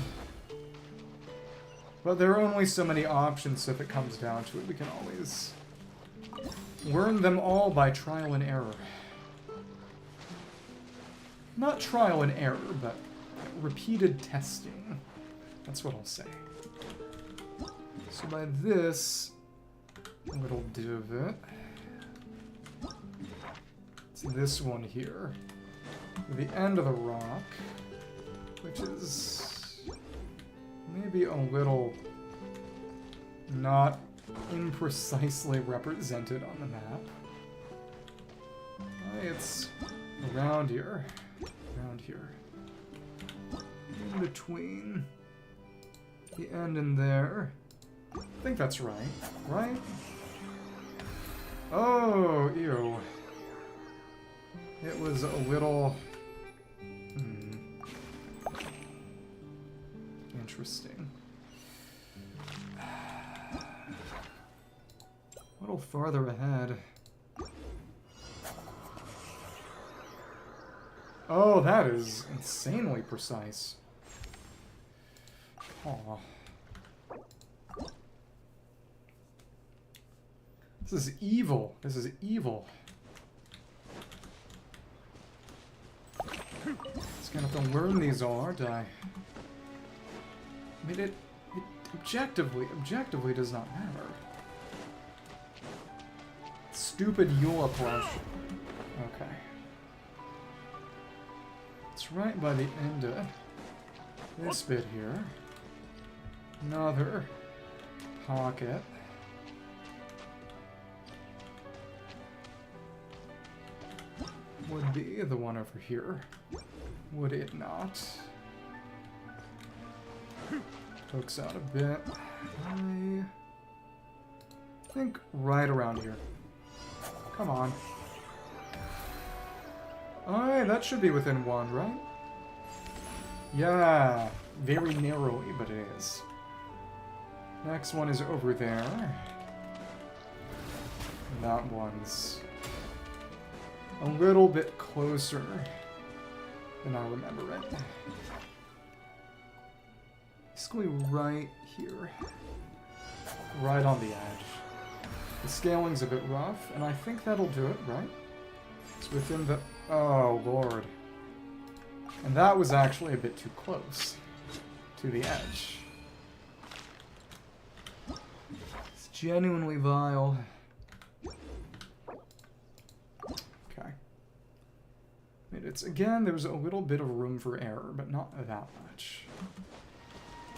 But there are only so many options, so if it comes down to it, we can always learn them all by trial and error. Not trial and error, but repeated testing. That's what I'll say. So by this little divot, it's this one here. The end of the rock, which is maybe a little not imprecisely represented on the map. It's around here. Around here. In between the end and there. I think that's right. Right? Oh, ew. It was a little... Interesting. A little farther ahead. Oh, that is insanely precise. Aw. This is evil. This is evil. Just gonna have to learn these all, aren't I? I mean, it objectively does not matter. Stupid Eula plush. Okay. It's right by the end of this bit here. Another pocket. Would be the one over here. Would it not? Pokes out a bit. I think right around here. Come on. Alright, that should be within one, right? Yeah, very narrowly, but it is. Next one is over there. That one's a little bit closer than I remember it. Basically right here. Right on the edge. The scaling's a bit rough, and I think that'll do it, right? It's within the... Oh, Lord. And that was actually a bit too close to the edge. It's genuinely vile. Okay. I mean, it's, again, there's a little bit of room for error, but not that much.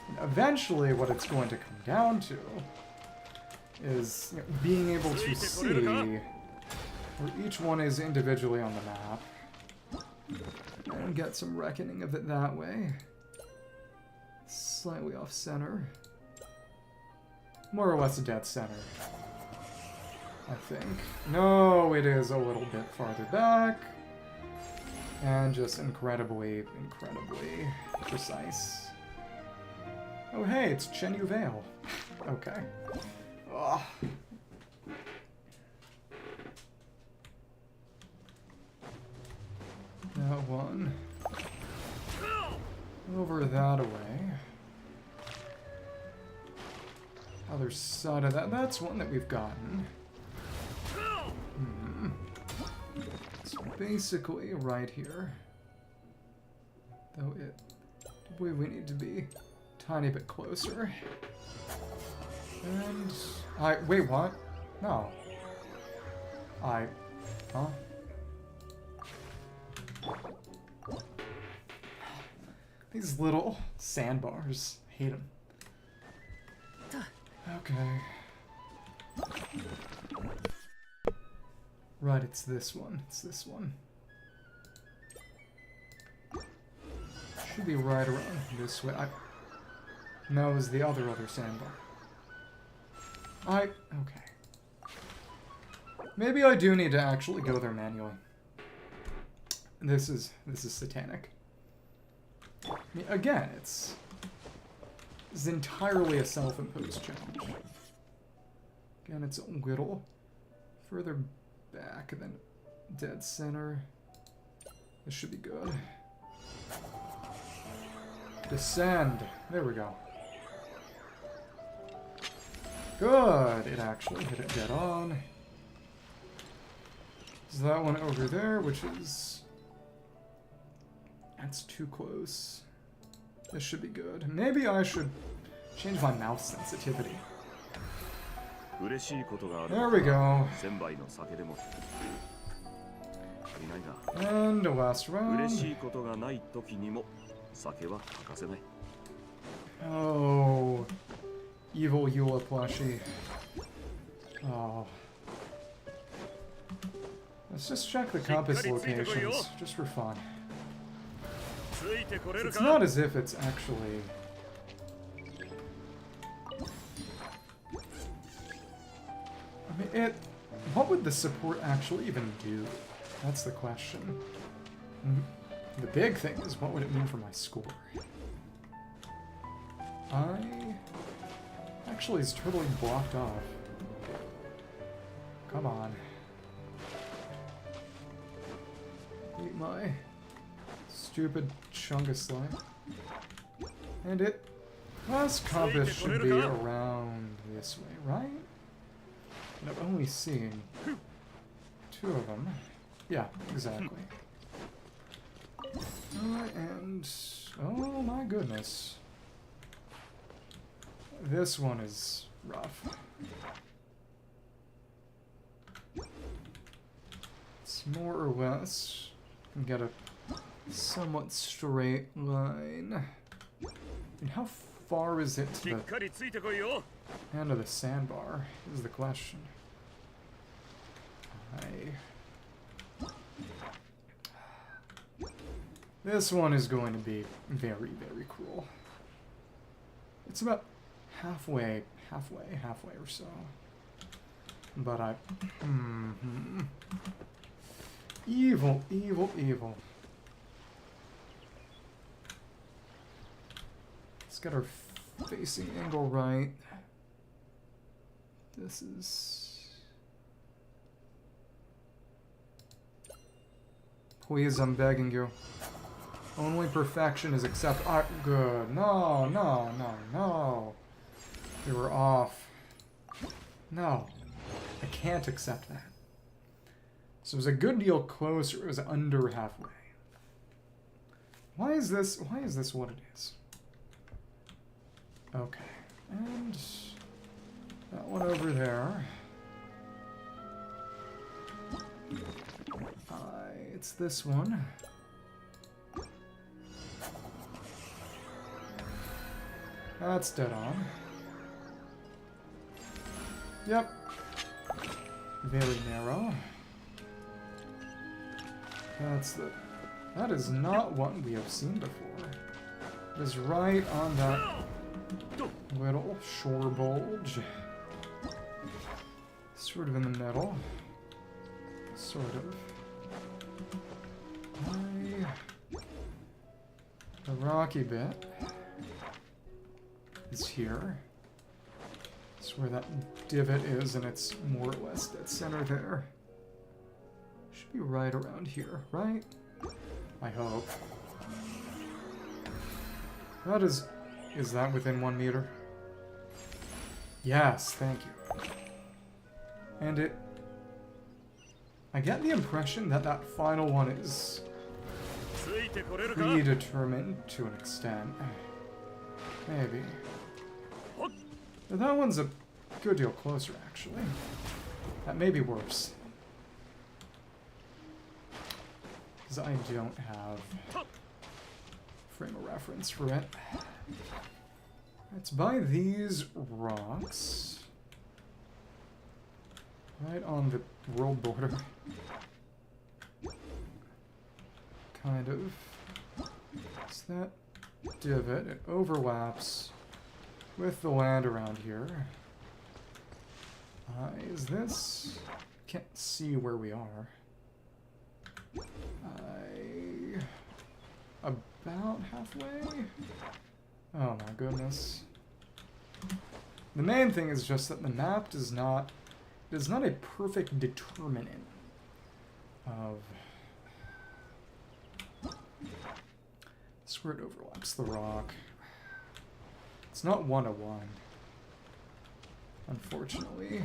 And eventually, what it's going to come down to is being able to see where each one is individually on the map and get some reckoning of it that way. Slightly off center. More or less a dead center, I think. No, it is a little bit farther back. And just incredibly precise. Oh hey, it's Chen Yu Vale. Okay. Ugh. That one. Over that away. Other side of that. That's one that we've gotten. basically right here. Though we need to be a tiny bit closer. And wait, what? No. Huh? These little sandbars. Hate them. Okay. Right, it's this one. It's this one. Should be right around this way. No, it was the other sandbar. Okay. Maybe I do need to actually go there manually. This is satanic. I mean, again, it's entirely a self-imposed challenge. Again, it's a little further back than dead center. This should be good. Descend. There we go. Good. It actually hit it dead on. There's that one over there, which is... That's too close. This should be good. Maybe I should change my mouse sensitivity. There we go. And the last round. Oh. Evil Eula plushie. Oh. Let's just check the compass locations, just for fun. It's not as if it's actually... I mean, what would the support actually even do? That's the question. The big thing is, what would it mean for my score? Actually, it's totally blocked off. Come on. Eat my stupid chungus slime. And it... Last compass should be around this way, right? And I've only seen 2 of them. Yeah, exactly. And... Oh my goodness. This one is rough. It's more or less... You get a somewhat straight line. And how far is it to the end of the sandbar is the question. This one is going to be very, very cruel. It's about halfway or so. But Evil, evil, evil. Let's get our facing angle right. This is... Please, I'm begging you. Only perfection is acceptable. Good. No, no, no, no. We were off. No. I can't accept that. So it was a good deal closer. It was under halfway. Why is this what it is? Okay. And that one over there. It's this one. That's dead on. Yep. Very narrow. That is not one we have seen before. It is right on that little shore bulge. Sort of in the middle. Sort of. The rocky bit is here. It's where that divot is, and it's more or less dead center there. Should be right around here, right? I hope. That is that within 1 meter? Yes, thank you. And I get the impression that that final one is predetermined to an extent. Maybe. But that one's a good deal closer, actually. That may be worse. Because I don't have frame of reference for it. It's by these rocks. Right on the world border. Kind of. It's that divot. It overlaps with the land around here. Is this... Can't see where we are. About halfway? Oh my goodness. The main thing is just that the map does not... It is not a perfect determinant of... That's where it overlaps the rock. It's not 1-1. Unfortunately.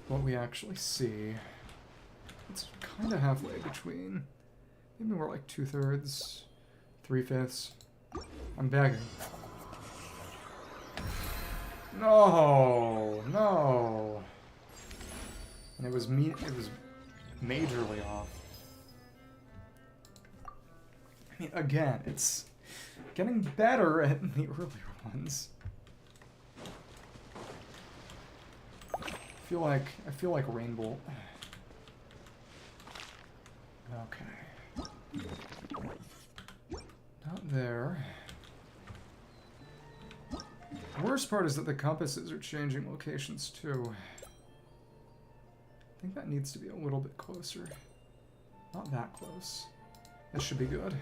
What we actually see... It's kind of halfway between... Maybe we're like 2/3, 3/5. I'm begging. No, no. And it was majorly off. I mean, again, it's getting better at the earlier ones. I feel like Rainbow. Okay. Not there. The worst part is that the compasses are changing locations too. I think that needs to be a little bit closer. Not that close. This should be good.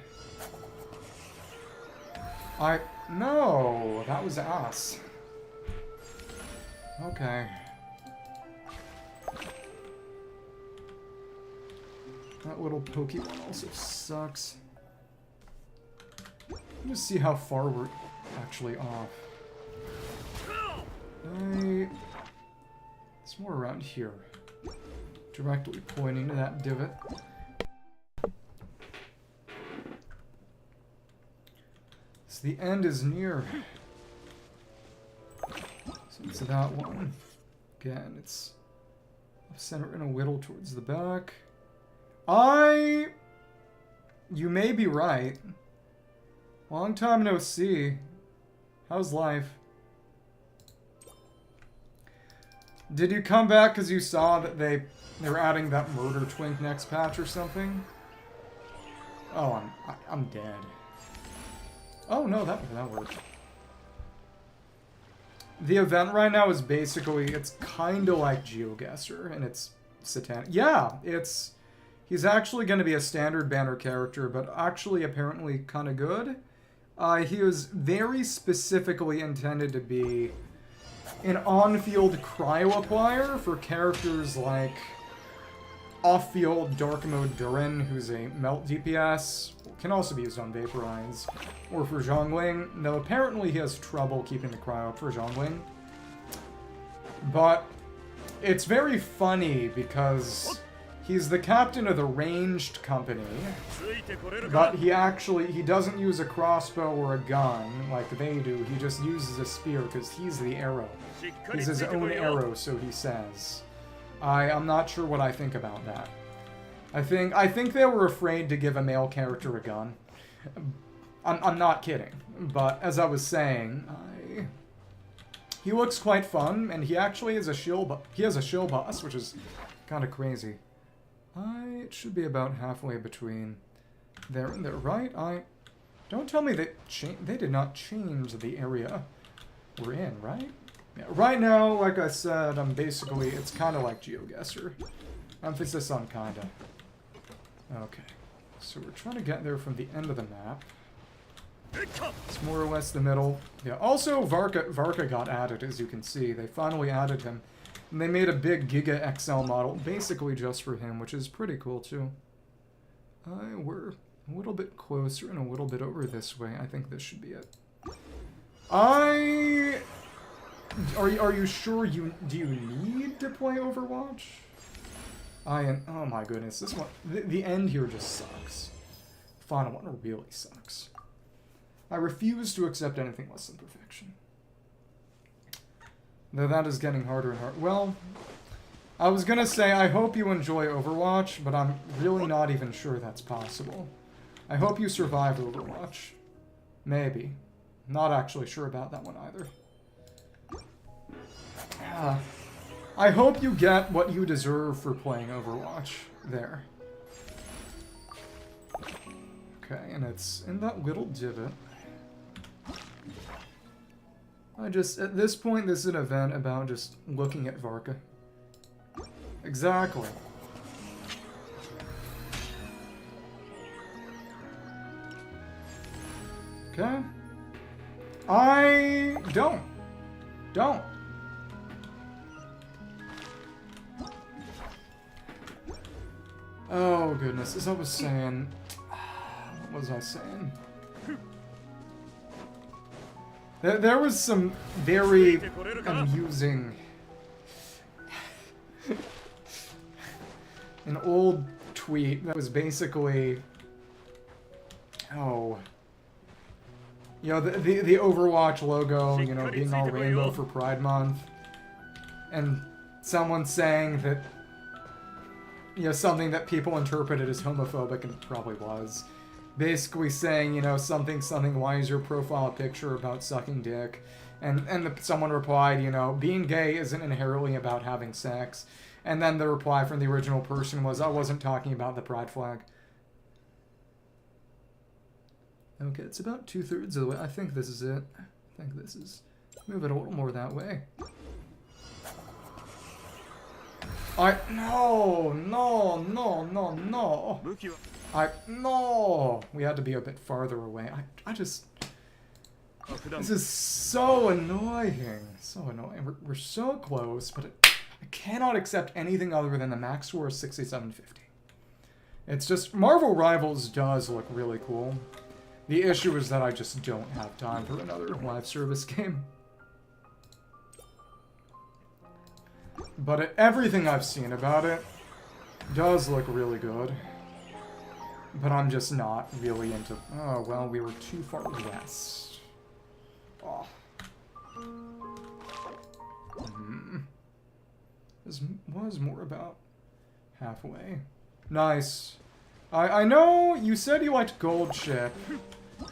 No! That was ass. Okay. That little pokey one also sucks. Let's see how far we're actually off. It's more around here. Directly pointing to that divot. So the end is near. So it's that one. Again, it's off center and a whittle towards the back. You may be right. Long time no see. How's life? Did you come back because you saw that they were adding that murder twink next patch or something? Oh, I'm dead. Oh no, that worked. The event right now is basically, it's kind of like Geoguessr, and it's satanic. Yeah, he's actually going to be a standard banner character, but actually apparently kind of good. He was very specifically intended to be an on-field cryo applier for characters like off-field Dark Mode Durin, who's a melt DPS, can also be used on Vaporize, or for Zhongling, though apparently he has trouble keeping the cryo up for Zhongling. But it's very funny because he's the captain of the ranged company, but he doesn't use a crossbow or a gun like they do. He just uses a spear because he's the arrow. He's his own arrow, so he says. I'm not sure what I think about that. I think they were afraid to give a male character a gun. I'm not kidding. But as I was saying, he looks quite fun, and he actually is a shield. He has a shield boss, which is kind of crazy. It should be about halfway between there and there, right? Don't tell me they did not change the area we're in, right? Yeah, right now, like I said, it's kind of like Geoguessr. Emphasis on kinda. Okay, so we're trying to get there from the end of the map. It's more or less the middle. Yeah, also Varka got added, as you can see. They finally added him. And they made a big Giga XL model, basically just for him, which is pretty cool, too. We're a little bit closer and a little bit over this way. I think this should be it. Are you sure do you need to play Overwatch? Oh my goodness, this one, the end here just sucks. Final one really sucks. I refuse to accept anything less than perfection. Though that is getting harder and harder. Well, I was gonna say, I hope you enjoy Overwatch, but I'm really not even sure that's possible. I hope you survive Overwatch. Maybe. Not actually sure about that one either. I hope you get what you deserve for playing Overwatch there. Okay, and it's in that little divot. At this point, this is an event about just looking at Varka. Exactly. Okay. I don't. Oh, goodness. As I was saying... What was I saying? There was some very amusing... An old tweet that was basically... Oh... You know, the Overwatch logo, you know, being all rainbow for Pride Month. And someone saying that... You know, something that people interpreted as homophobic, and it probably was. Basically saying, you know, something, why is your profile picture about sucking dick? And someone replied, you know, being gay isn't inherently about having sex. And then the reply from the original person was, I wasn't talking about the pride flag. Okay, it's about 2/3 of the way. I think this is it. I think this is... Move it a little more that way. No! No! We had to be a bit farther away. This is so annoying. So annoying. We're so close, but I cannot accept anything other than the max score of 6750. It's just... Marvel Rivals does look really cool. The issue is that I just don't have time for another live service game. But everything I've seen about it does look really good. But I'm just not really into... Oh, well, we were too far west. Oh. This was more about halfway. Nice. I know you said you liked Gold Ship.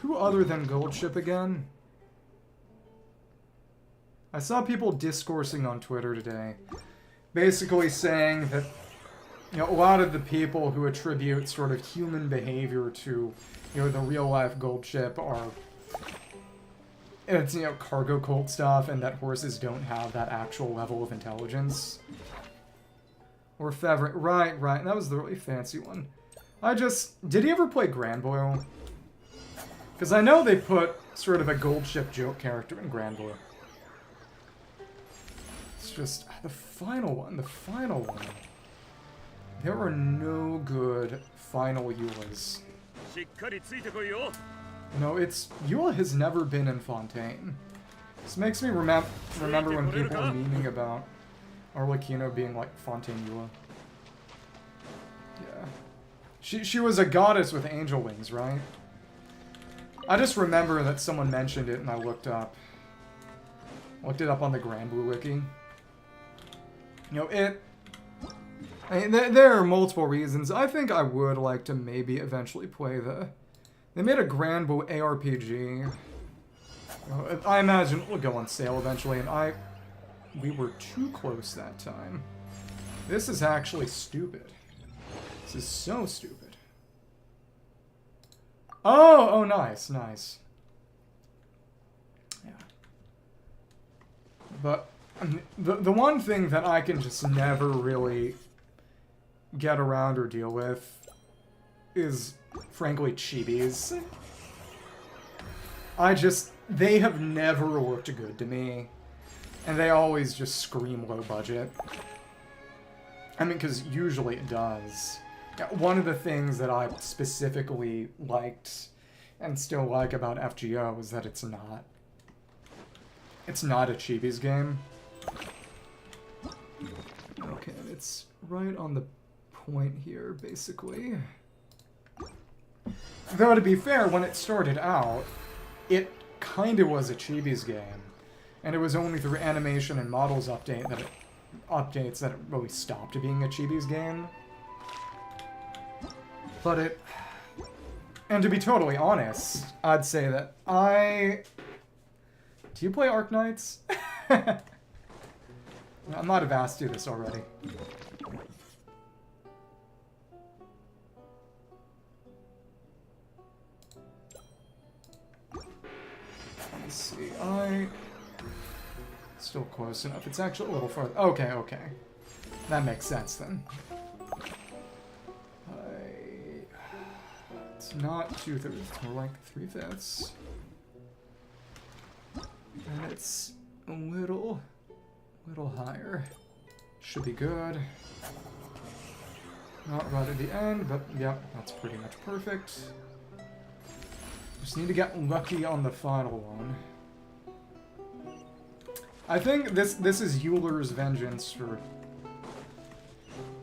Who other than Gold Ship again? I saw people discoursing on Twitter today. Basically saying that, you know, a lot of the people who attribute sort of human behavior to, you know, the real-life Gold Ship are... It's, you know, cargo cult stuff, and that horses don't have that actual level of intelligence. Or Favre. Right. That was the really fancy one. Did he ever play Grand Boil? Because I know they put sort of a Gold Ship joke character in Grand Boil. It's just... The final one. There are no good final Eulas. No, Eula has never been in Fontaine. This makes me remember when people were memeing about Arlecchino being like Fontaine Eula. Yeah. She was a goddess with angel wings, right? I just remember that someone mentioned it and I looked it up on the Granblue Wiki. You know, I mean, there are multiple reasons. I think I would like to maybe eventually play They made a Granblue ARPG. I imagine it will go on sale eventually, and we were too close that time. This is actually stupid. This is so stupid. Oh, nice. Yeah. But the one thing that I can just never really get around or deal with is, frankly, chibis. They have never looked good to me. And they always just scream low budget. I mean, because usually it does. One of the things that I specifically liked and still like about FGO is that it's not a chibi's game. Okay, it's right on the point here, basically. Though, to be fair, when it started out, it kind of was a Chibi's game. And it was only through animation and models updates that it really stopped being a Chibi's game. But it... And to be totally honest, I'd say that Do you play Arknights? I might have asked you this already. Let's see, Still close enough. It's actually a little farther. Okay, okay. That makes sense then. It's not 2/3, it's more like 3/5. And it's a little higher. Should be good. Not right at the end, but yep, that's pretty much perfect. Just need to get lucky on the final one. I think this is Euler's vengeance for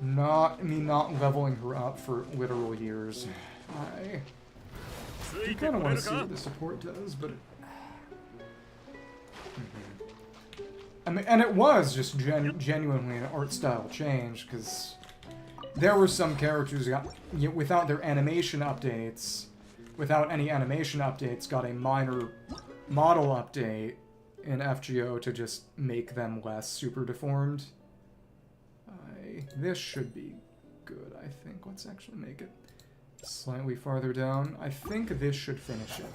not leveling her up for literal years. I kind of want to see what the support does, but I mean, and it was just genuinely an art style change, because there were some characters that got, without their animation updates, without any animation updates, got a minor model update in FGO to just make them less super deformed. This should be good, I think. Let's actually make it slightly farther down. I think this should finish it.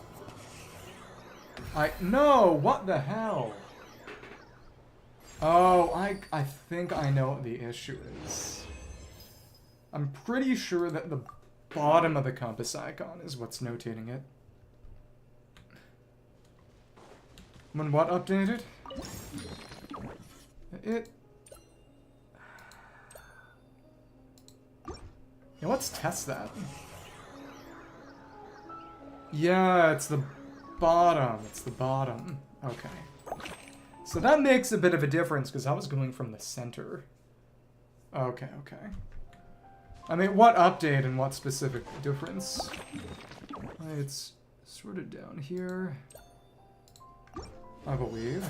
No! What the hell? Oh, I think I know what the issue is. I'm pretty sure that the bottom of the compass icon is what's notating it. When what updated? Yeah, let's test that. Yeah, it's the bottom. It's the bottom. Okay. So that makes a bit of a difference, because I was going from the center. Okay, okay. I mean, what update and what specific difference? It's sort of down here, I believe.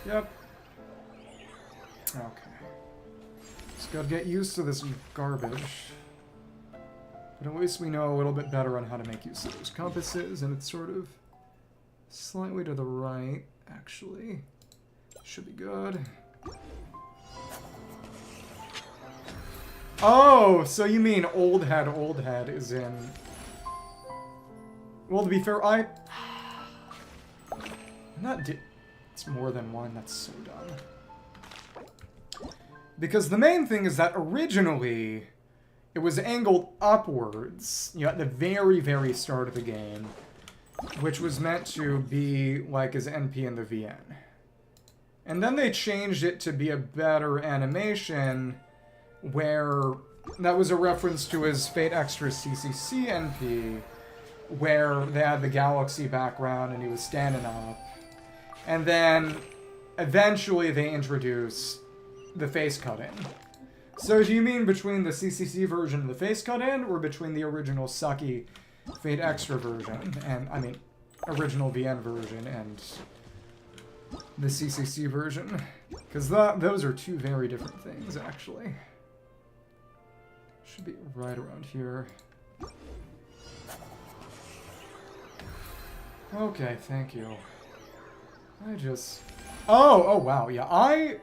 Yep. Okay. Just gotta get used to this garbage. But at least we know a little bit better on how to make use of those compasses, and it's sort of slightly to the right, actually. Should be good. Oh, so you mean old head is in... Well, to be fair, it's more than one, that's so dumb. Because the main thing is that originally, it was angled upwards, you know, at the very, very start of the game, which was meant to be like his NP in the VN. And then they changed it to be a better animation, where that was a reference to his Fate Extra CCC NP, where they had the galaxy background and he was standing up. And then, eventually they introduced the face cut-in. So do you mean between the CCC version and the face cut-in, or between the original sucky Fate Extra version, and, I mean, original VN version and the CCC version? Because those are two very different things, actually. Should be right around here. Okay, thank you. Oh, wow, yeah,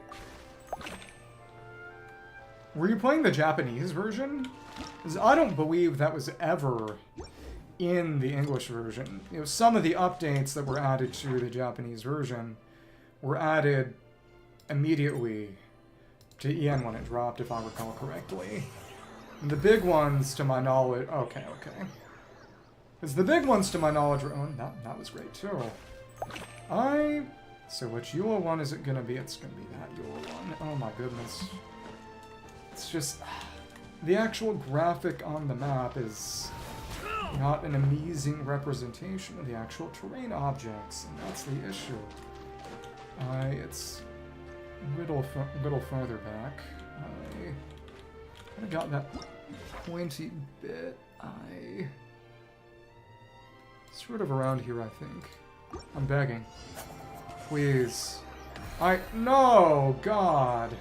Were you playing the Japanese version? 'Cause I don't believe that was ever in the English version. You know, some of the updates that were added to the Japanese version were added immediately to EN when it dropped, if I recall correctly. And the big ones, to my knowledge... Okay, okay. Because the big ones, to my knowledge, were... Oh, that was great, too. So which Eula one is it gonna be? It's gonna be that Eula one. Oh my goodness. It's just... The actual graphic on the map is not an amazing representation of the actual terrain objects, and that's the issue. It's a little farther back. I got that pointy bit. Sort of around here, I think. I'm begging. Please. No! God!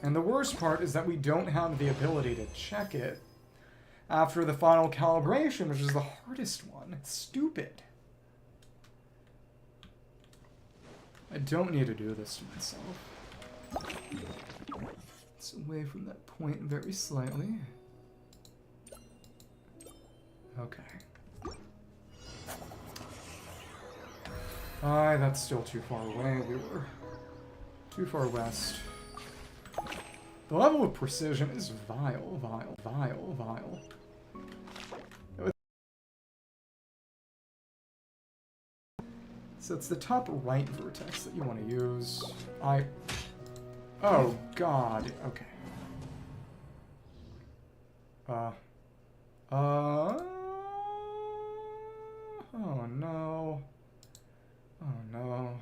And the worst part is that we don't have the ability to check it after the final calibration, which is the hardest one. It's stupid. I don't need to do this to myself. It's away from that point very slightly. Okay. That's still too far away. We were too far west. The level of precision is vile, vile, vile, vile. So it's the top right vertex that you want to use. Oh, God. Okay. Oh, no. Oh, no.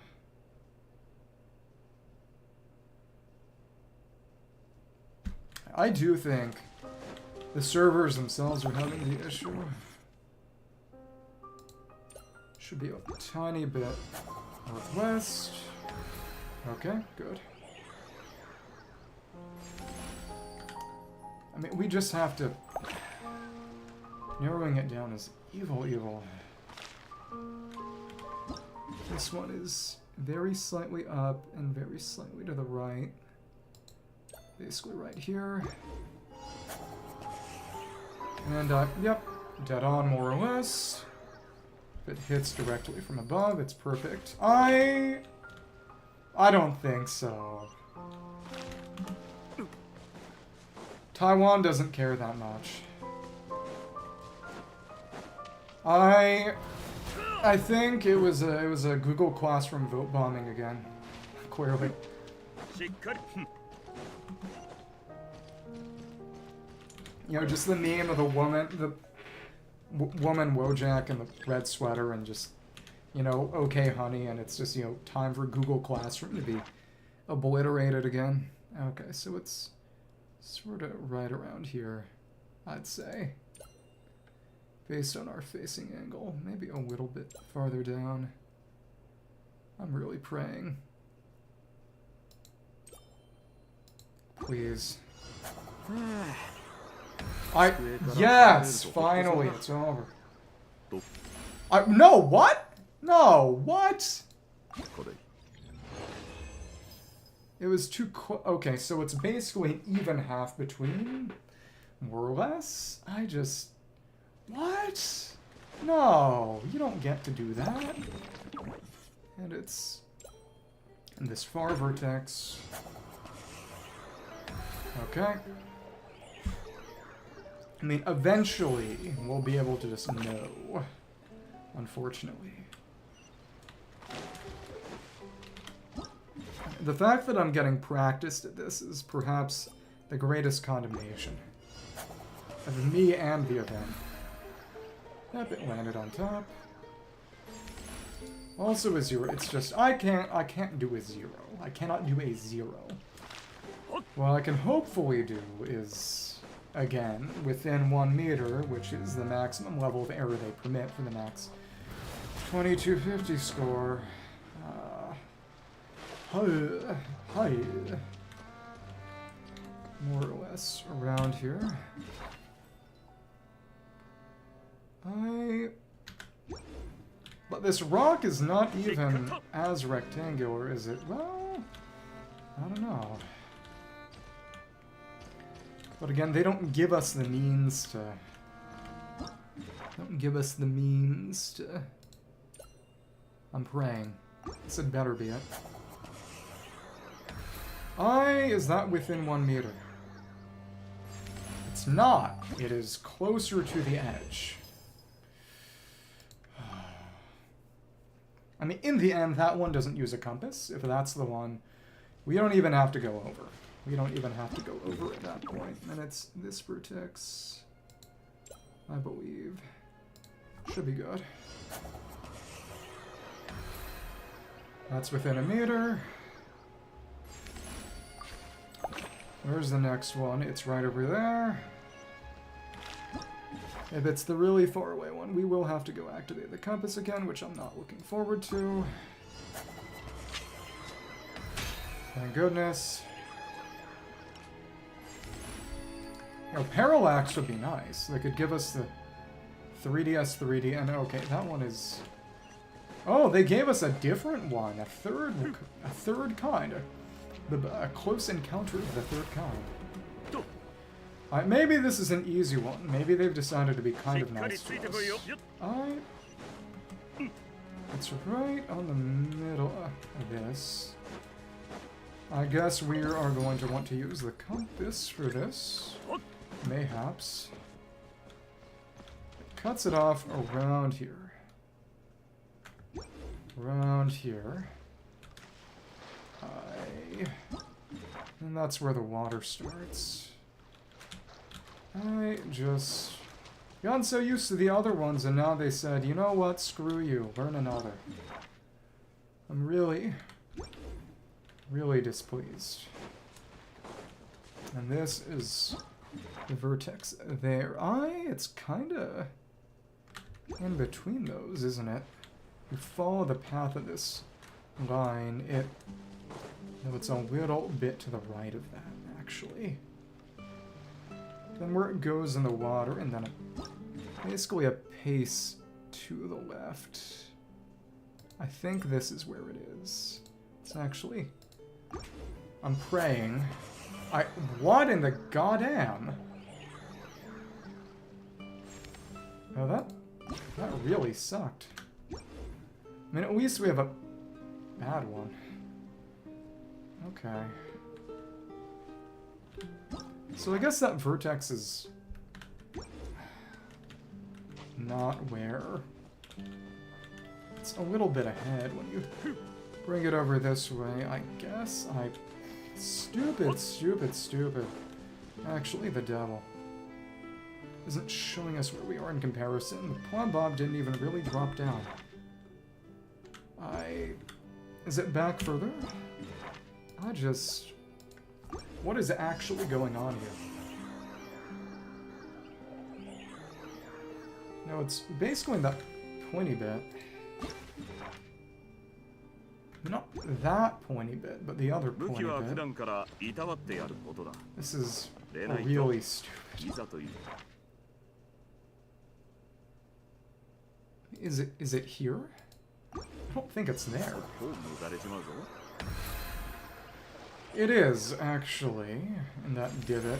I do think the servers themselves are having the issue. Should be a tiny bit northwest. Okay, good. I mean, we just have to... Narrowing it down is evil, evil. This one is very slightly up and very slightly to the right. Basically right here. And, yep, dead on more or less. If it hits directly from above, it's perfect. I don't think so. Taiwan doesn't care that much. I think it was a Google Classroom vote bombing again. Clearly. You know, just the meme of the woman Wojak in the red sweater and just, you know, okay honey, and it's just, you know, time for Google Classroom to be obliterated again. Okay, so it's sort of right around here, I'd say. Based on our facing angle, maybe a little bit farther down. I'm really praying. Please. Yes! Finally, it's over. No, what? No, what? It was too close. Okay, so it's basically an even half between, more or less. What? No, you don't get to do that. And it's in this far vertex. Okay. I mean, eventually, we'll be able to just know. Unfortunately. The fact that I'm getting practiced at this is perhaps the greatest condemnation of me and the event. Yep, it landed on top. Also a 0. It's just, I can't do a 0. I cannot do a 0. What I can hopefully do is, again, within 1 meter, which is the maximum level of error they permit for the max 2250 score. Hi. More or less around here. But this rock is not even as rectangular, is it? Well, I don't know. But again, they don't give us the means to... I'm praying. This had better be it. Is that within 1 meter? It's not. It is closer to the edge. I mean, in the end, that one doesn't use a compass. If that's the one, we don't even have to go over. We don't even have to go over at that point. And it's this vertex, I believe. Should be good. That's within 1 meter. Where's the next one? It's right over there. If it's the really far away one, we will have to go activate the compass again, which I'm not looking forward to. Thank goodness. You know, Parallax would be nice. They could give us the 3DS 3D, and okay, that one is... Oh, they gave us a different one, a third kind. A close encounter of the third kind. Maybe this is an easy one. Maybe they've decided to be kind of nice to us. It's right on the middle of this. I guess we are going to want to use the compass for this. Mayhaps. It cuts it off around here. Around here. And that's where the water starts. I just... gotten so used to the other ones, and now they said, you know what, screw you, learn another. I'm really displeased. And this is the vertex there. It's kinda in between those, isn't it? You follow the path of this line, it's a little bit to the right of that, actually. Then where it goes in the water, and then basically a pace to the left. I think this is where it is. It's actually... I'm praying. What in the goddamn? Oh, that really sucked. I mean, at least we have a bad one. Okay. So I guess that vertex is not where. It's a little bit ahead when you bring it over this way, I guess. Stupid. Actually, the devil isn't showing us where we are in comparison. The Plum Bob didn't even really drop down. Is it back further? What is actually going on here? No, it's basically that pointy bit. Not that pointy bit, but the other pointy bit. This is really stupid. Is it here? I don't think it's there. It is, actually, in that divot.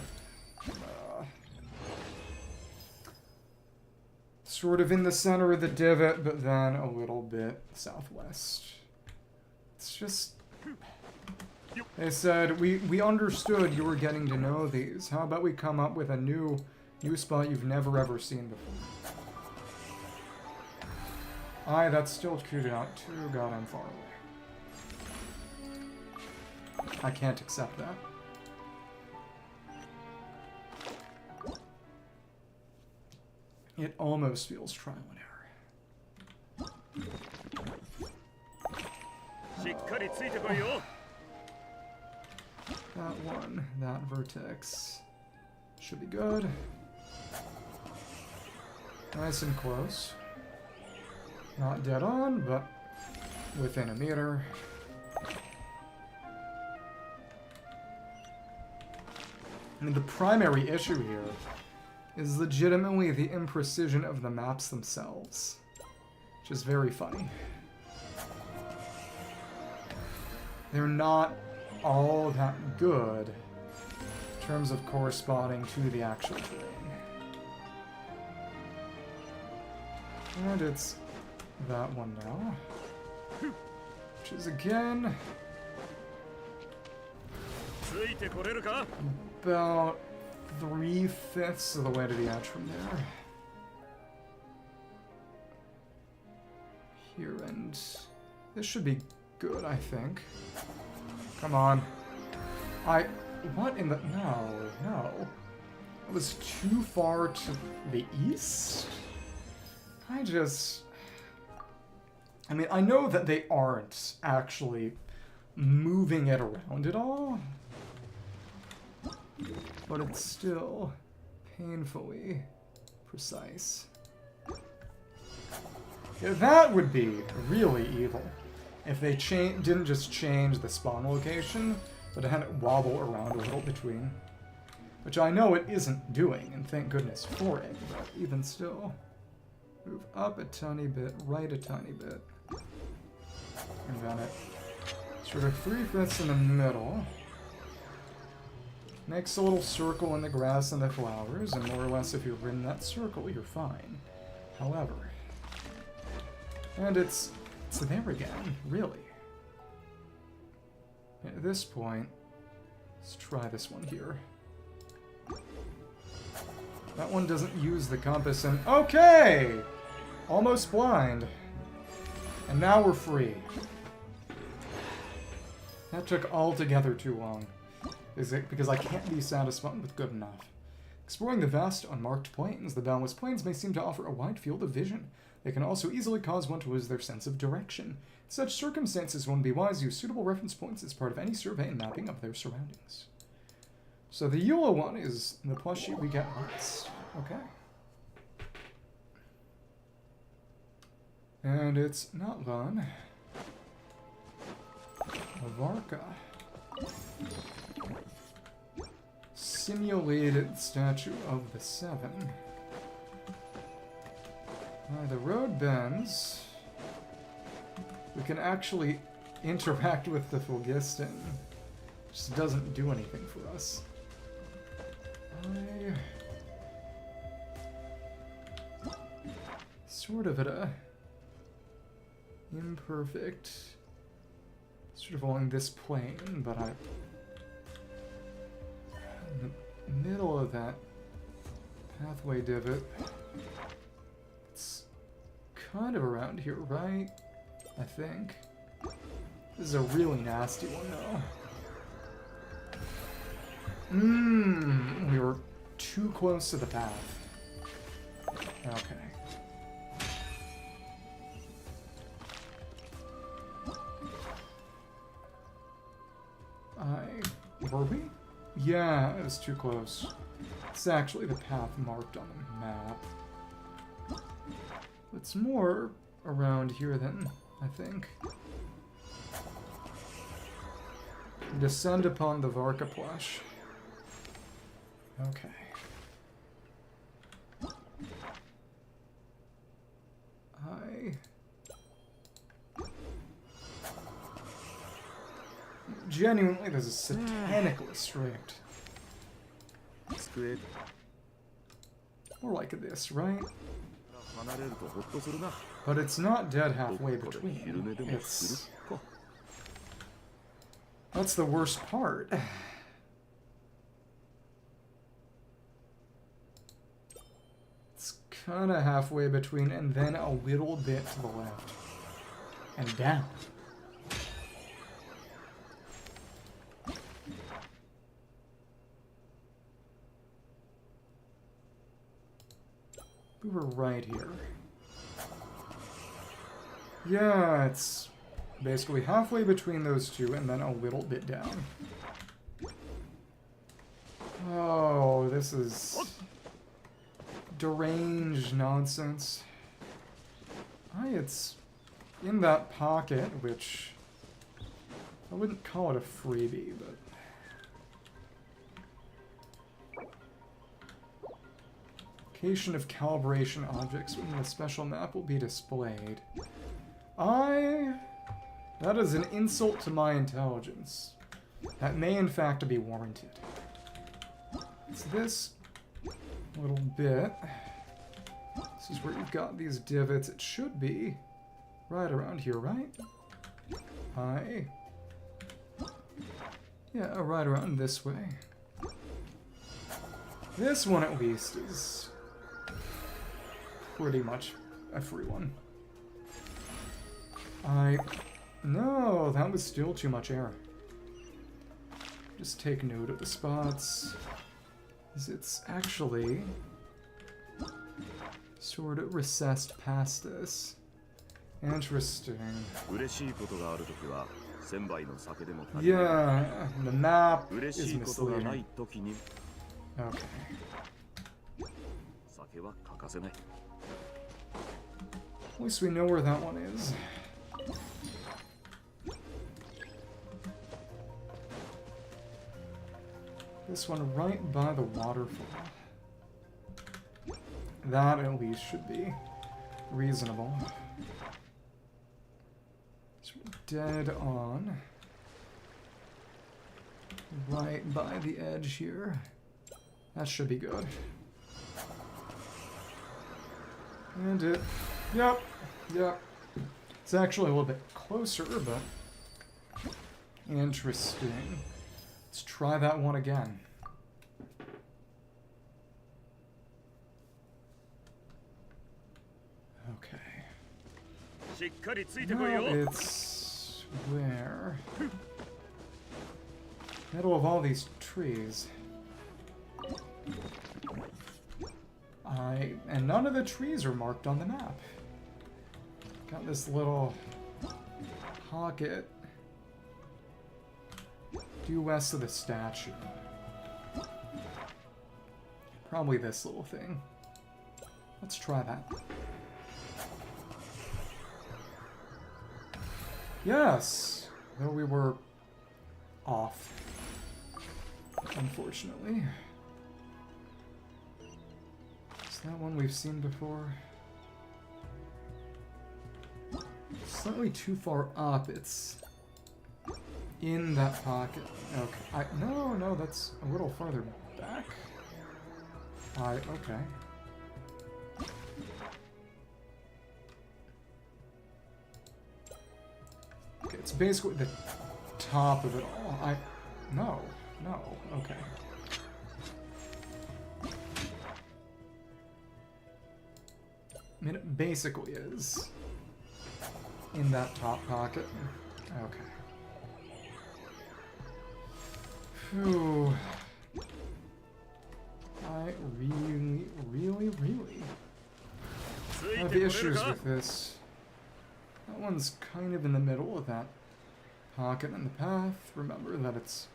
Sort of in the center of the divot, but then a little bit southwest. It's just... They said, we understood you were getting to know these. How about we come up with a new spot you've never ever seen before? That's still too goddamn far away. I can't accept that. It almost feels trial and error. That one, that vertex. Should be good. Nice and close. Not dead on, but within a meter. I mean, the primary issue here is legitimately the imprecision of the maps themselves, which is very funny. They're not all that good in terms of corresponding to the actual terrain. And it's that one now, which is again about 3/5 of the way to the edge from there. Here, and this should be good, I think. Come on. What in the... No. It was too far to the east? I mean, I know that they aren't actually moving it around at all. but it's still painfully precise. Yeah, that would be really evil if they didn't just change the spawn location, but had it wobble around a little between. Which I know it isn't doing, and thank goodness for it, but even still. Move up a tiny bit, right a tiny bit. And then it sort of 3/5 in the middle. Makes a little circle in the grass and the flowers, and more or less if you're in that circle, you're fine. However, and it's there again, really. At this point, let's try this one here. That one doesn't use the compass, and okay! Almost blind. And now we're free. That took altogether too long. Is it because I can't be satisfied with good enough? Exploring the vast, unmarked plains, the boundless plains may seem to offer a wide field of vision. They can also easily cause one to lose their sense of direction. In such circumstances, one would be wise to use suitable reference points as part of any survey and mapping of their surroundings. So the yellow one is the plushie we get last. Okay. And it's not Lon. Varka. Simulated Statue of the Seven. The road bends. We can actually interact with the phlogiston. Just doesn't do anything for us. Sort of at a imperfect, sort of along this plane, but in the middle of that pathway divot. It's kind of around here, right? I think. This is a really nasty one, though. We were too close to the path. Okay. Were we? Yeah, it was too close. It's actually the path marked on the map. It's more around here then, I think. Descend upon the Varka plush. Okay. Genuinely, this is satanically strict. More like this, right? But it's not dead halfway between. It's... That's the worst part. It's kind of halfway between and then a little bit to the left. And down. We were right here. Yeah, it's basically halfway between those two and then a little bit down. Oh, this is deranged nonsense. It's in that pocket, which I wouldn't call it a freebie, but... Location of calibration objects within the special map will be displayed. That is an insult to my intelligence. That may in fact be warranted. It's this little bit. This is where you've got these divots. It should be right around here, right? Yeah, right around this way. This one at least is pretty much a free one. No, that was still too much air. Just take note of the spots. It's actually sort of recessed past this. Interesting. Yeah, the map is misleading. Okay. At least we know where that one is. This one right by the waterfall. That at least should be reasonable. So dead on. Right by the edge here. That should be good. And it... Yep. Yep. It's actually a little bit closer, but... Interesting. Let's try that one again. Okay. Now it's... where? Middle of all these trees. And none of the trees are marked on the map. Got this little pocket due west of the statue. Probably this little thing. Let's try that. Yes! Though we were off. Unfortunately. Is that one we've seen before? Slightly too far up. It's in that pocket. Okay. No, that's a little farther back. Okay. Okay, it's basically the top of it all. No, okay. I mean, it basically is in that top pocket. Okay. Phew. I really have issues with this. That one's kind of in the middle of that pocket in the path. Remember that it's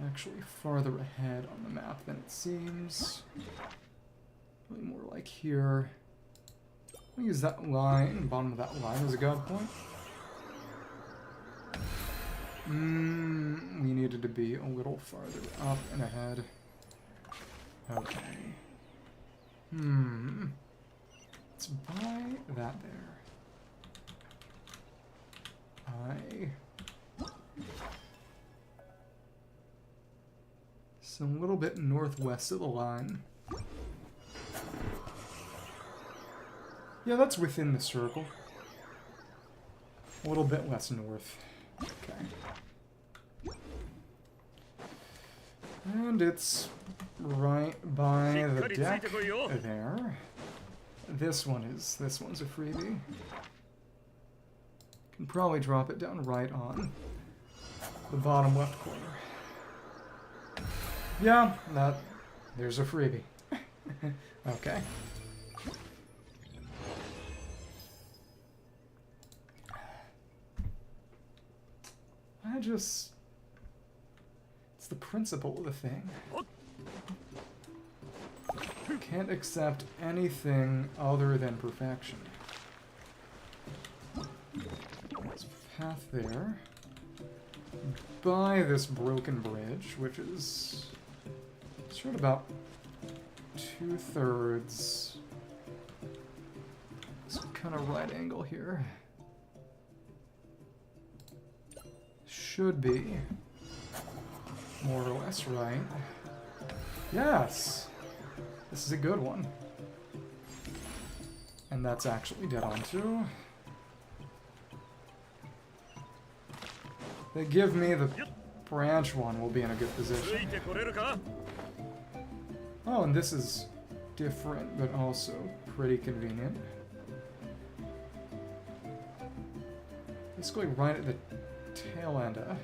actually farther ahead on the map than it seems. Really more like here. I'll use that line, bottom of that line as a guide point. We needed to be a little farther up and ahead. Okay. Let's buy that there. So a little bit northwest of the line. Yeah, that's within the circle. A little bit less north. Okay. And it's right by the deck there. This one's a freebie. Can probably drop it down right on the bottom left corner. Yeah, there's a freebie. Okay. It's the principle of the thing. Can't accept anything other than perfection. There's a path there. By this broken bridge, which is sort of about 2/3. Some kind of right angle here. Should be more or less right. Yes! This is a good one. And that's actually dead on too. They give me the branch one, we'll be in a good position. Oh, and this is different, but also pretty convenient. Basically right at the tail end of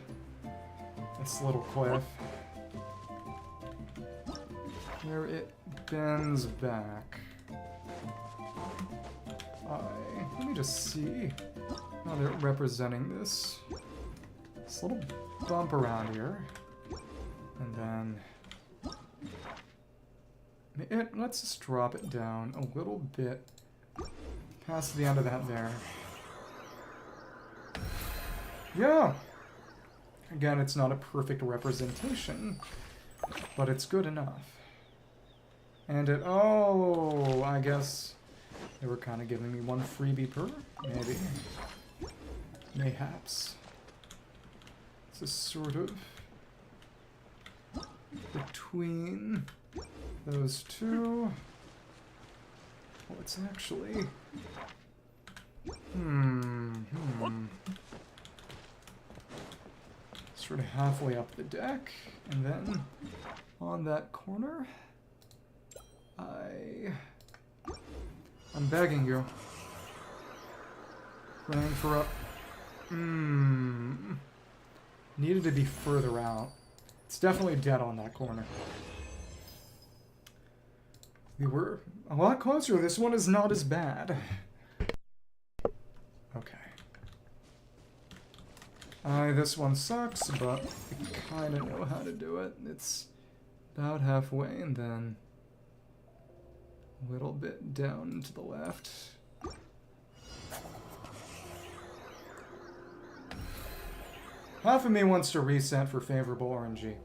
this little cliff. Where it bends back. Let me just see how they're representing this. This little bump around here. And then... let's just drop it down a little bit past the end of that there. Yeah! Again, it's not a perfect representation, but it's good enough. And it... oh, I guess they were kind of giving me one freebie per? Maybe. Mayhaps. It's a sort of... between those two. Well, it's actually... Sort of halfway up the deck, and then on that corner, I'm begging you. Praying for a... Needed to be further out. It's definitely dead on that corner. We were a lot closer. This one is not as bad. Okay. This one sucks, but I kind of know how to do it. It's about halfway, and then a little bit down to the left. Half of me wants to reset for favorable RNG.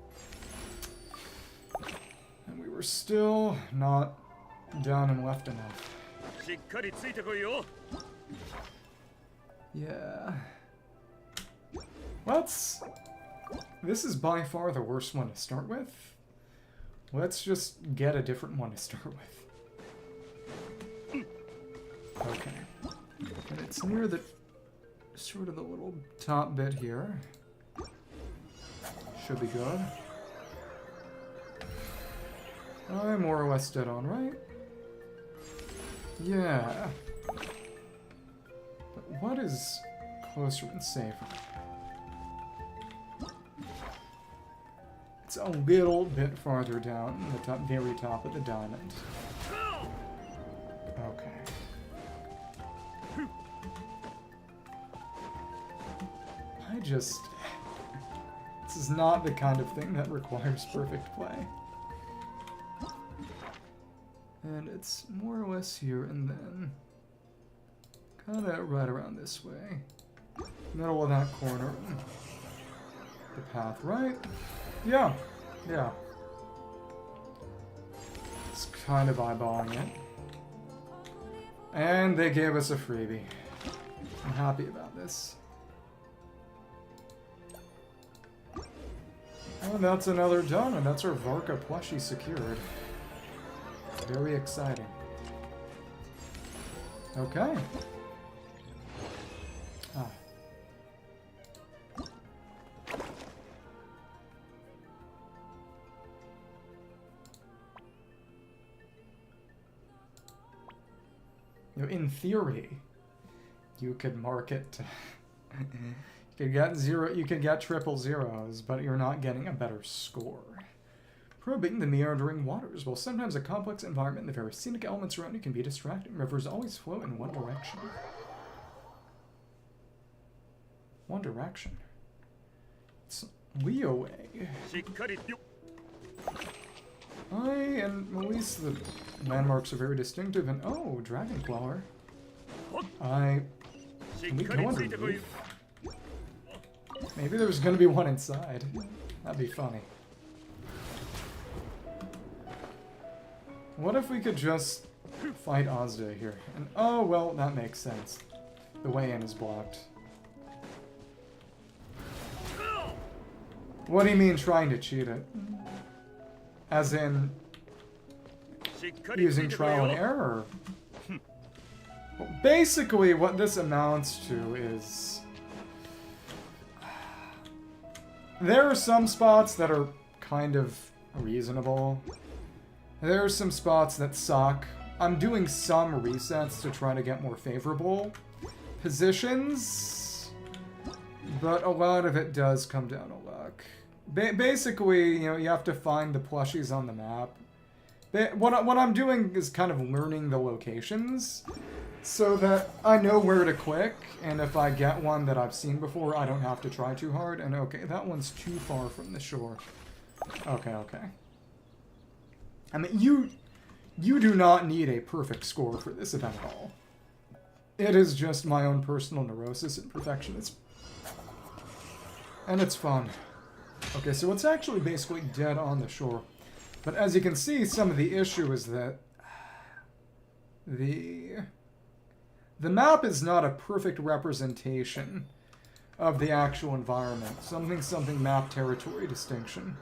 And we were still not down and left enough. Yeah. This is by far the worst one to start with. Let's just get a different one to start with. Okay. And it's near the... sort of the little top bit here. Should be good. I'm more or less dead on, right? Yeah. But what is closer and safer? It's a little bit farther down, the top, very top of the diamond. Okay. This is not the kind of thing that requires perfect play. And it's more or less here and then. Kind of right around this way. Middle of that corner. The path right. Yeah. Yeah. It's kind of eyeballing it. And they gave us a freebie. I'm happy about this. Oh, and that's another done, and that's our Varka plushie secured. Very exciting. Okay. Ah. You know, in theory, you could mark it to you could get you could get triple zeros, but you're not getting a better score. Probing the meandering waters. While sometimes a complex environment and the very scenic elements around you can be distracting, rivers always flow in one direction. One direction. It's Leo way. And at least the landmarks are very distinctive, and oh, dragon flower. We go underneath. Maybe there's gonna be one inside. That'd be funny. What if we could just fight Ozda here? And oh, well, that makes sense. The way in is blocked. What do you mean trying to cheat it? As in using trial and error? Well, basically, what this amounts to is... there are some spots that are kind of reasonable. There are some spots that suck. I'm doing some resets to try to get more favorable positions, but a lot of it does come down to luck. Basically, you know, you have to find the plushies on the map. What I'm doing is kind of learning the locations, so that I know where to click, and if I get one that I've seen before, I don't have to try too hard. And okay, that one's too far from the shore. Okay, okay. I mean, you do not need a perfect score for this event at all. It is just my own personal neurosis and perfectionism. And it's fun. Okay, so it's actually basically dead on the shore. But as you can see, some of the issue is that the map is not a perfect representation of the actual environment. Something map territory distinction.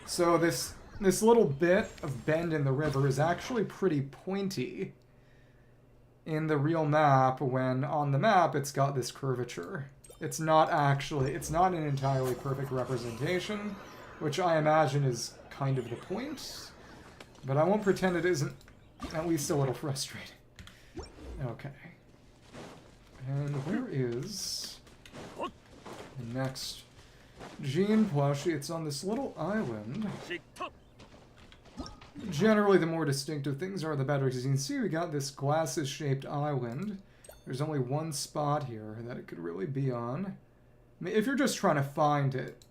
So this little bit of bend in the river is actually pretty pointy in the real map, when on the map it's got this curvature. It's not an entirely perfect representation, which I imagine is kind of the point. But I won't pretend it isn't at least a little frustrating. Okay. And where is the next Jean plushie? It's on this little island. Generally, the more distinctive things are, the better. Because you can see we got this glasses-shaped island. There's only one spot here that it could really be on. I mean, if you're just trying to find it,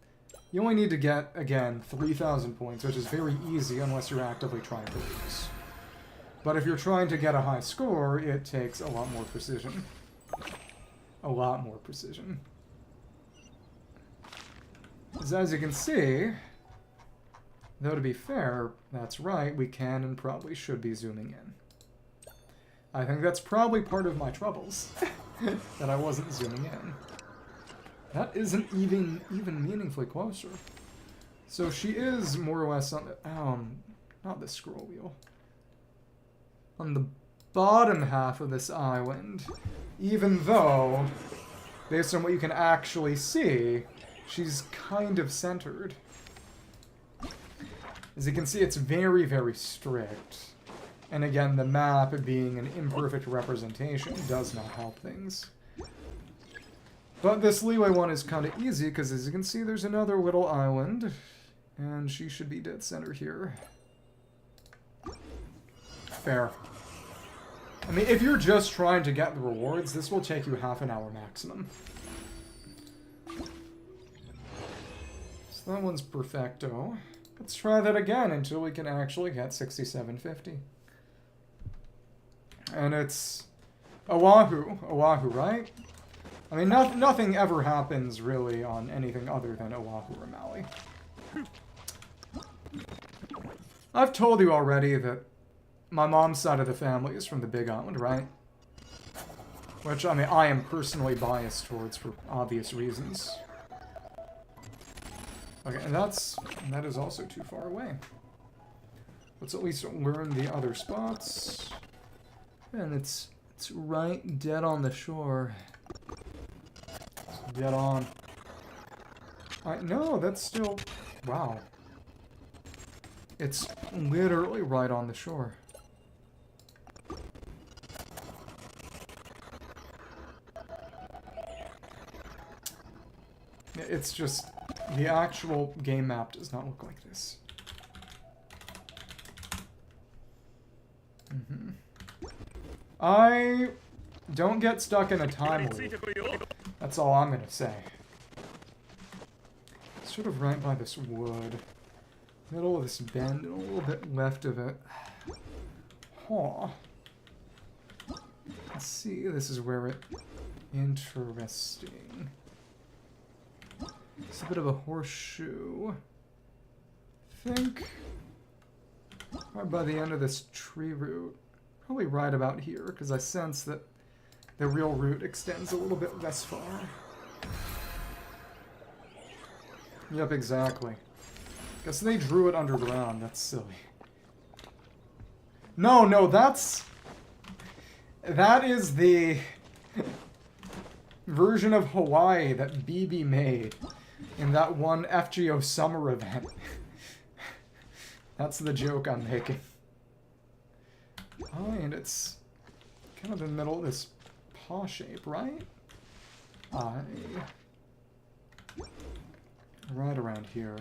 you only need to get, again, 3,000 points, which is very easy unless you're actively trying to lose. But if you're trying to get a high score, it takes a lot more precision. A lot more precision. As you can see, though to be fair, that's right, we can and probably should be zooming in. I think that's probably part of my troubles, that I wasn't zooming in. That isn't even meaningfully closer. So she is more or less on the, not the scroll wheel. On the bottom half of this island, even though, based on what you can actually see, she's kind of centered. As you can see, it's very, very strict. And again, the map being an imperfect representation does not help things. But this leeway one is kind of easy, because as you can see, there's another little island. And she should be dead center here. Fair. I mean, if you're just trying to get the rewards, this will take you half an hour maximum. So that one's perfecto. Let's try that again until we can actually get 6750. And it's Oahu. Oahu, right? I mean, nothing ever happens, really, on anything other than Oahu or Maui. I've told you already that my mom's side of the family is from the Big Island, right? Which, I mean, I am personally biased towards for obvious reasons. Okay, and that is also too far away. Let's at least learn the other spots. And it's right dead on the shore. Dead on. No, that's still... Wow. It's literally right on the shore. It's just... The actual game map does not look like this. I don't get stuck in a time loop. That's all I'm gonna say. Sort of right by this wood. Middle of this bend and a little bit left of it. Huh. Let's see, this is where it... Interesting. It's a bit of a horseshoe. I think... Right by the end of this tree root. Probably right about here, because I sense that the real route extends a little bit less far. Yep, exactly. Guess they drew it underground. That's silly. No, that is the version of Hawaii that BB made in that one FGO summer event. That's the joke I'm making. Oh, and it's kind of in the middle of this paw shape, right? Right around here.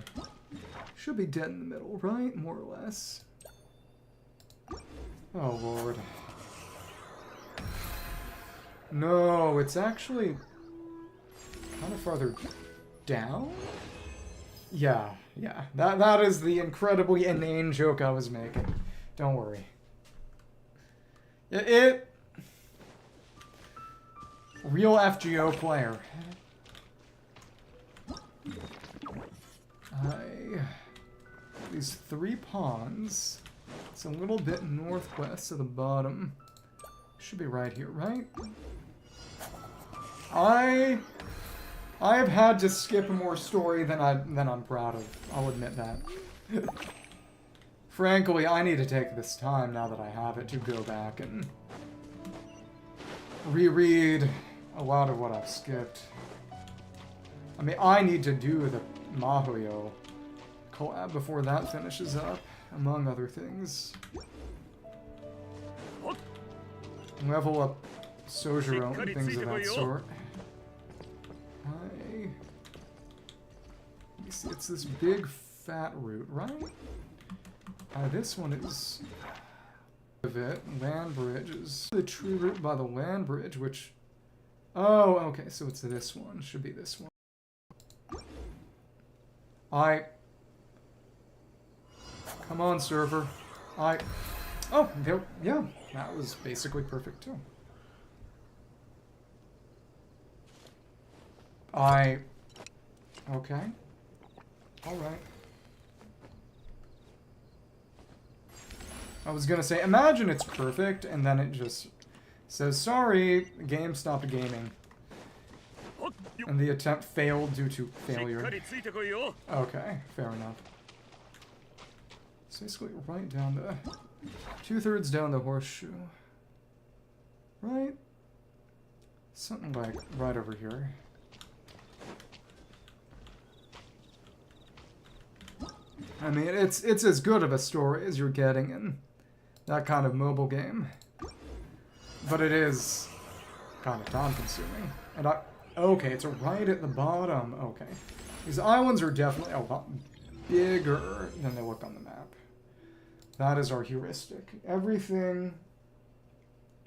Should be dead in the middle, right? More or less. Oh, Lord. No, it's actually kind of farther down? Yeah. That is the incredibly inane joke I was making. Don't worry. Real FGO player. These 3 pawns. It's a little bit northwest of the bottom. Should be right here, right? I have had to skip more story than I'm proud of. I'll admit that. Frankly, I need to take this time now that I have it to go back and reread a lot of what I've skipped. I mean, I need to do the Mahoyo collab before that finishes up, among other things. Level up Sojiro and things of that sort. Let me see, it's this big fat root, right? This one is of it. Land bridge is the tree root by the land bridge, which... Oh, okay, so it's this one. Should be this one. Come on, server. Oh, there... Yeah, that was basically perfect, too. Okay. Alright. I was gonna say, imagine it's perfect, and then it just says, sorry, the game stopped gaming. And the attempt failed due to failure. Okay, fair enough. It's basically right down the... 2/3 down the horseshoe. Right? Something like right over here. I mean, it's as good of a story as you're getting in that kind of mobile game. But it is kind of time-consuming. And okay, it's right at the bottom. Okay. These islands are definitely a lot bigger than they look on the map. That is our heuristic. Everything...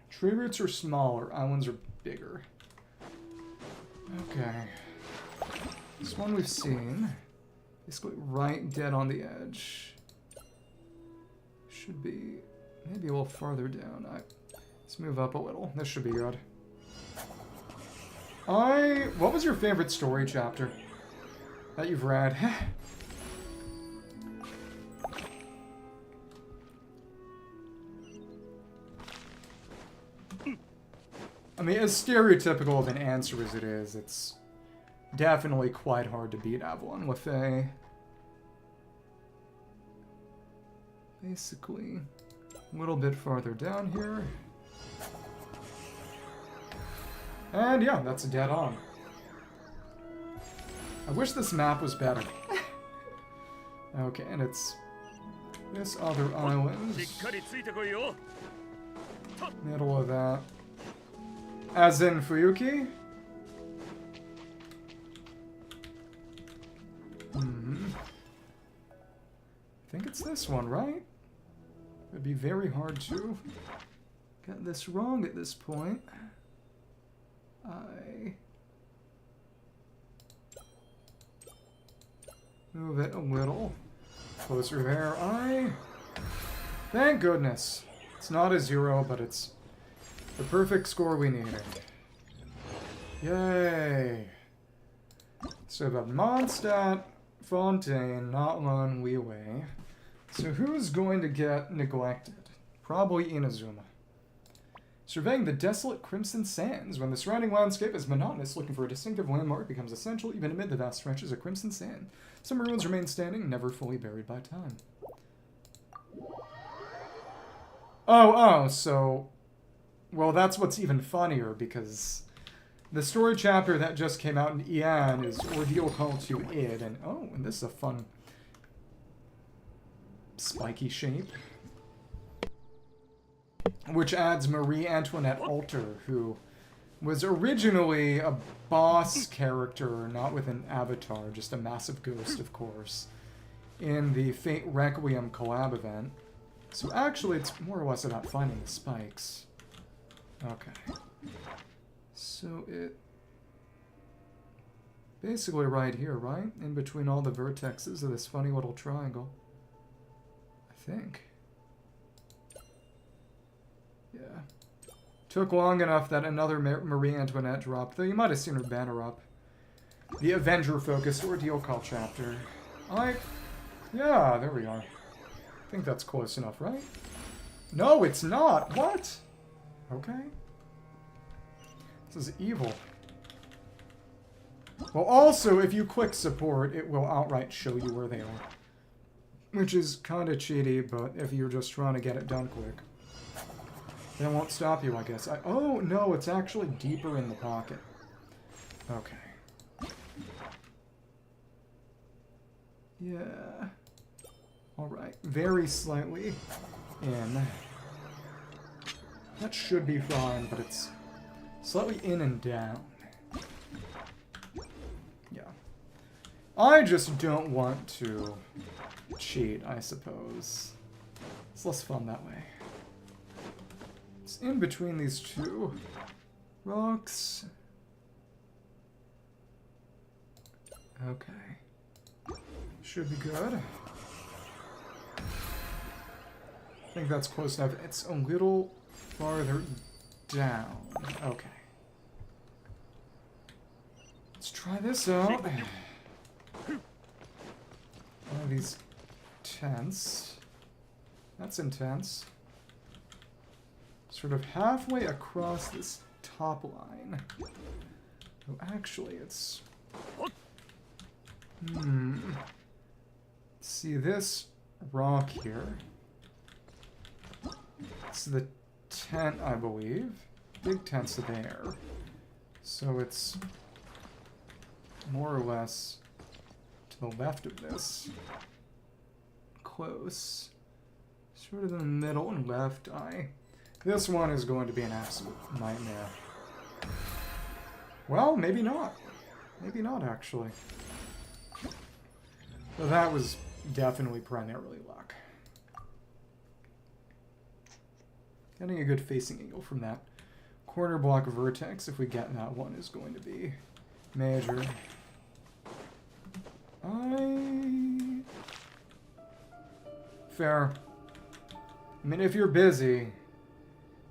Tree roots are smaller, islands are bigger. Okay. This one we've seen. Basically right dead on the edge. Should be maybe a little farther down. Let's move up a little. This should be good. What was your favorite story chapter that you've read? I mean, as stereotypical of an answer as it is, it's definitely quite hard to beat Avalon with a... Basically, a little bit farther down here. And yeah, that's dead on. I wish this map was better. Okay, and it's this other island. Middle of that. As in Fuyuki? I think it's this one, right? It'd be very hard to get this wrong at this point. Move it a little closer there. Thank goodness. It's not a 0, but it's the perfect score we needed. Yay! So about Mondstadt, Fontaine, Notlan, Liyue. So who's going to get neglected? Probably Inazuma. Surveying the desolate Crimson Sands. When the surrounding landscape is monotonous, looking for a distinctive landmark becomes essential even amid the vast stretches of Crimson Sand. Some ruins remain standing, never fully buried by time. So... Well, that's what's even funnier, because the story chapter that just came out in EN is Ordeal Call to Id, and and this is a fun spiky shape. Which adds Marie Antoinette Alter, who was originally a boss character, not with an avatar, just a massive ghost, of course, in the Fate Requiem collab event. So actually, it's more or less about finding the spikes. Okay. So it... basically right here, right? In between all the vertexes of this funny little triangle. I think. Yeah. Took long enough that another Marie Antoinette dropped, though you might have seen her banner up. The Avenger-focused ordeal call chapter. Yeah, there we are. I think that's close enough, right? No, it's not! What? Okay. This is evil. Well, also, if you click support, it will outright show you where they are. Which is kind of cheaty, but if you're just trying to get it done quick. They won't stop you, I guess. Oh, no, it's actually deeper in the pocket. Okay. Yeah. Alright, very slightly in. That should be fine, but it's slightly in and down. Yeah. I just don't want to cheat, I suppose. It's less fun that way. It's in between these two rocks. Okay. Should be good. I think that's close enough. It's a little farther down. Okay. Let's try this out. One of these tents. That's intense. Sort of halfway across this top line. Oh, actually, it's... See this rock here? It's the tent, I believe. Big tent's there. So it's more or less to the left of this. Close. Sort of in the middle and left eye. This one is going to be an absolute nightmare. Well, maybe not. Maybe not, actually. So that was definitely primarily luck. Getting a good facing angle from that corner block vertex, if we get that one, is going to be major. Fair. I mean, if you're busy,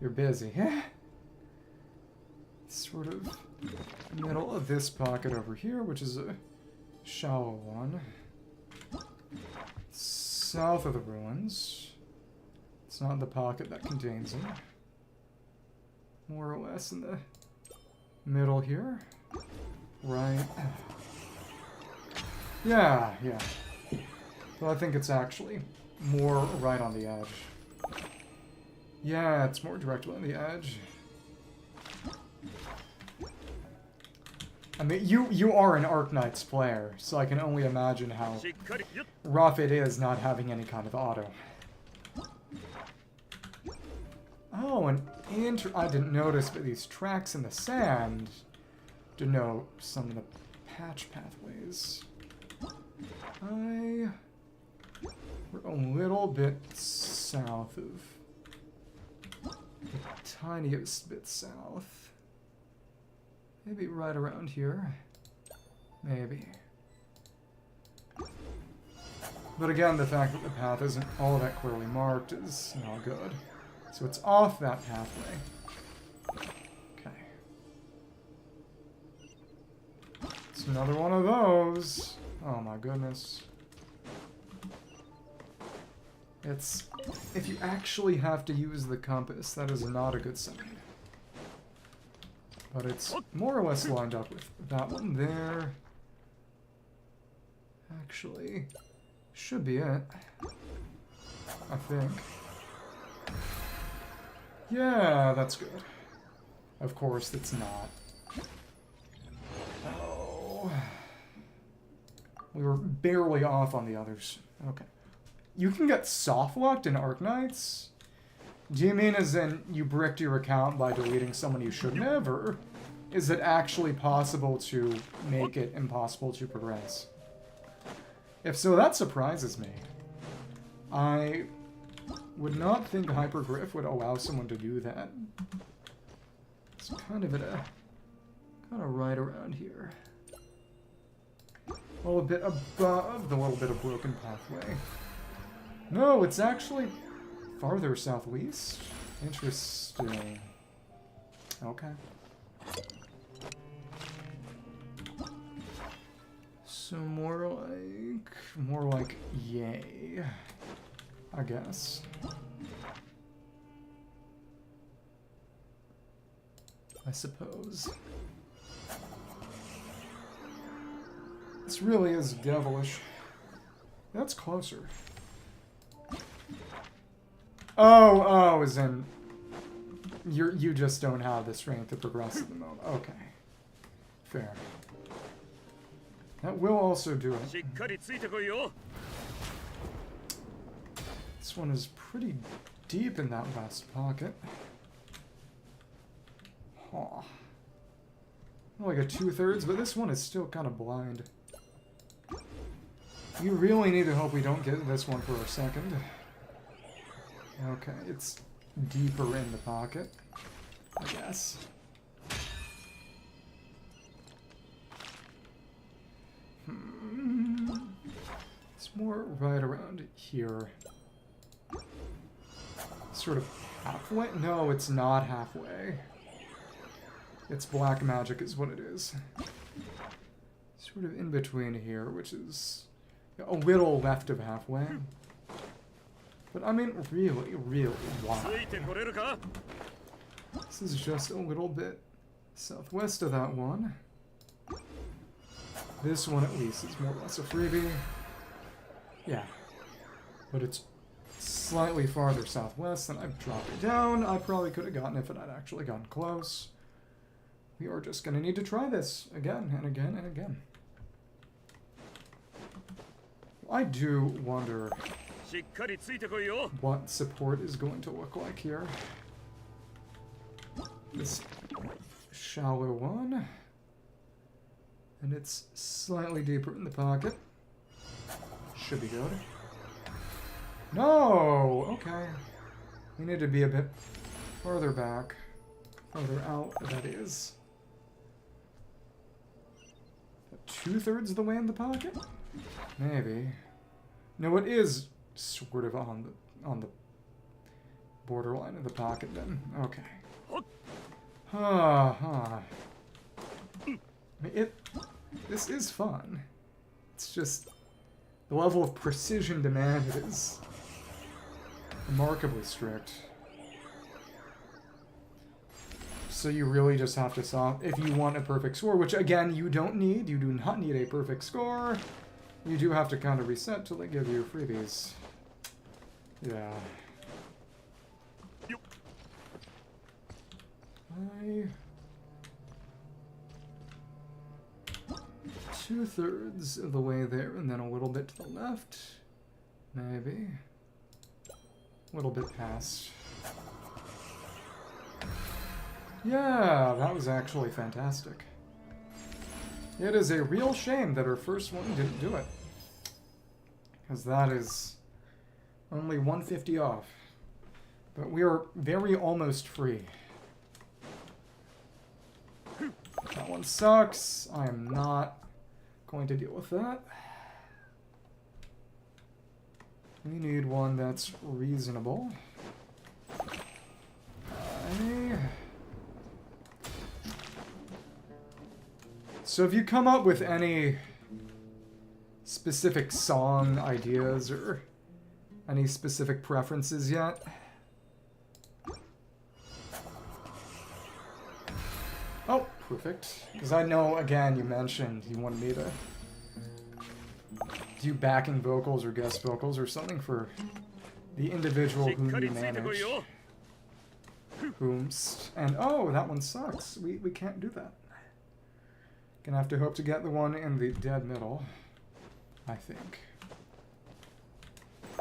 you're busy. Sort of middle of this pocket over here, which is a shallow one. South of the ruins. It's not the pocket that contains them. More or less in the middle here. Right. Yeah. But I think it's actually more right on the edge. Yeah, it's more directly on the edge. I mean, you are an Arknights player, so I can only imagine how rough it is not having any kind of auto. Oh, and I didn't notice, but these tracks in the sand denote some of the patch pathways. We're a little bit south of... the tiniest bit south. Maybe right around here. Maybe. But again, the fact that the path isn't all that clearly marked is not good. So it's off that pathway. Okay. It's another one of those. Oh my goodness. It's... if you actually have to use the compass, that is not a good sign. But it's more or less lined up with that one there. Actually, should be it. I think. Yeah, that's good. Of course, it's not. Oh. We were barely off on the others. Okay. You can get soft-locked in Arknights? Do you mean as in you bricked your account by deleting someone you shouldn't have, or is it actually possible to make it impossible to progress? If so, that surprises me. I would not think Hypergriff would allow someone to do that. It's kind of at a Kind of right around here. A little bit above the little bit of broken pathway. No, it's actually farther southwest. Interesting. Okay. So more like yay, I guess. I suppose. This really is devilish. That's closer. Oh, as in you just don't have the strength to progress at the moment. Okay. Fair. That will also do it. This one is pretty deep in that west pocket. Huh. Like a 2/3, but this one is still kind of blind. You really need to hope we don't get this one for a second. Okay, it's deeper in the pocket, I guess. It's more right around here. Sort of halfway? No, it's not halfway. It's black magic is what it is. Sort of in between here, which is a little left of halfway. But I mean, really, really wide. This is just a little bit southwest of that one. This one, at least, is more or less a freebie. Yeah. But it's slightly farther southwest, and I've dropped it down. I probably could have gotten it if it had actually gotten close. We are just going to need to try this again and again and again. I do wonder what support is going to look like here. This shallow one. And it's slightly deeper in the pocket. Should be good. No! Okay. We need to be a bit farther back. Farther out, that is. 2/3 of the way in the pocket? Maybe. No, it is sort of on the borderline of the pocket then. Okay. This is fun. It's just the level of precision demanded is remarkably strict. So you really just have to solve if you want a perfect score, which again you don't need. You do not need a perfect score. You do have to kind of reset till they give you freebies. Yeah. Two-thirds of the way there, and then a little bit to the left. Maybe. A little bit past. Yeah, that was actually fantastic. It is a real shame that our first one didn't do it. Because that is only 150 off. But we are very almost free. That one sucks. I am not going to deal with that. We need one that's reasonable. So have you come up with any specific song ideas or any specific preferences yet? Oh, perfect. Because I know, again, you mentioned you wanted me to do backing vocals or guest vocals or something for the individual whom you manage. Whomst. And, oh, that one sucks. We can't do that. Gonna have to hope to get the one in the dead middle, I think.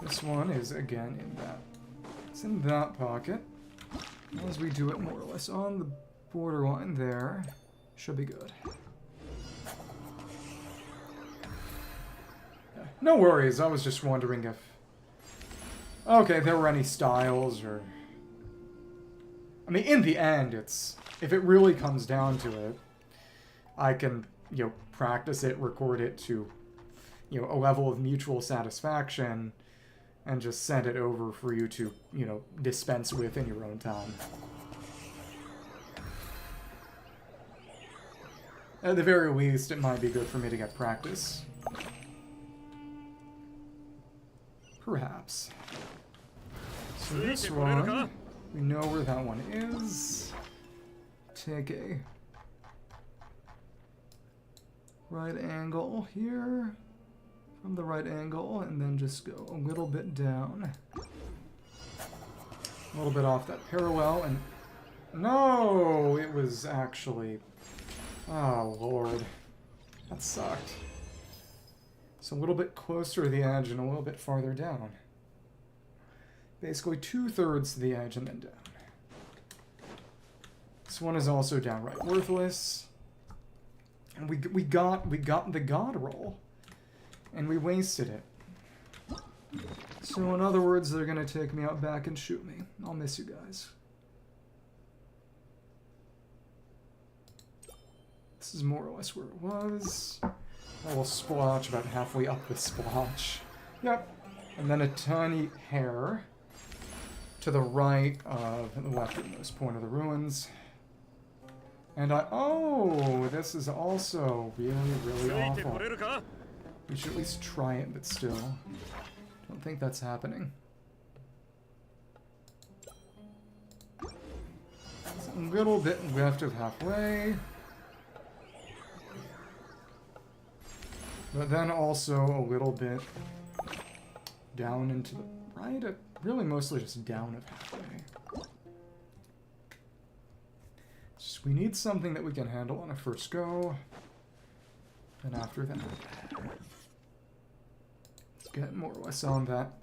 This one is, again, in that. It's in that pocket. As we do it more or less on the borderline there, should be good. Yeah, no worries, I was just wondering if... Okay, there were any styles or... I mean, in the end, it's... If it really comes down to it, I can, practice it, record it to, a level of mutual satisfaction, and just send it over for you to, dispense with in your own time. At the very least, it might be good for me to get practice. Perhaps. So this one, we know where that one is. Take a right angle here from the right angle, and then just go a little bit down. A little bit off that parallel, and no, it was actually, oh lord, that sucked. So a little bit closer to the edge and a little bit farther down. Basically 2/3 to the edge and then down. This one is also downright worthless. And we got the god roll. And we wasted it. So in other words, they're gonna take me out back and shoot me. I'll miss you guys. This is more or less where it was. A little splotch about halfway up the splotch. Yep. And then a tiny hair to the right of the leftmost point of the ruins. And oh, this is also really, really awful. We should at least try it, but still. Don't think that's happening. It's a little bit left of halfway. But then also a little bit down into the right, really mostly just down of halfway. Just, we need something that we can handle on a first go. And after that, let's get more or less on that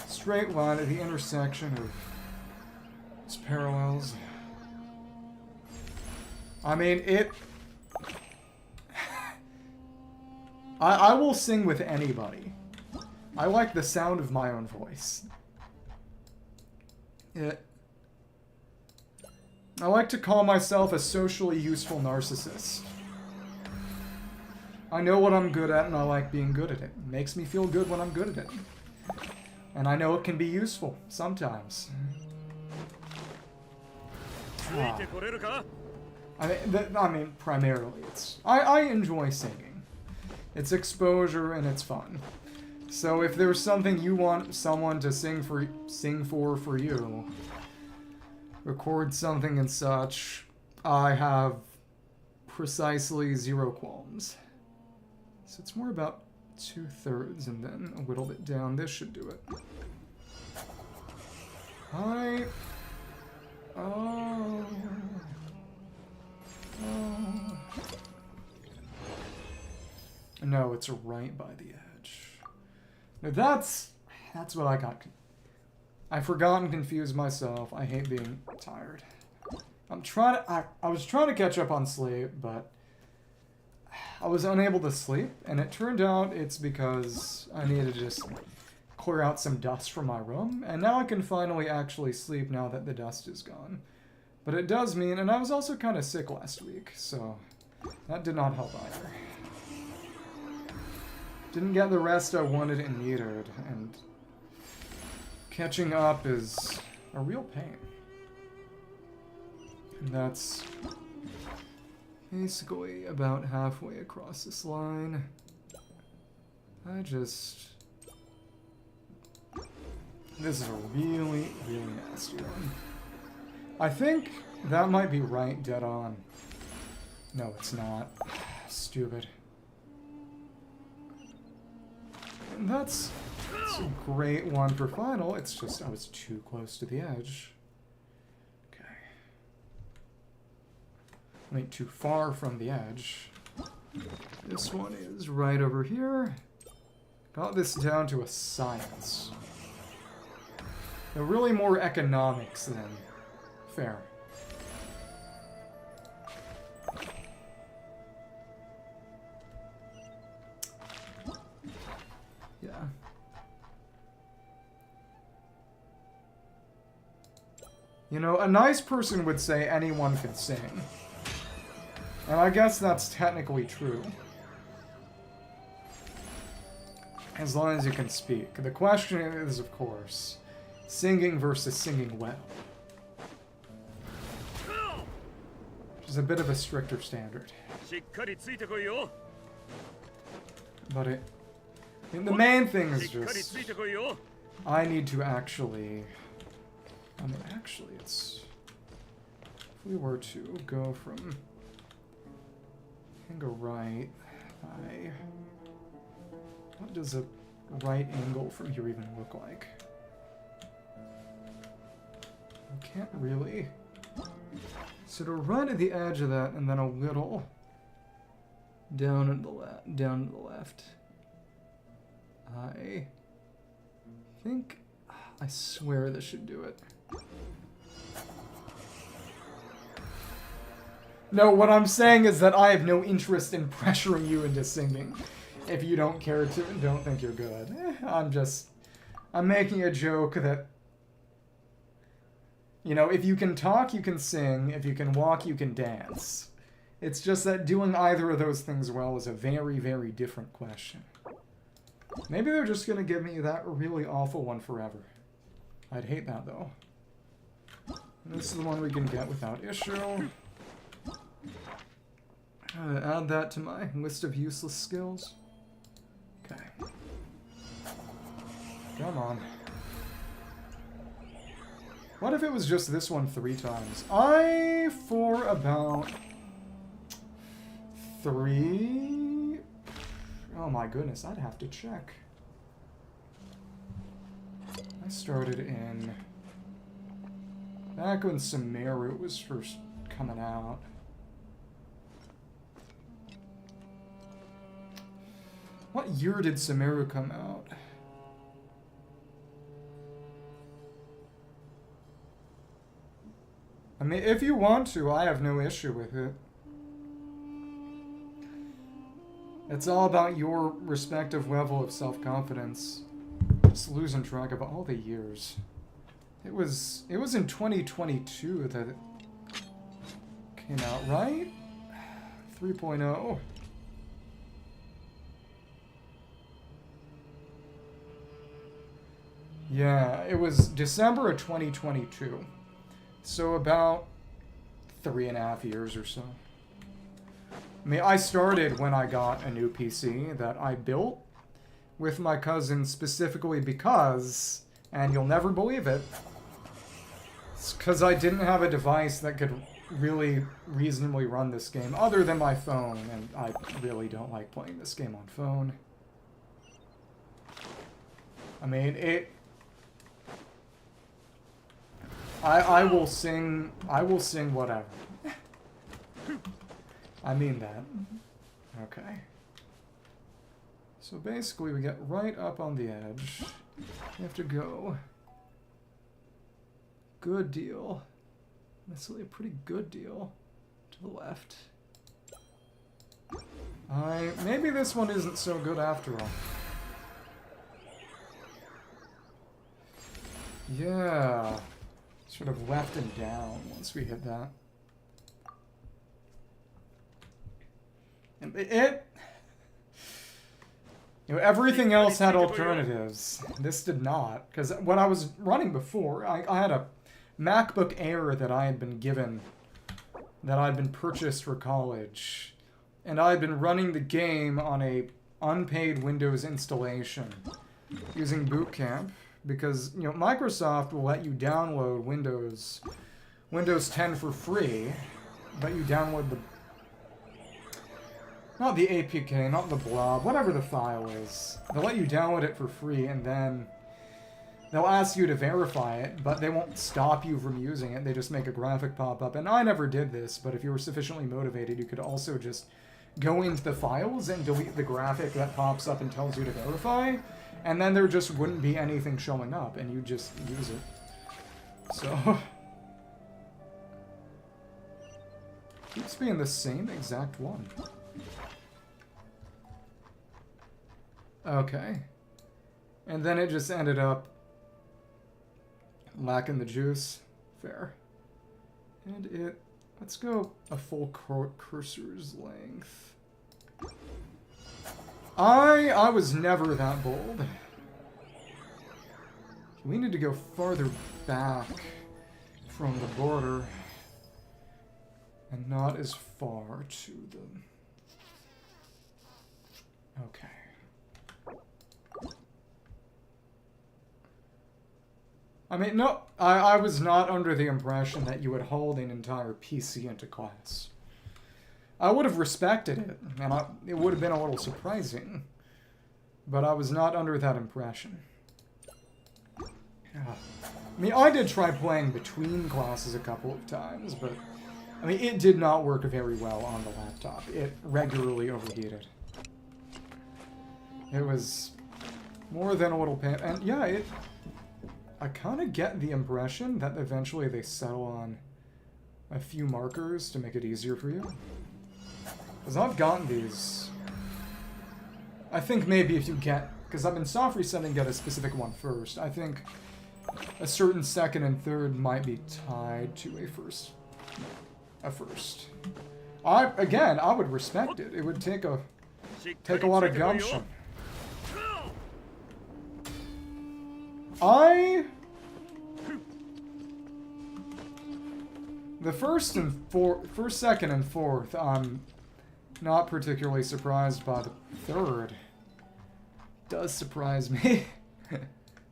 straight line at the intersection of its parallels. I mean, I will sing with anybody. I like the sound of my own voice. I like to call myself a socially useful narcissist. I know what I'm good at and I like being good at it. It makes me feel good when I'm good at it. And I know it can be useful sometimes. I mean, primarily, I enjoy singing. It's exposure and it's fun. So if there's something you want someone to sing for you, record something and such, I have precisely 0 qualms. So it's more about 2/3 and then a little bit down. This should do it. No, it's right by the edge. Now that's what I got. I forgot and confused myself. I hate being tired. I was trying to catch up on sleep, but I was unable to sleep, and it turned out it's because I needed to just clear out some dust from my room, and now I can finally actually sleep now that the dust is gone. But it does mean, and I was also kind of sick last week, so that did not help either. Didn't get the rest I wanted and needed, and catching up is a real pain. And that's basically about halfway across this line. This is a really, really nasty one. I think that might be right dead on. No, it's not. Stupid. And that's a great one for final. It's just I was too close to the edge. Okay. I mean, too far from the edge. This one is right over here. Got this down to a science. They're really more economics than fair. Yeah. You know, a nice person would say anyone can sing. And I guess that's technically true. As long as you can speak. The question is, of course, singing versus singing well. Which is a bit of a stricter standard. But the main thing is just... I need to actually... I mean, actually, it's... If we were to go from... And go right, what does a right angle from here even look like? I can't really. So to run at the edge of that, and then a little down to the left. I think, I swear this should do it. No, what I'm saying is that I have no interest in pressuring you into singing. If you don't care to and don't think you're good. I'm making a joke that, you know, if you can talk, you can sing. If you can walk, you can dance. It's just that doing either of those things well is a very, very different question. Maybe they're just gonna give me that really awful one forever. I'd hate that, though. This is the one we can get without issue. Add that to my list of useless skills. Okay. Come on. What if it was just this one 3 times? For about 3... Oh my goodness, I'd have to check. I started in... Back when Sumeru was first coming out. What year did Sumeru come out? I mean, if you want to, I have no issue with it. It's all about your respective level of self-confidence. Just losing track of all the years. It was in 2022 that it came out, right? 3.0. Yeah, it was December of 2022. So about 3.5 years or so. I mean, I started when I got a new PC that I built with my cousin specifically because, and you'll never believe it, it's because I didn't have a device that could really reasonably run this game other than my phone, and I really don't like playing this game on phone. I mean, I will sing whatever. I mean that. Okay. So basically we get right up on the edge. We have to go. Good deal. Necessarily a pretty good deal. To the left. Maybe this one isn't so good after all. Yeah. Sort of left and down once we hit that. And you know, everything else had alternatives. This did not. Because when I was running before, I had a MacBook Air that I had been given, that I'd been purchased for college. And I had been running the game on a unpaid Windows installation using Boot Camp. Because, you know, Microsoft will let you download Windows 10 for free, but you download the... Not the APK, not the blob, whatever the file is. They'll let you download it for free, and then they'll ask you to verify it, but they won't stop you from using it. They just make a graphic pop up. And I never did this, but if you were sufficiently motivated, you could also just go into the files and delete the graphic that pops up and tells you to verify. And then there just wouldn't be anything showing up, and you just use it. So... keeps being the same exact one. Okay. And then it just ended up lacking the juice. Fair. And it Let's go a full cursor's length. I was never that bold. We need to go farther back from the border. And not as far to the... Okay. I mean, no, I was not under the impression that you would hold an entire PC into class. I would have respected it, and it would have been a little surprising. But I was not under that impression. Yeah. I mean, I did try playing between classes a couple of times, but... I mean, it did not work very well on the laptop. It regularly overheated. It was more than a little pain. And yeah, I kind of get the impression that eventually they settle on a few markers to make it easier for you. Because I've gotten these. I think maybe if you get... Because I'm in soft resetting, get a specific one first. I think a certain second and third might be tied to a first. Again, I would respect it. It would take a lot of gumption. The first, second, and fourth, I'm not particularly surprised by. The third does surprise me.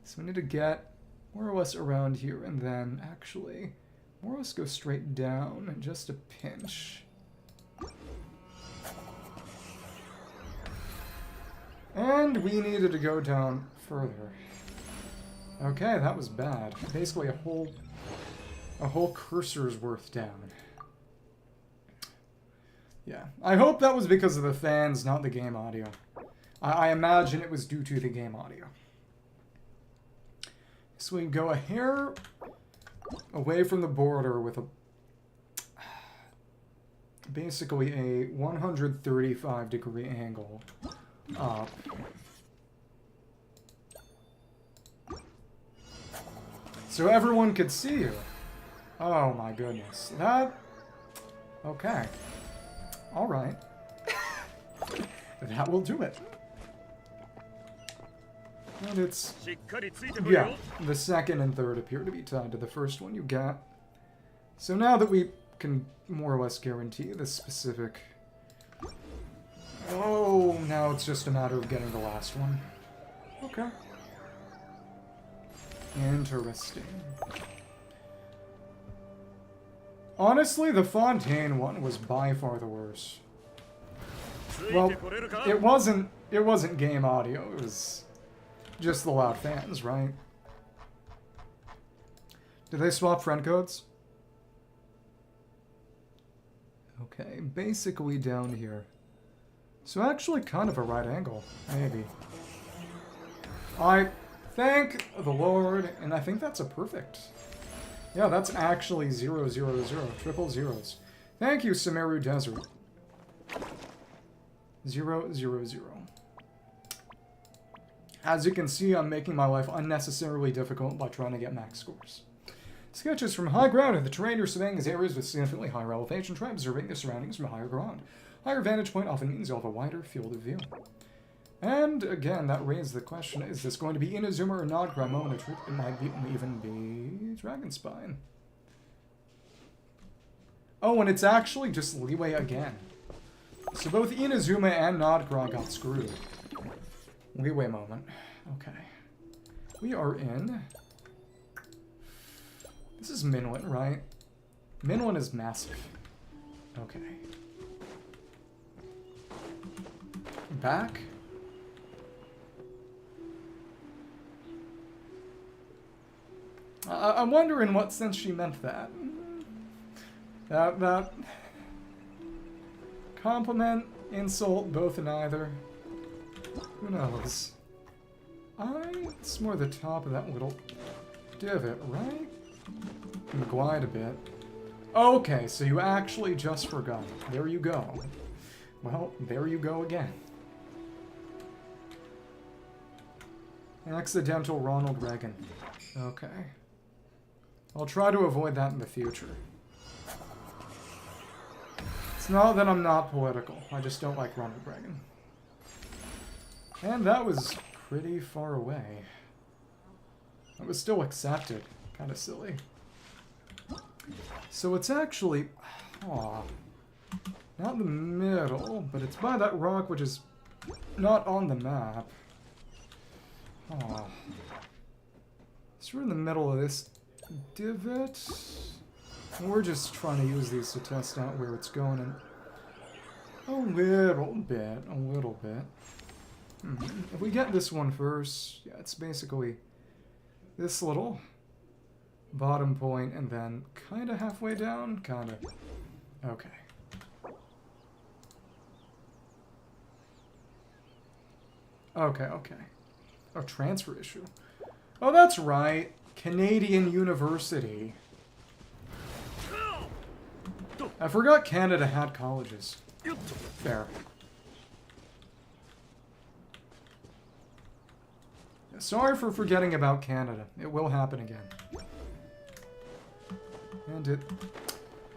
So we need to get more or less around here, and then actually more or less go straight down, just a pinch. And we needed to go down further. Okay, that was bad. Basically a whole cursor's worth down. Yeah. I hope that was because of the fans, not the game audio. I imagine it was due to the game audio. So we go a hair away from the border with basically a 135-degree angle up. So everyone could see you. Oh my goodness. Okay. Alright. That will do it. And it's... Yeah, the second and third appear to be tied to the first one you got. So now that we can more or less guarantee the specific... Oh, now it's just a matter of getting the last one. Okay. Interesting. Honestly, the Fontaine one was by far the worst. Well, it wasn't game audio, it was just the loud fans, right? Did they swap friend codes? Okay, basically down here. So actually kind of a right angle, maybe. I thank the Lord, and I think that's a perfect. Yeah, that's actually 0, 0, 0, triple zeros. Thank you, Sumeru Desert. 0, 0, 0. As you can see, I'm making my life unnecessarily difficult by trying to get max scores. Sketches from high ground and the terrain you're surveying is areas with significantly higher elevation. Try observing the surroundings from higher ground. Higher vantage point often means you'll have a wider field of view. And again, that raises the question, is this going to be Inazuma or Nodgra? Moment of truth, it might even be Dragonspine. Oh, and it's actually just Leeway again. So both Inazuma and Nodgra got screwed. Leeway moment. Okay. We are in... This is Minwin, right? Minwin is massive. Okay. Back. I'm wondering what sense she meant that. That... Compliment, insult, both and neither. Who knows? It's more the top of that little divot, right? And glide a bit. Okay, so you actually just forgot. There you go. Well, there you go again. Accidental Ronald Reagan. Okay. I'll try to avoid that in the future. It's not that I'm not political. I just don't like Ronald Reagan. And that was pretty far away. It was still accepted. Kind of silly. So it's actually... Aw. Not the middle, but it's by that rock which is not on the map. Aw. So we're in the middle of this divot. We're just trying to use these to test out where it's going in a little bit, If we get this one first, yeah, it's basically this little bottom point and then kind of halfway down, kind of. Okay. Okay. Oh, transfer issue. Oh, that's right. Canadian University. I forgot Canada had colleges. Fair. Sorry for forgetting about Canada. It will happen again. And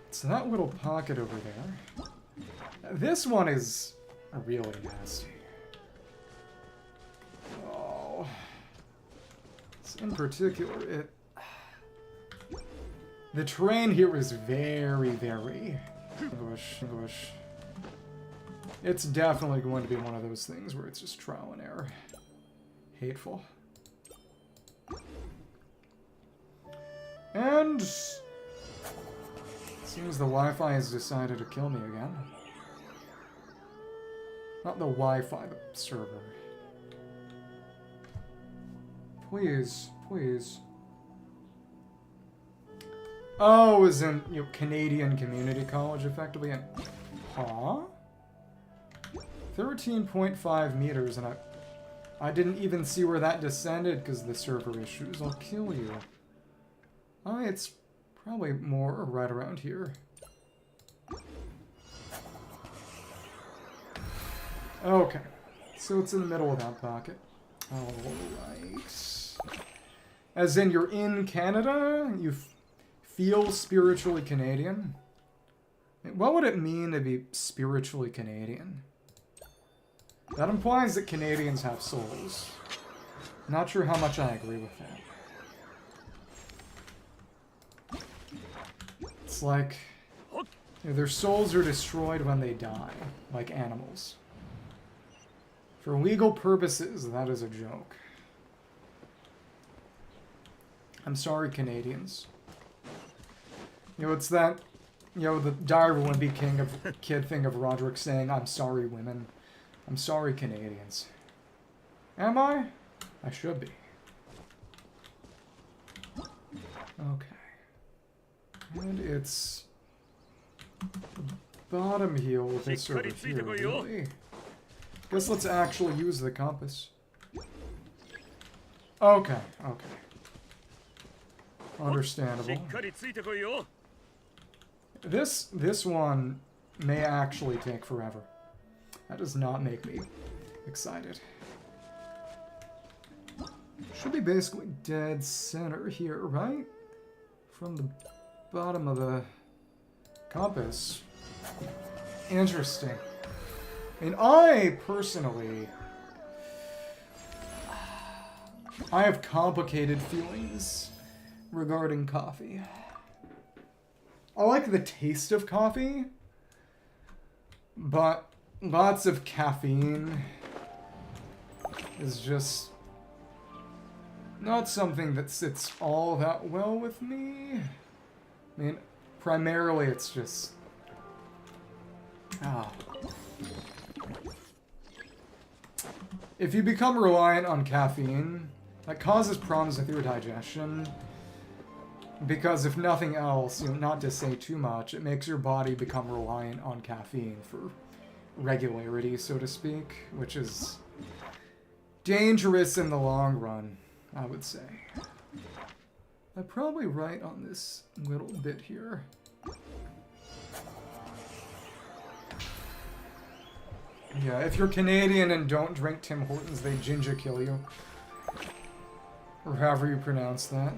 it's that little pocket over there. This one is really nasty. Oh. In particular, the terrain here is very, very English. It's definitely going to be one of those things where it's just trial and error. Hateful. And seems the Wi-Fi has decided to kill me again. Not the Wi-Fi, the server. Please. Oh, is in Canadian Community College effectively, and huh? 13.5 meters, and I didn't even see where that descended because of the server issues. I'll kill you. It's probably more right around here. Okay, so it's in the middle of that pocket. Alright. As in, you're in Canada? You feel spiritually Canadian? What would it mean to be spiritually Canadian? That implies that Canadians have souls. Not sure how much I agree with that. It's like their souls are destroyed when they die, like animals. For legal purposes, that is a joke. I'm sorry, Canadians. It's that, the Dire Will Be King of Kid thing of Roderick saying, "I'm sorry, women. I'm sorry, Canadians." Am I? I should be. Okay. And it's the bottom heel of this over here, really. Guess let's actually use the compass. Okay. Understandable. This one may actually take forever. That does not make me excited. Should be basically dead center here, right? From the bottom of the compass. Interesting. And I, personally, I have complicated feelings regarding coffee. I like the taste of coffee, but lots of caffeine is just not something that sits all that well with me. I mean, primarily it's just... If you become reliant on caffeine, that causes problems with your digestion. Because if nothing else, not to say too much, it makes your body become reliant on caffeine for regularity, so to speak, which is dangerous in the long run, I would say. I'm probably right on this little bit here. Yeah, if you're Canadian and don't drink Tim Hortons, they ginger kill you. Or however you pronounce that.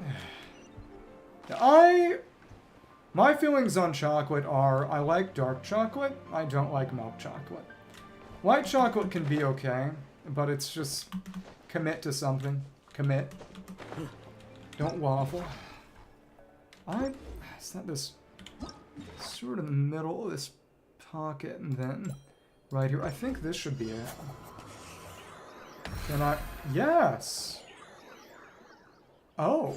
My feelings on chocolate are, I like dark chocolate, I don't like milk chocolate. White chocolate can be okay, but it's just commit to something. Commit. Don't waffle. Is that this sort of middle of this pocket and then right here? I think this should be it. Can I? Yes! Oh.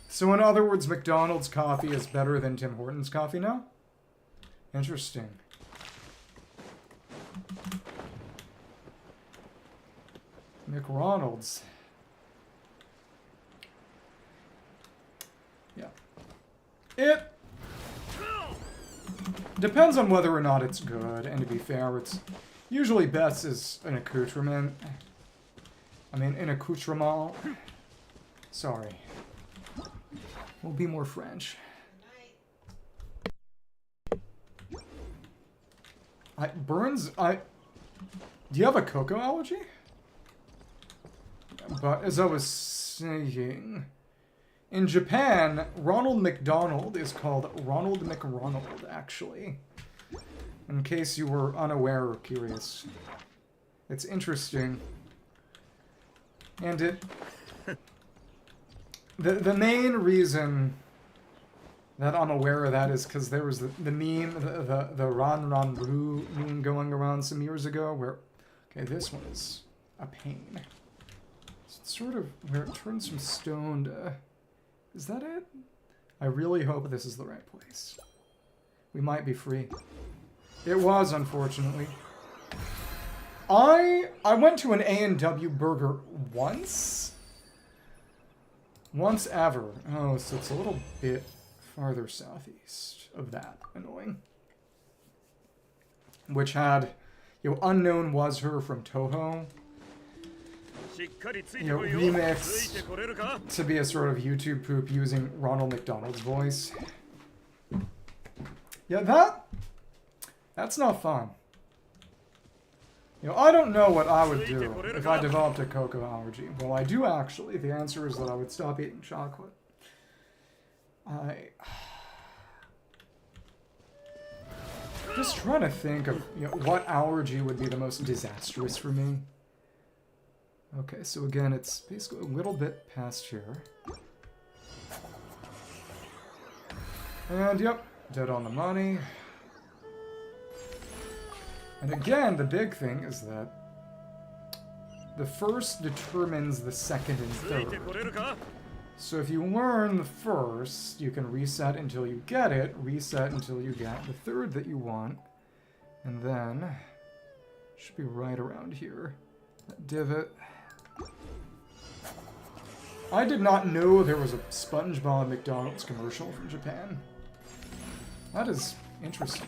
So in other words, McDonald's coffee is better than Tim Hortons coffee now? Interesting. McDonald's. Yeah. It depends on whether or not it's good, and to be fair, it's usually best as an accoutrement. I mean, an accoutrement. Sorry. We'll be more French. Do you have a cocoa allergy? But as I was saying, in Japan, Ronald McDonald is called Ronald McRonald, actually. In case you were unaware or curious. It's interesting. And the main reason that I'm aware of that is because there was the meme, the Ron Ron Roo meme going around some years ago where, okay, this one is a pain. It's sort of where it turns from stone to, is that it? I really hope this is the right place. We might be free. It was, unfortunately. I went to an A&W burger once. Once ever. Oh, so it's a little bit farther southeast of that. Annoying. Which had, Unknown Was Her from Toho. Remixed to be a sort of YouTube poop using Ronald McDonald's voice. Yeah, that's not fun. I don't know what I would do if I developed a cocoa allergy. Well, I do actually. The answer is that I would stop eating chocolate. Just trying to think of what allergy would be the most disastrous for me. Okay, so again, it's basically a little bit past here. And yep, dead on the money. And again, the big thing is that the first determines the second and third. So if you learn the first, you can reset until you get it, reset until you get the third that you want, and then it should be right around here. That divot. I did not know there was a SpongeBob McDonald's commercial from Japan. That is interesting.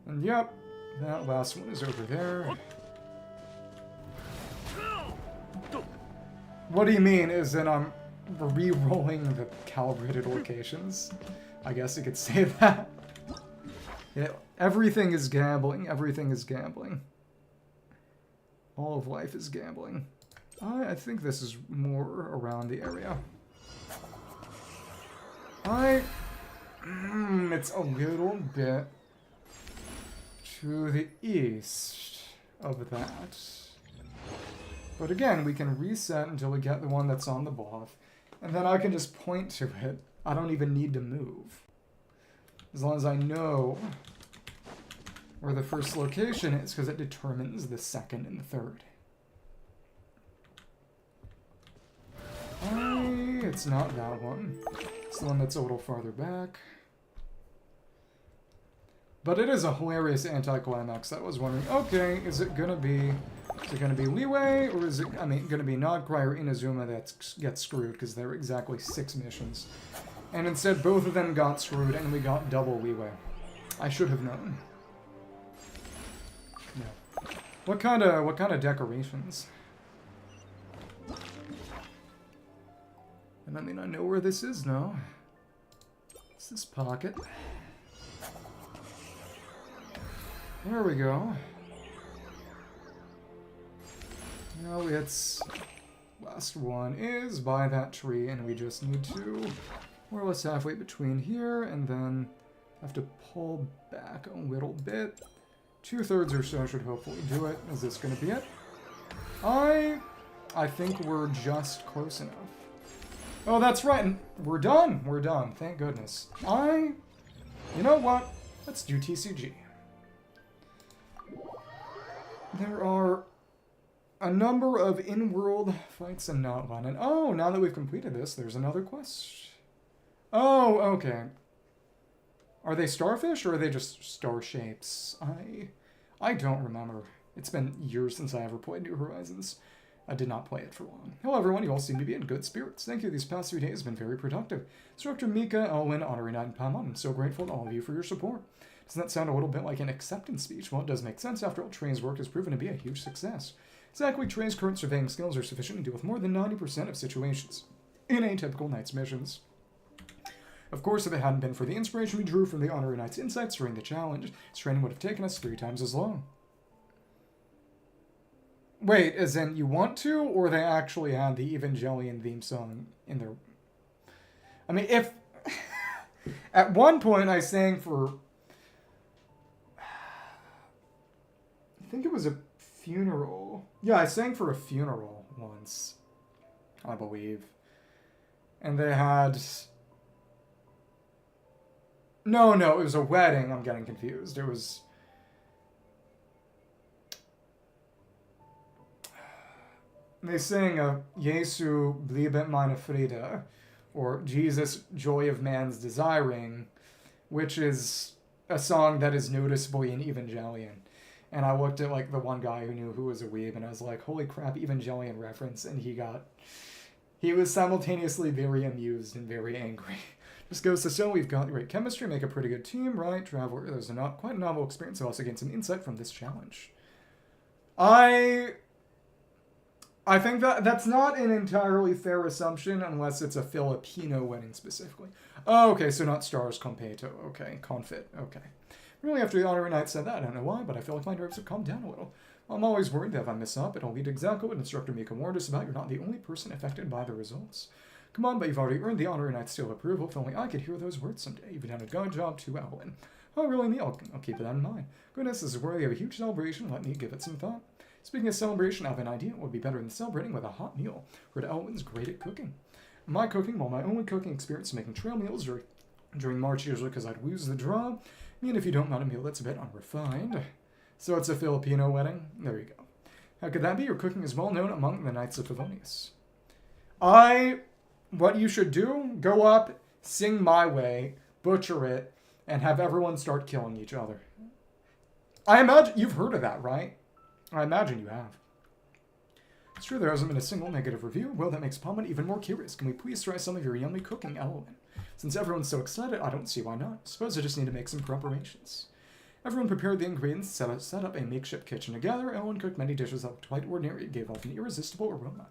And yep, that last one is over there. What do you mean? Is that I'm re-rolling the calibrated locations? I guess you could say that. Yeah, everything is gambling. Everything is gambling. All of life is gambling. I think this is more around the area. It's a little bit to the east of that. But again, we can reset until we get the one that's on the bluff. And then I can just point to it. I don't even need to move. As long as I know where the first location is, because it determines the second and the third. It's not that one. It's the one that's a little farther back. But it is a hilarious anticlimax. I was wondering, okay, is it gonna be Leeway, or is it, gonna be Nagpri or Inazuma that gets screwed, because there are exactly 6 missions. And instead, both of them got screwed, and we got double Leeway. I should have known. Yeah. What kind of decorations? And I know where this is now. It's this pocket. There we go. Now it's... last one is by that tree, and we just need to more or less halfway between here, and then have to pull back a little bit. 2/3 or so should hopefully do it. Is this going to be it? I think we're just close enough. Oh, that's right. And we're done. We're done. Thank goodness. You know what? Let's do TCG. There are a number of in-world fights and not one. And oh, now that we've completed this, there's another quest. Oh, okay. Are they starfish or are they just star shapes? I don't remember. It's been years since I ever played New Horizons. I did not play it for long. Hello everyone, you all seem to be in good spirits. Thank you, these past few days have been very productive. Instructor Mika, Elwyn, Honorary Knight, and Paimon, I'm so grateful to all of you for your support. Doesn't that sound a little bit like an acceptance speech? Well, it does make sense. After all, Trey's work has proven to be a huge success. Exactly, Trey's current surveying skills are sufficient to deal with more than 90% of situations in atypical Knight's missions. Of course, if it hadn't been for the inspiration we drew from the Honorary Knight's insights during the challenge, his training would have taken us 3 times as long. Wait, as in you want to, or they actually had the Evangelion theme song in their... I mean, if... At one point I sang for... I think it was a funeral. Yeah, I sang for a funeral once, I believe. And they had... No, it was a wedding. I'm getting confused. It was... They sing Jesu bliebet meine Friede, or Jesus, joy of man's desiring, which is a song that is noticeably in Evangelion. And I looked at like the one guy who knew who was a weeb, and I was like, holy crap, Evangelion reference, and he was simultaneously very amused and very angry. Just goes to show we've got great chemistry, make a pretty good team, right? Traveler, there's quite a novel experience. I also gained some insight from this challenge. I think that's not an entirely fair assumption unless it's a Filipino wedding specifically. Oh, okay, so not stars competo. Okay, confit. Okay. Really, after the Honorary Knight said that, I don't know why, but I feel like my nerves have calmed down a little. I'm always worried that if I mess up, it'll lead to exactly what Instructor Mika warned us about. You're not the only person affected by the results. Come on, but you've already earned the Honorary Knight's seal of approval. If only I could hear those words someday. You've done a good job too, Elwyn. Oh, really, Neil? I'll keep that in mind. Goodness, this is worthy of a huge celebration. Let me give it some thought. Speaking of celebration, I have an idea. What would be better than celebrating with a hot meal? Heard Elwyn's great at cooking. My cooking, well, my only cooking experience making trail meals during March, usually because I'd lose the draw. And if you don't want a meal that's a bit unrefined. So it's a Filipino wedding? There you go. How could that be? Your cooking is well known among the Knights of Favonius. What you should do, go up, sing My Way, butcher it, and have everyone start killing each other. I imagine you've heard of that, right? I imagine you have. It's true there hasn't been a single negative review. Well, that makes Paimon even more curious. Can we please try some of your yummy cooking, Elwyn? Since everyone's so excited, I don't see why not. Suppose I just need to make some preparations. Everyone prepared the ingredients, set up a makeshift kitchen together. Elwyn cooked many dishes that looked quite ordinary. It gave off an irresistible aroma.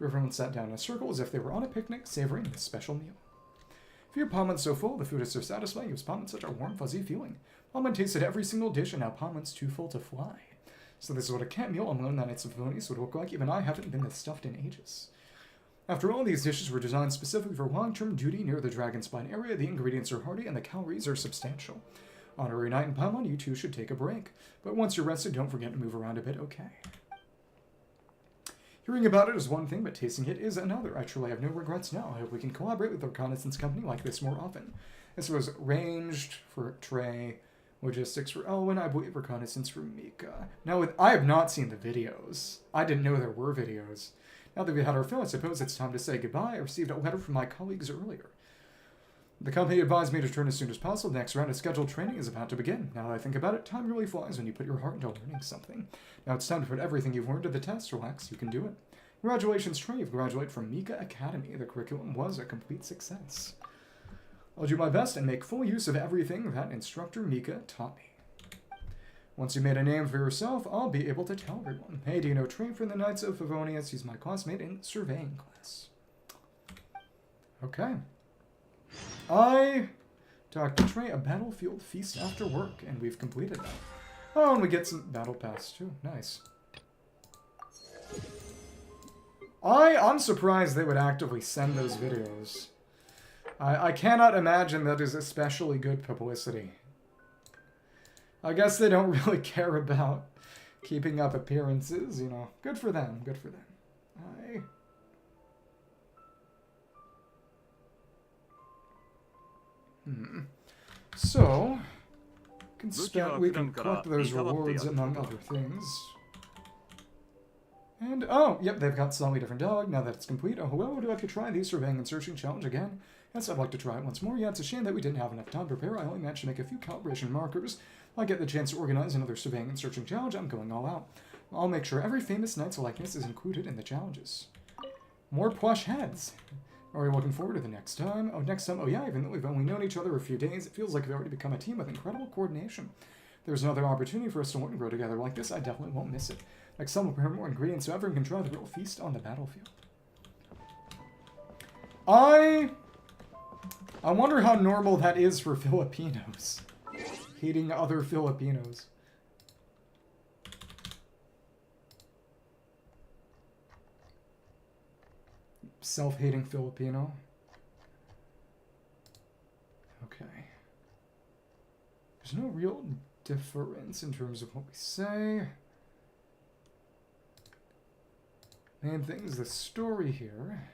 Everyone sat down in a circle as if they were on a picnic, savoring this special meal. For your Paimon's so full, the food is so satisfying, gives Paimon such a warm, fuzzy feeling. Paimon tasted every single dish, and now Paimon's too full to fly. So this is what a camp meal among the Knights of Favonius would look like. Even I haven't been this stuffed in ages. After all, these dishes were designed specifically for long-term duty near the Dragon Spine area. The ingredients are hearty and the calories are substantial. Honorary Knight and Paimon, you two should take a break. But once you're rested, don't forget to move around a bit, okay? Hearing about it is one thing, but tasting it is another. I truly have no regrets now. I hope we can collaborate with the reconnaissance company like this more often. This was ranged for Trey, logistics for Elwyn, I believe reconnaissance for Mika. Now, I have not seen the videos. I didn't know there were videos. Now that we had our fill, I suppose it's time to say goodbye. I received a letter from my colleagues earlier. The company advised me to return as soon as possible. The next round of scheduled training is about to begin. Now that I think about it, time really flies when you put your heart into learning something. Now it's time to put everything you've learned to the test. Relax, you can do it. Congratulations, Trey. You've graduated from Mika Academy. The curriculum was a complete success. I'll do my best and make full use of everything that Instructor Mika taught me. Once you made a name for yourself, I'll be able to tell everyone. Hey, do you know Trey from the Knights of Favonius? He's my classmate in surveying class. Okay. I talked to Trey, a battlefield feast after work, and we've completed that. Oh, and we get some battle pass too. Nice. I'm surprised they would actively send those videos. I cannot imagine that is especially good publicity. I guess they don't really care about keeping up appearances, you know. Good for them, good for them. So, we can collect those rewards among other things. And, oh, yep, they've got slightly different dog. Now that it's complete, oh, well, would you like to try the surveying and searching challenge again? Yes, I'd like to try it once more. Yeah, it's a shame that we didn't have enough time to prepare. I only managed to make a few calibration markers. If I get the chance to organize another surveying and searching challenge, I'm going all out. I'll make sure every famous knight's likeness is included in the challenges. More plush heads. Are we looking forward to the next time? Oh, next time? Oh, yeah, even though we've only known each other a few days, it feels like we've already become a team with incredible coordination. If there's another opportunity for us to learn and grow together like this, I definitely won't miss it. Next time we'll prepare more ingredients so everyone can try the real feast on the battlefield. I wonder how normal that is for Filipinos. Hating other Filipinos. Self-hating Filipino. Okay. There's no real difference in terms of what we say. Main thing is the story here.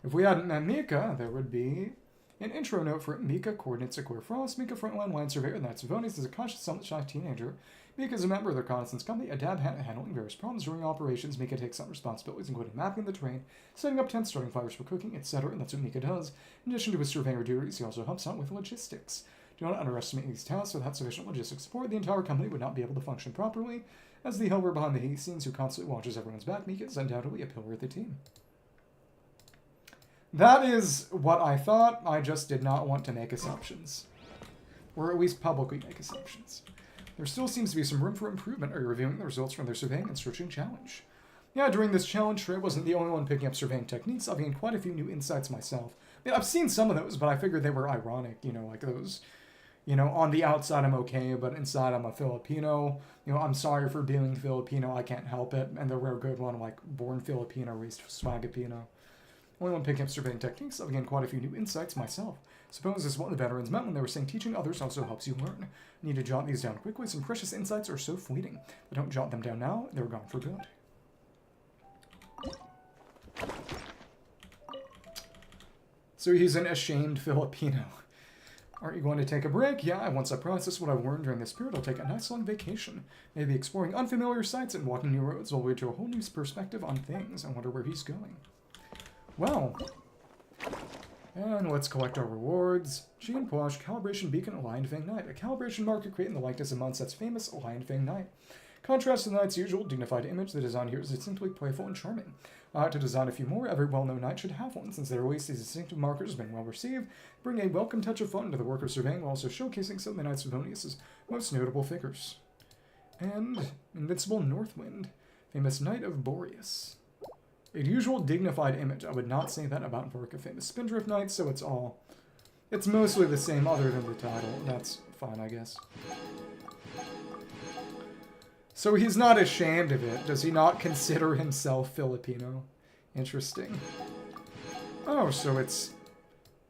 If we hadn't met Mika, there would be an intro note for Mika, coordinates at Clear Frost. Mika, frontline line surveyor, and that's Vonis is a conscious, somewhat shy teenager. Mika is a member of the reconnaissance company, adept at handling various problems during operations. Mika takes on responsibilities, including mapping the terrain, setting up tents, starting fires for cooking, etc., and that's what Mika does. In addition to his surveyor duties, he also helps out with logistics. Do not underestimate these tasks. Without sufficient logistics support, the entire company would not be able to function properly. As the helper behind the scenes who constantly watches everyone's back, Mika is undoubtedly a pillar of the team. That is what I thought. I just did not want to make assumptions. Or at least publicly make assumptions. There still seems to be some room for improvement. Are you reviewing the results from their surveying and searching challenge? Yeah, during this challenge, Trey wasn't the only one picking up surveying techniques. I've gained quite a few new insights myself. I mean, I've seen some of those, but I figured they were ironic, you know, like those, you know, on the outside I'm okay, but inside I'm a Filipino. You know, I'm sorry for being Filipino, I can't help it. And the rare good one, like, born Filipino, raised Swagapino. Only one picking up surveying techniques, I've gained quite a few new insights myself. Suppose this is what the veterans meant when they were saying teaching others also helps you learn. You need to jot these down quickly. Some precious insights are so fleeting. But don't jot them down now, they're gone for good. So he's an ashamed Filipino. Aren't you going to take a break? Yeah, once I process what I've learned during this period, I'll take a nice long vacation. Maybe exploring unfamiliar sights and walking new roads will lead to a whole new perspective on things. I wonder where he's going. Well, and let's collect our rewards. Gene Plush, Calibration Beacon, Lion Fang Knight. A calibration marker creating the likeness of Mondstadt's famous Lion Fang Knight. Contrast to the knight's usual dignified image, the design here is distinctly playful and charming. To design a few more, every well-known knight should have one. Since their release, these distinctive markers have been well received, bring a welcome touch of fun to the work of surveying while also showcasing some of the Knights of Vonius' most notable figures. And Invincible Northwind, famous Knight of Boreas. A usual dignified image. I would not say that about Vorka, famous Spindrift Knight, so it's mostly the same other than the title. That's fine, I guess. So he's not ashamed of it. Does he not consider himself Filipino? Interesting. Oh, so it's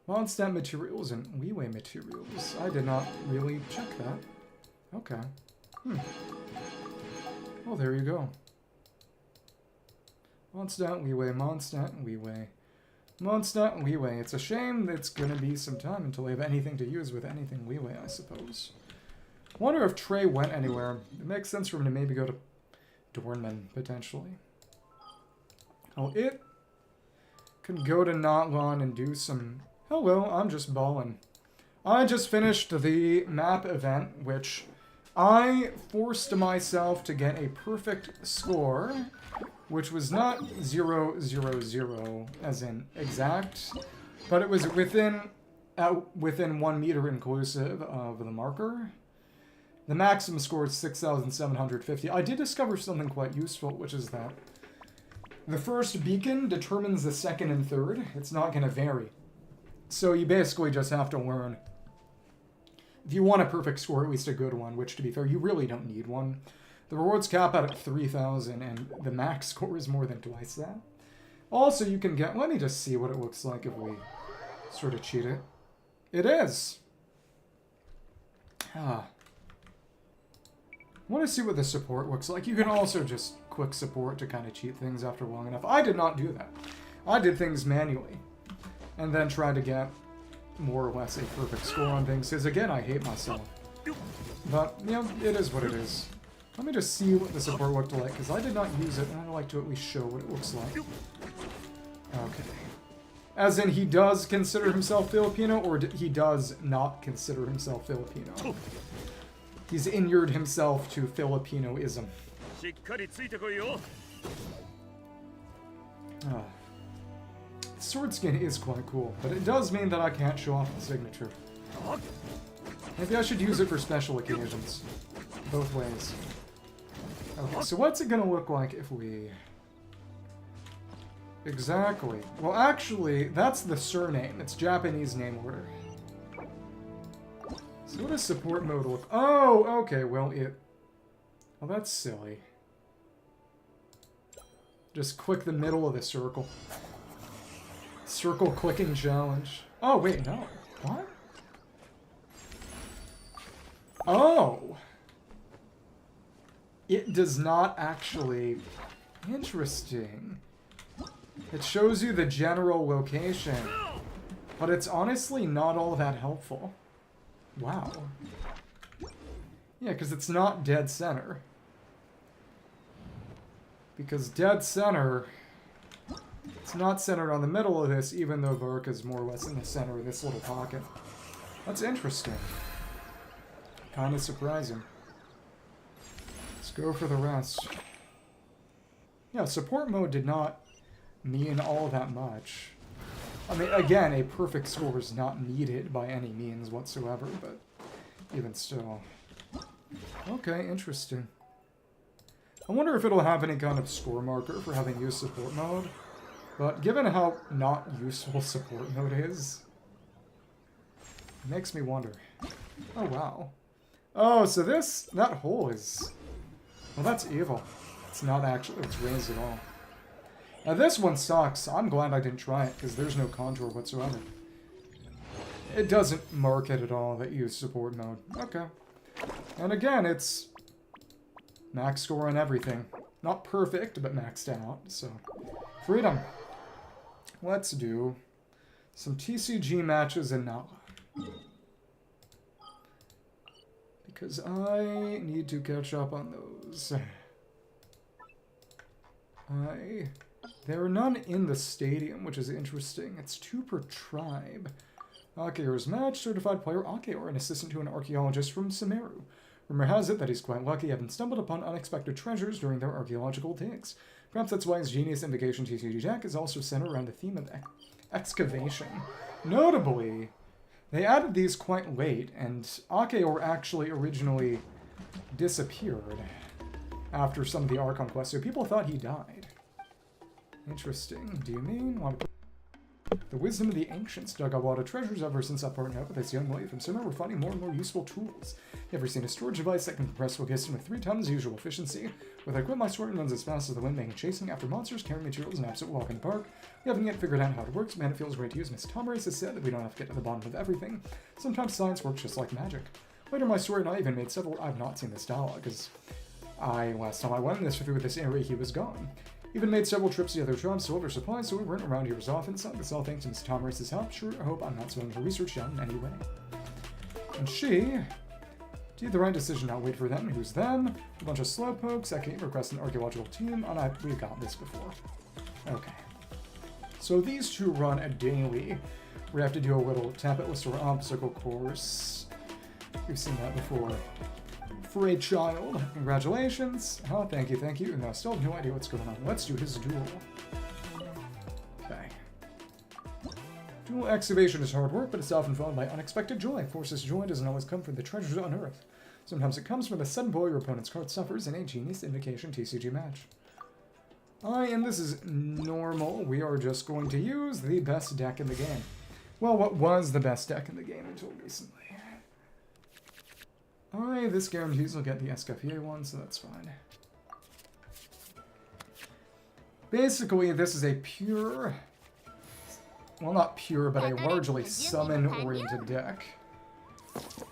Mondstadt materials and Leeway materials. I did not really check that. Okay. Well, there you go. Mondstadt, Leeway, Mondstadt, Leeway. Mondstadt, Leeway. It's a shame that it's going to be some time until we have anything to use with anything Leeway, I suppose. Wonder if Trey went anywhere. It makes sense for him to maybe go to Dornman, potentially. Oh, it can go to Notlon and do some... Hello, I'm just ballin'. I just finished the map event, which I forced myself to get a perfect score, which was not 0, 0, 0, as in exact, but it was within 1 meter inclusive of the marker. The maximum score is 6,750. I did discover something quite useful, which is that the first beacon determines the second and third. It's not going to vary. So you basically just have to learn. If you want a perfect score, at least a good one, which to be fair, you really don't need one. The rewards cap out at 3,000, and the max score is more than twice that. Also, you can get... Let me just see what it looks like if we sort of cheat it. It is! Ah. I want to see what the support looks like. You can also just quick support to kind of cheat things after long enough. I did not do that. I did things manually. And then tried to get more or less a perfect score on things. Because again, I hate myself. But, you know, it is what it is. Let me just see what the support looked like, because I did not use it, and I'd like to at least show what it looks like. Okay. As in, he does consider himself Filipino, or he does not consider himself Filipino? He's inured himself to Filipinoism. Sword skin is quite cool, but it does mean that I can't show off the signature. Maybe I should use it for special occasions. Both ways. Okay, so what's it gonna look like if we... Exactly. Well, actually, that's the surname. It's Japanese name order. So what does support mode look? Oh, okay, well, it... Well, that's silly. Just click the middle of the circle. Circle clicking challenge. Oh, wait, no. What? Oh! It does not actually... Interesting. It shows you the general location, but it's honestly not all that helpful. Wow. Yeah, because it's not dead center. Because dead center... It's not centered on the middle of this, even though Vark is more or less in the center of this little pocket. That's interesting. Kind of surprising. Let's go for the rest. Yeah, support mode did not mean all that much. I mean, again, a perfect score is not needed by any means whatsoever, but even still. Okay, interesting. I wonder if it'll have any kind of score marker for having used support mode. But given how not useful support mode is, it makes me wonder. Oh, wow. Oh, so that hole is... Well, that's evil. It's not actually, it's raised at all. Now this one sucks. I'm glad I didn't try it, because there's no contour whatsoever. It doesn't mark it at all that you use support mode. Okay. And again, it's max score on everything. Not perfect, but maxed out, so... Freedom. Let's do some TCG matches in Nala. Because I need to catch up on those. There are none in the stadium, which is interesting. It's 2 per tribe. Akeor's match, certified player Akeor, an assistant to an archaeologist from Sumeru. Rumor has it that he's quite lucky, having stumbled upon unexpected treasures during their archaeological digs. Perhaps that's why his Genius Invocation TCG deck is also centered around the theme of excavation. Notably, they added these quite late, and Akeor actually originally disappeared after some of the Archon quests, so people thought he died. Interesting. Do you mean? The wisdom of the ancients dug up a lot of treasures ever since I partnered up with this young lady from Sumer. We're finding more and more useful tools. You ever seen a storage device that can compress Geoguessr with 3 times the usual efficiency? With equip, my sword runs as fast as the wind, making chasing after monsters, carrying materials, and absolute walk in the park. We haven't yet figured out how it works. Man, it feels great to use. Miss Tomrace has said that we don't have to get to the bottom of everything. Sometimes science works just like magic. Later, my sword and I even made several... I've not seen this dialogue, because last time I went in this through this area, he was gone. Even made several trips to the other tribes to deliver supplies, so we weren't around here as often. So this all thanks to Miss Tomrace's help. Sure, I hope I'm not slowing her research down in any way. And she did the right decision. I'll wait for them. Who's them? A bunch of slowpokes. I can't request an archaeological team. And we've got this before. Okay. So these two run a daily. We have to do a little tap list or obstacle course. We've seen that before. For a child. Congratulations. Oh, thank you, thank you. No, still have no idea what's going on. Let's do his duel. Okay. Dual excavation is hard work, but it's often followed by unexpected joy. Forces joy doesn't always come from the treasures on Earth. Sometimes it comes from a sudden blow your opponent's card suffers in a Genius Invocation TCG match. And this is normal. We are just going to use the best deck in the game. Well, what was the best deck in the game until recently. This guarantees I'll get the Escoffier one, so that's fine. Basically, this is a pure well, not pure, but a largely summon-oriented deck.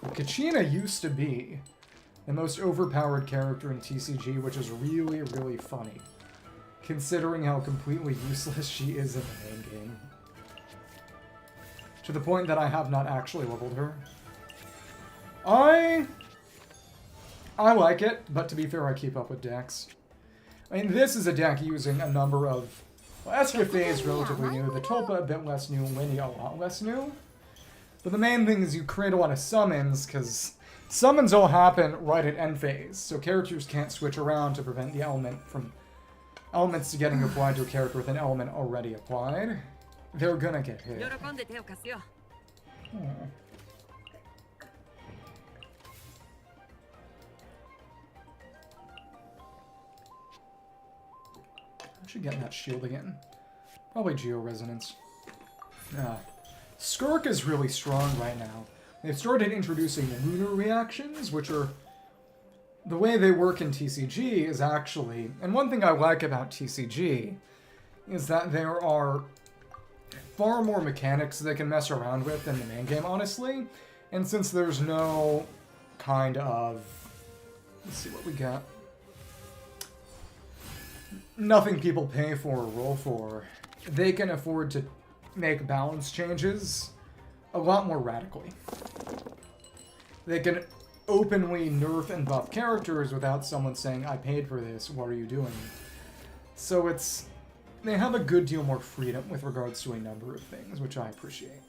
Kachina used to be the most overpowered character in TCG, which is really, really funny, considering how completely useless she is in the main game. To the point that I have not actually leveled her. I like it, but to be fair, I keep up with decks. I mean, this is a deck using a number of... Well, Escafé is relatively new, the Tulpa a bit less new, Winnie a lot less new. But the main thing is you create a lot of summons, because summons all happen right at end phase, so characters can't switch around to prevent the elements to getting applied to a character with an element already applied. They're gonna get hit. Oh. I should get that shield again. Probably Geo Resonance. Skirk is really strong right now. They've started introducing lunar reactions, which are... The way they work in TCG is actually... And one thing I like about TCG is that there are far more mechanics they can mess around with than the main game, honestly. And since there's no kind of... Let's see what we got. Nothing people pay for or roll for, they can afford to make balance changes a lot more radically. They can openly nerf and buff characters without someone saying, I paid for this, what are you doing? So it's... They have a good deal more freedom with regards to a number of things, which I appreciate.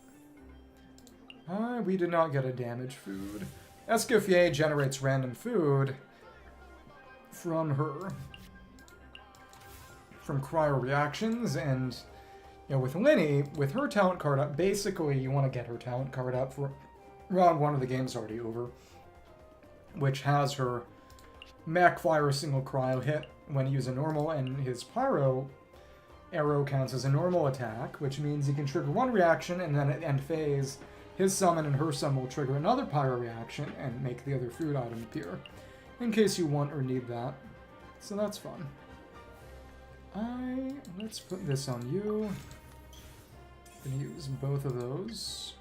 We did not get a damage food. Escoffier generates random food from her. From cryo reactions, and you know, with Linny, with her talent card up, basically you want to get her talent card up for round 1 of the game's already over, which has her mech fire a single cryo hit when you use a normal, and his pyro arrow counts as a normal attack, which means he can trigger 1 reaction, and then at end phase, his summon and her summon will trigger another pyro reaction and make the other food item appear, in case you want or need that. So that's fun. Let's put this on you. I'm gonna use both of those.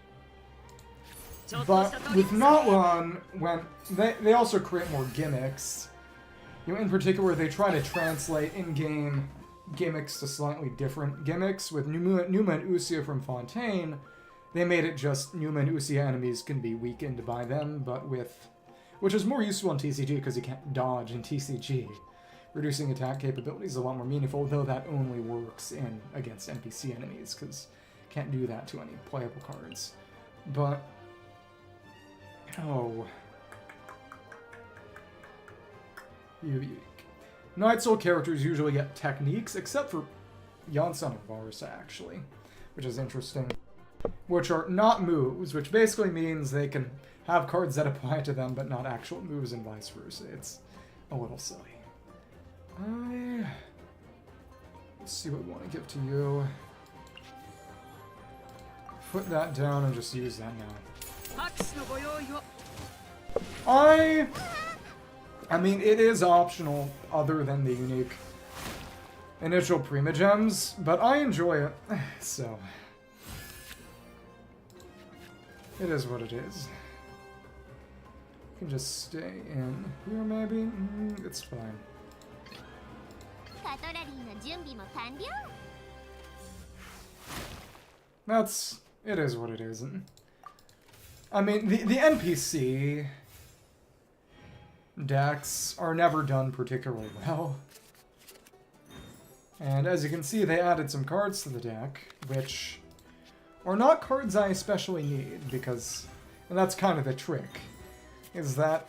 But with Notlan, when they also create more gimmicks. You know, in particular, they try to translate in-game gimmicks to slightly different gimmicks. With Numa and Usia from Fontaine, they made it just Numa and Usia enemies can be weakened by them, but with... Which is more useful in TCG because you can't dodge in TCG. Reducing attack capability is a lot more meaningful, though that only works against NPC enemies, because you can't do that to any playable cards. But... Oh... Unique. Night Soul characters usually get techniques, except for Yansan and Varsa, actually, which is interesting. Which are not moves, which basically means they can have cards that apply to them, but not actual moves and vice versa. It's a little silly. Let's see what we want to give to you. Put that down and just use that now. I mean, it is optional other than the unique initial Primogems, but I enjoy it, so... It is what it is. You can just stay in here, maybe? It's fine. It is what it is. I mean, the NPC decks are never done particularly well. And as you can see, they added some cards to the deck, which are not cards I especially need, because... And that's kind of the trick, is that...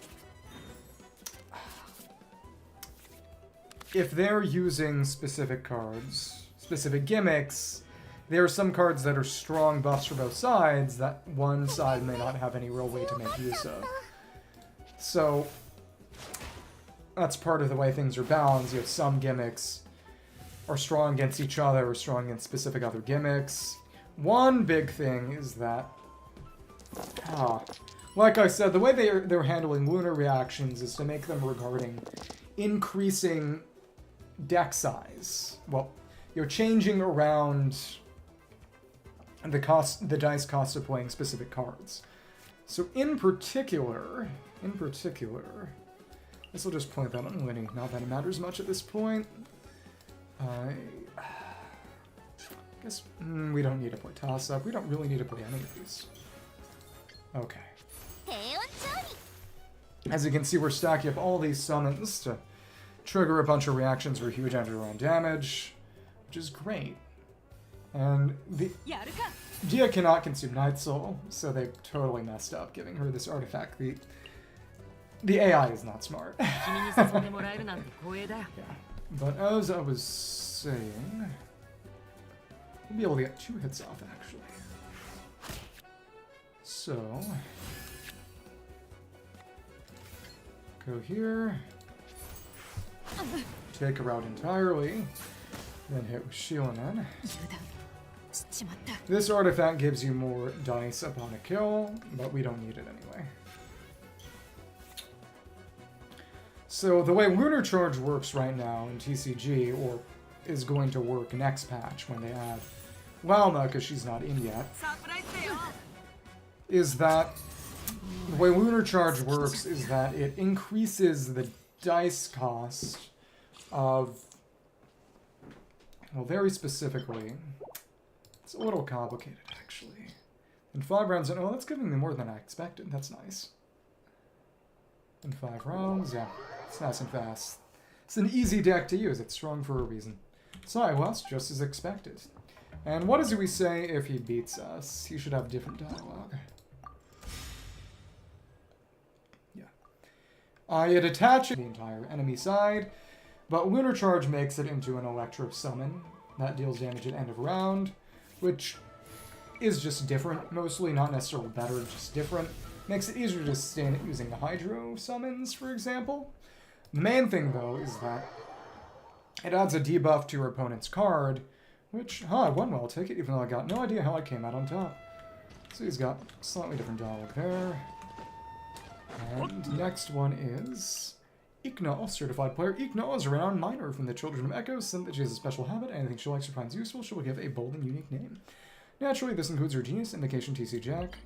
If they're using specific cards, specific gimmicks, there are some cards that are strong buffs for both sides that one side may not have any real way to make use of. So, that's part of the way things are balanced. You have some gimmicks are strong against each other or strong against specific other gimmicks. One big thing is that, like I said, the way they're handling lunar reactions is to make them regarding increasing deck size. Well, you're changing around the dice cost of playing specific cards. So in particular, this will just point that on Winnie. Not that it matters much at this point. I guess we don't need to play toss-up. We don't really need to play any of these. Okay. As you can see, we're stacking up all these summons to trigger a bunch of reactions for huge end-to-round damage, which is great. And Dia cannot consume Night Soul, so they totally messed up giving her this artifact. The AI is not smart. Yeah. But as I was saying, we'll be able to get 2 hits off, actually. So, go here, take her out entirely, then hit with Shieldin'. This artifact gives you more dice upon a kill, but we don't need it anyway. So the way Lunar Charge works right now in TCG, or is going to work next patch when they add Lalma, because she's not in yet, is that the way Lunar Charge works is that it increases the dice cost of, well, very specifically, it's a little complicated, actually. In 5 rounds, oh, that's giving me more than I expected. That's nice. In 5 rounds, yeah, it's nice and fast. It's an easy deck to use. It's strong for a reason. Sorry, well, that's just as expected. And what does we say if he beats us? He should have different dialogue. Yeah. It attaches the entire enemy side, but Lunar Charge makes it into an Electro Summon that deals damage at end of round, which is just different, mostly, not necessarily better, just different. Makes it easier to sustain it using the Hydro Summons, for example. The main thing, though, is that it adds a debuff to your opponent's card, which, I won well, I'll take it, even though I got no idea how I came out on top. So he's got slightly different dialogue there. And next one is Iknal, certified player. Iknal is a renowned miner from the Children of Echo, since that she has a special habit. Anything she likes or finds useful, she will give a bold and unique name. Naturally, this includes her genius, Indication TC Jack.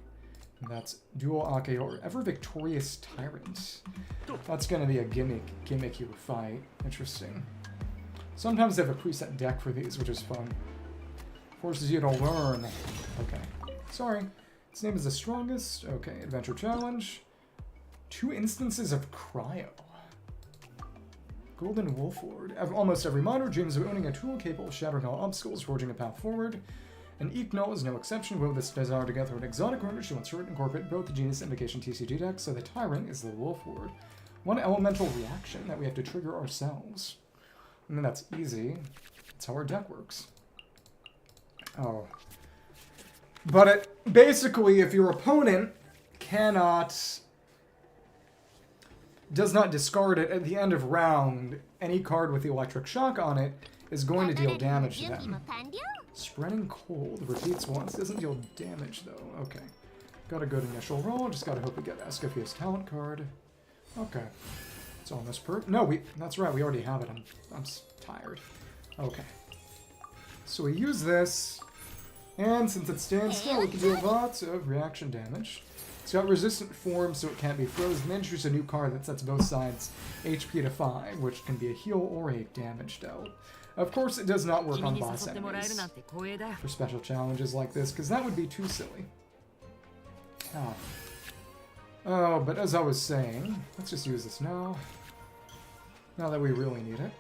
And that's Dual Ake or Ever Victorious Tyrant. That's going to be a gimmicky fight. Interesting. Sometimes they have a preset deck for these, which is fun. Forces you to learn. Okay. Sorry. Its name is the strongest. Okay, Adventure Challenge. 2 instances of Cryo. Golden Wolfward. Almost every miner dreams of owning a tool capable of shattering all obstacles, forging a path forward. And Iknal is no exception. With this desire to gather an exotic runner, she wants to incorporate both the Genius Invocation TCG deck, so the Tyrant is the Wolfward. 1 elemental reaction that we have to trigger ourselves. And then that's easy. That's how our deck works. Oh. But basically, if your opponent does not discard it at the end of round, any card with the Electric Shock on it is going to deal damage to them. Spreading Cold repeats once, doesn't deal damage though. Okay. Got a good initial roll, just gotta hope we get Escophia's talent card. Okay. It's almost no, that's right, we already have it. I'm tired. Okay. So we use this, and since it stands still, we can do lots of reaction damage. It's got resistant form, so it can't be frozen. Then introduce a new card that sets both sides HP to 5, which can be a heal or a damage dealt. Of course, it does not work on boss enemies for special challenges like this, because that would be too silly. Oh, but as I was saying, let's just use this now. Now that we really need it.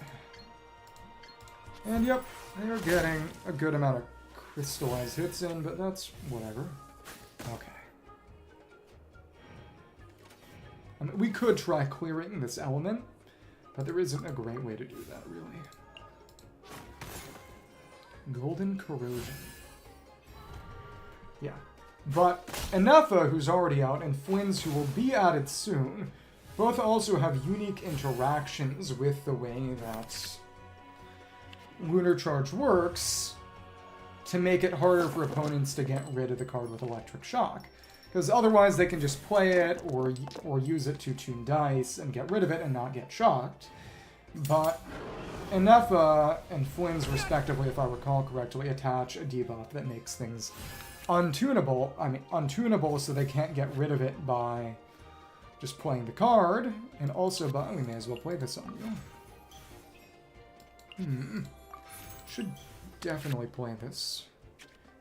And yep, they're getting a good amount of crystallized hits in, but that's whatever. Okay. I mean, we could try clearing this element, but there isn't a great way to do that, really. Golden Corrosion. Yeah. But Enefa, who's already out, and Flynn's, who will be added soon, both also have unique interactions with the way that Lunar Charge works to make it harder for opponents to get rid of the card with Electric Shock. Because otherwise they can just play it or use it to tune dice and get rid of it and not get shocked. But Enefa and Flynn's, respectively, if I recall correctly, attach a debuff that makes things untunable. I mean, untunable, so they can't get rid of it by just playing the card, and also by, we may as well play this on you. Should definitely play this.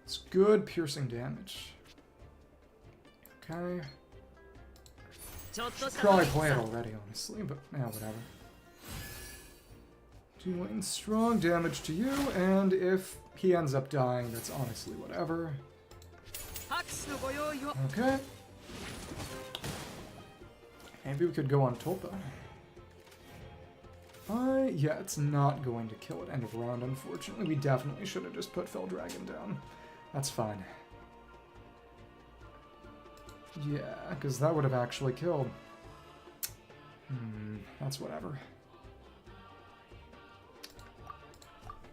It's good piercing damage. Okay. Should probably play it already, honestly, but yeah, whatever. Doing strong damage to you, and if he ends up dying, that's honestly whatever. Okay. Maybe we could go on Tulpa. Yeah, it's not going to kill at end of round, unfortunately. We definitely should have just put Fell Dragon down. That's fine. Yeah, because that would have actually killed. That's whatever.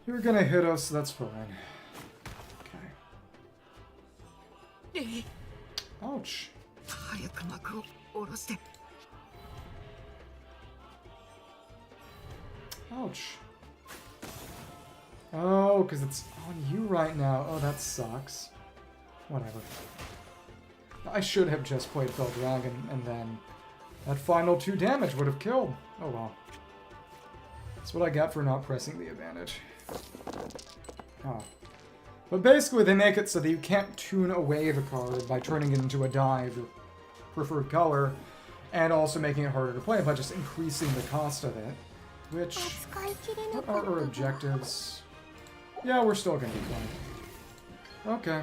You're gonna hit us, that's fine. Okay. Ouch. Ouch. Oh, because it's on you right now. Oh, that sucks. Whatever. I should have just played Fell Dragon, and then that final 2 damage would have killed. Oh well. That's what I got for not pressing the advantage. Oh. But basically they make it so that you can't tune away the card by turning it into a dye of your preferred color, and also making it harder to play by just increasing the cost of it. Which, what are our objectives? Yeah, we're still gonna be playing. Okay.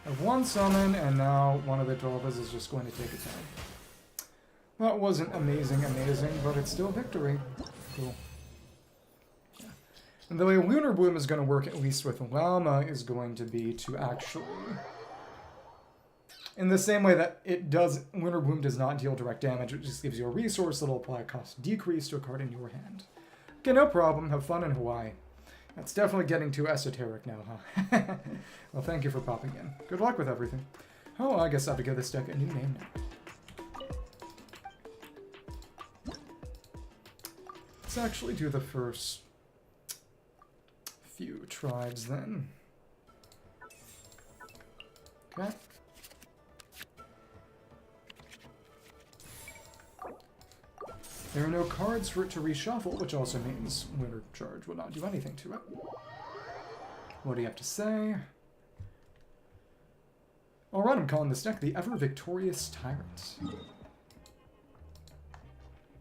I have 1 summon, and now one of the Tulpas is just going to take a turn. That wasn't amazing, but it's still victory. Cool. Yeah. And the way Lunar Bloom is going to work, at least with Llama, is going to be to actually... In the same way that it does, Lunar Bloom does not deal direct damage, it just gives you a resource that'll apply a cost decrease to a card in your hand. Okay, no problem. Have fun in Hawaii. That's definitely getting too esoteric now, huh? Well, thank you for popping in. Good luck with everything. Oh, I guess I have to give this deck a new name now. Let's actually do the first few tribes then. Okay. There are no cards for it to reshuffle, which also means Lunar Charge will not do anything to it. What do you have to say? Alright, I'm calling this deck the Ever-Victorious Tyrant.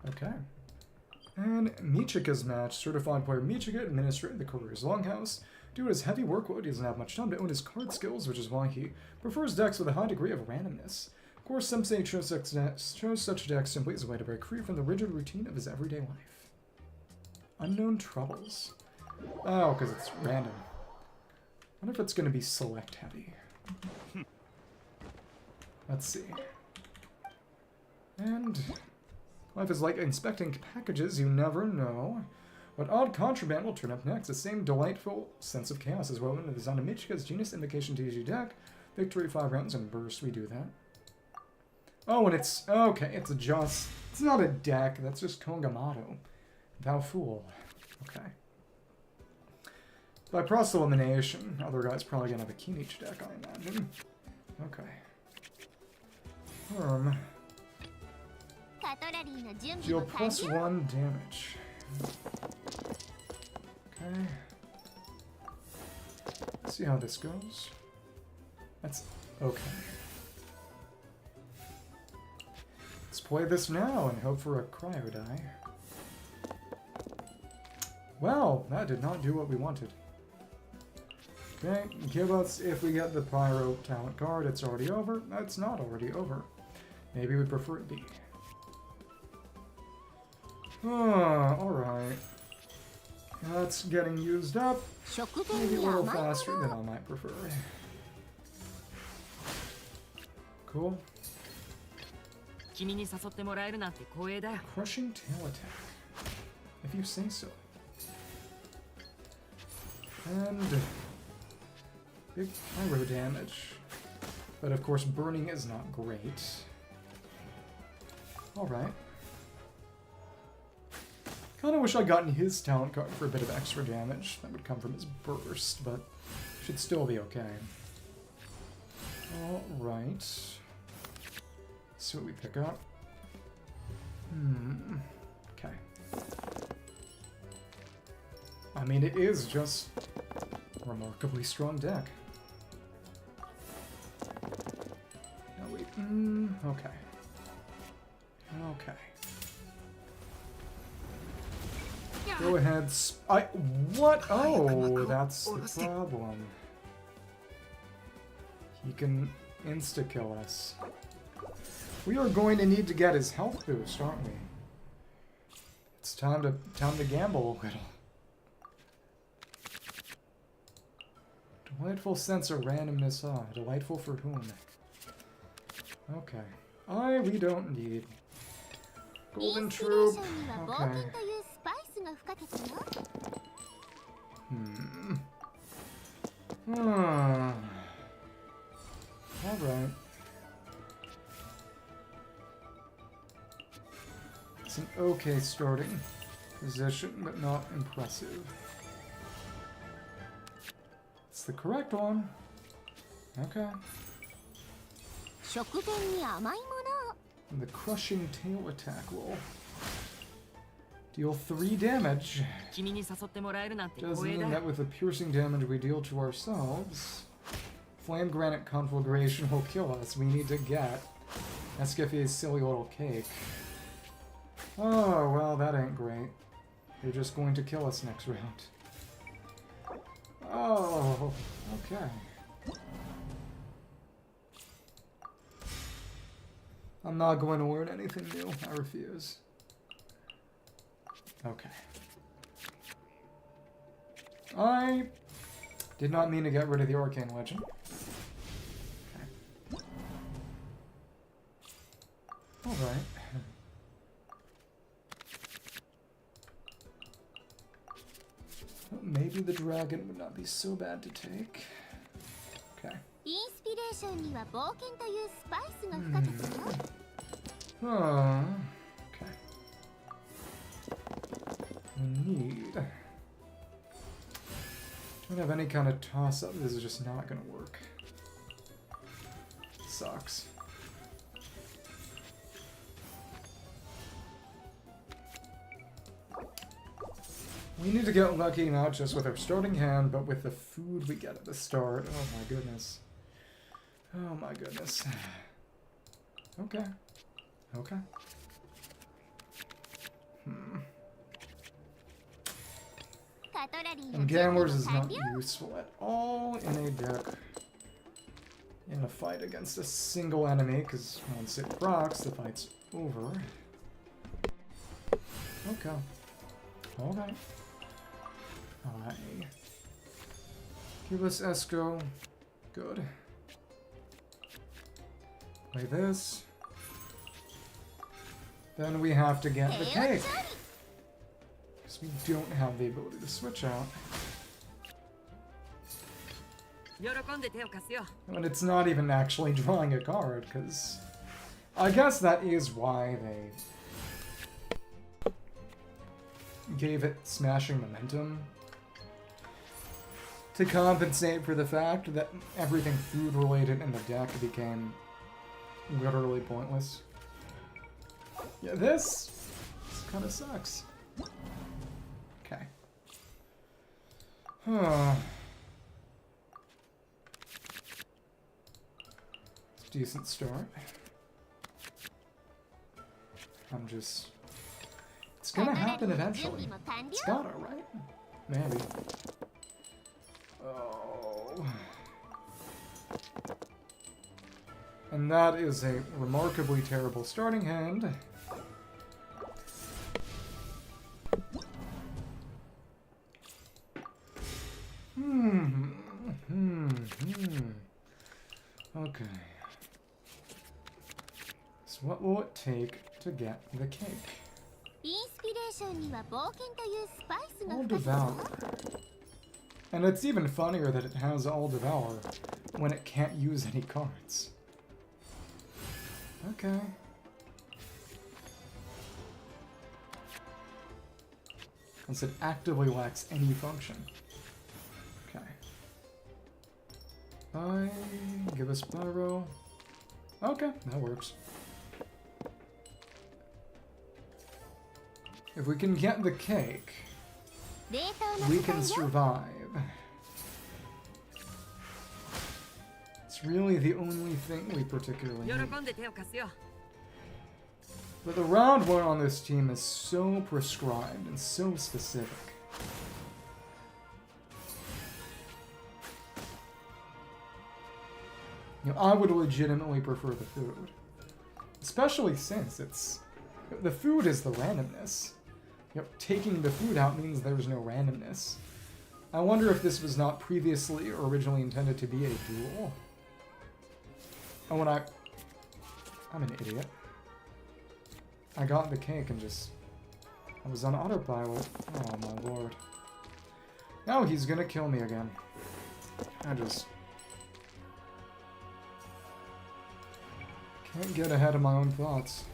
Okay. And Michika's match. Certified player Michika, administrator the Courier's Longhouse. Due to his heavy workload, he doesn't have much time to own his card skills, which is why he prefers decks with a high degree of randomness. Of course, some say he chose such decks simply as a way to break free from the rigid routine of his everyday life. Unknown Troubles. Oh, because it's random. I wonder if it's going to be select heavy. Let's see. And life is like inspecting packages, you never know. What odd contraband will turn up next? The same delightful sense of chaos as well into the design of Michika's Genius Invocation TG deck. Victory 5 rounds and burst, we do that. Oh, and it's... Okay, it's just... It's not a deck, that's just Kongamato. Thou fool. Okay. By process elimination, other guys probably gonna have a Kinich deck, I imagine. Okay. Deal +1 damage. Okay. Let's see how this goes. That's okay. Let's play this now and hope for a cryo die. Well, that did not do what we wanted. Okay, give us, if we get the Pyro talent card, it's already over. That's not already over. Maybe we prefer it be. Alright. That's getting used up. Maybe a little faster than I might prefer. Cool. Crushing tail attack. If you say so. And big pyro damage. But of course burning is not great. Alright. Kinda wish I'd gotten his talent card for a bit of extra damage. That would come from his burst, but should still be okay. Alright. Let's see what we pick up. Okay. I mean, it is just a remarkably strong deck. No, wait. Okay. Okay. Go ahead. What? Oh, that's the problem. He can insta-kill us. We are going to need to get his health boost, aren't we? It's time to gamble a little. Delightful sense of randomness. Ah, delightful for whom? Okay. We don't need Golden Troop. Okay. Alright. It's an okay starting position, but not impressive. It's the correct one. Okay. And the crushing tail attack will deal 3 damage. Doesn't mean that with the piercing damage we deal to ourselves, Flame Granite Conflagration will kill us. We need to get Escaffe's silly little cake. Oh, well, that ain't great. They're just going to kill us next round. Oh, okay. I'm not going to learn anything new. I refuse. Okay. I did not mean to get rid of the Arcane Legend. Okay. Alright. Well, maybe the dragon would not be so bad to take. Okay. Oh, okay. We need... Don't have any kind of toss-up. This is just not gonna work. Sucks. We need to get lucky not just with our starting hand, but with the food we get at the start. Oh my goodness. Oh my goodness. Okay. Okay. And Gamblers is not useful at all in a deck. In a fight against a single enemy, because once it procs, the fight's over. Okay. Okay. Alright. Give us Esco. Good. Play this. Then we have to get the cake. Because we don't have the ability to switch out. And it's not even actually drawing a card, because I guess that is why they gave it Smashing Momentum. To compensate for the fact that everything food-related in the deck became literally pointless. Yeah, this kind of sucks. Okay. Decent start. I'm just... It's gonna happen eventually. It's gotta, right? Maybe. Oh. And that is a remarkably terrible starting hand. Okay. So what will it take to get the cake? All Devour. And it's even funnier that it has All Devour when it can't use any cards. Okay. Since it actively lacks any function. Okay. Bye. Give us Pyro. Okay, that works. If we can get the cake, we can survive. It's really the only thing we particularly need. But the round one on this team is so prescribed and so specific. You know, I would legitimately prefer the food. Especially since the food is the randomness. You know, taking the food out means there's no randomness. I wonder if this was not previously or originally intended to be a duel. And when I'm an idiot. I got the cake and I was on autopilot. Oh my lord. Now he's gonna kill me again. Can't get ahead of my own thoughts.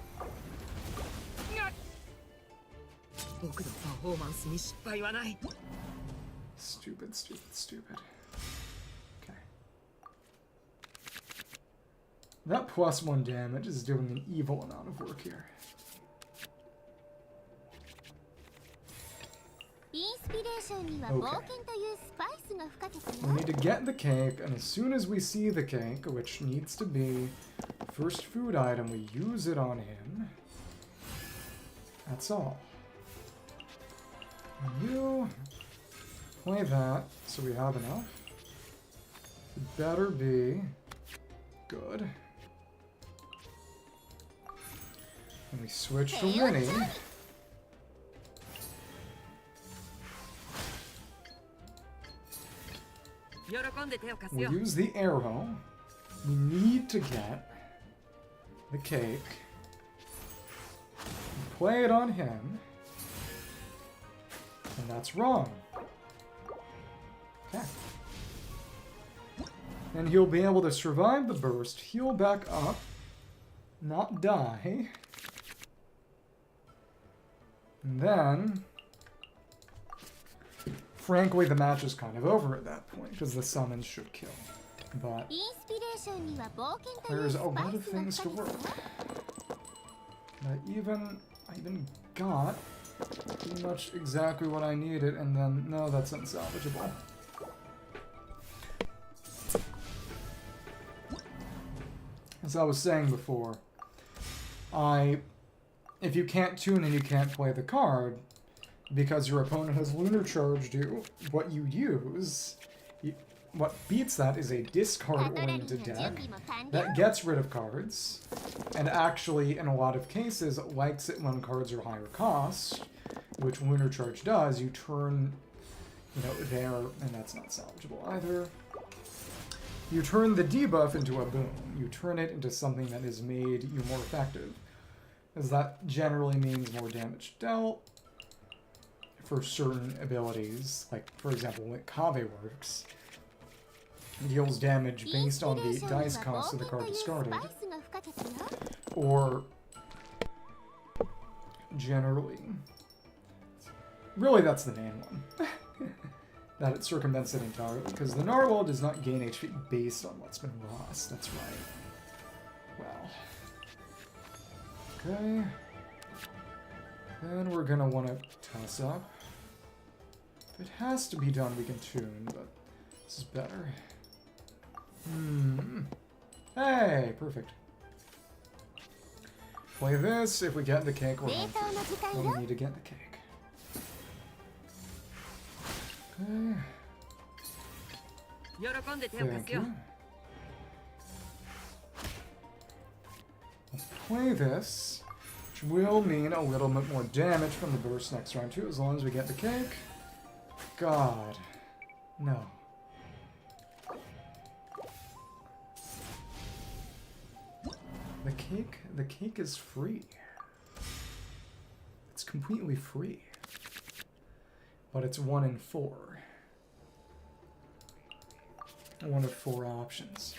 Stupid, stupid, stupid. Okay. That +1 damage is doing an evil amount of work here. Okay. We need to get the cake, and as soon as we see the cake, which needs to be first food item, we use it on him. That's all. And you play that, so we have enough. It better be good. And we switch to Winnie. We use the arrow. We need to get the cake. Play it on him. And that's wrong. Okay. And he'll be able to survive the burst, heal back up, not die. And then... frankly, the match is kind of over at that point, because the summons should kill. But there's a lot of things to work. I even got pretty much exactly what I needed, and then, no, that's unsalvageable. As I was saying before, if you can't tune and you can't play the card, because your opponent has lunar charged you, what you use, what beats that is a discard-oriented deck that gets rid of cards, and actually, in a lot of cases, likes it when cards are higher cost, which lunar charge does. You turn, there, and that's not salvageable either. You turn the debuff into a boon. You turn it into something that has made you more effective, as that generally means more damage dealt. For certain abilities, like, for example, when Kave works, it deals damage based on the dice cost of the card discarded, or generally, really that's the main one, that it circumvents it entirely, because the Narwhal does not gain HP based on what's been lost, that's right. Well, okay, then we're gonna want to toss up. If it has to be done, we can tune, but this is better. Hey, perfect. Play this. If we get the cake, we're on. Well, we need to get the cake. Okay. Thank you. Let's play this, which will mean a little bit more damage from the burst next round too, as long as we get the cake. God. No. The cake is free. It's completely free. But it's 1 in 4. 1 of 4 options.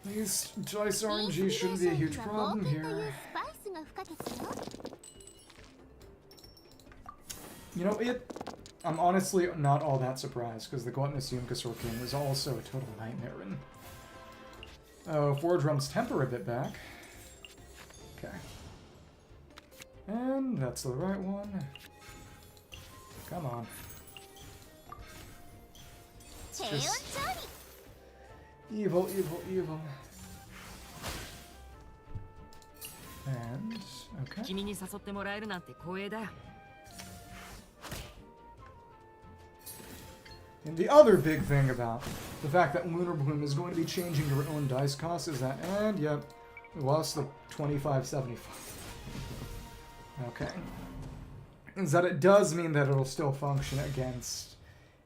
At least dice RNG shouldn't be a huge problem here. I'm honestly not all that surprised, because the Gluttonous Geoguessr King is also a total nightmare. Oh, Four Drums temper a bit back. Okay. And that's the right one. Come on. It's just evil, evil, evil. And, okay. And the other big thing about the fact that Lunar Bloom is going to be changing your own dice cost is that, and yep, we lost the 25.75. Okay. Is that it does mean that it'll still function against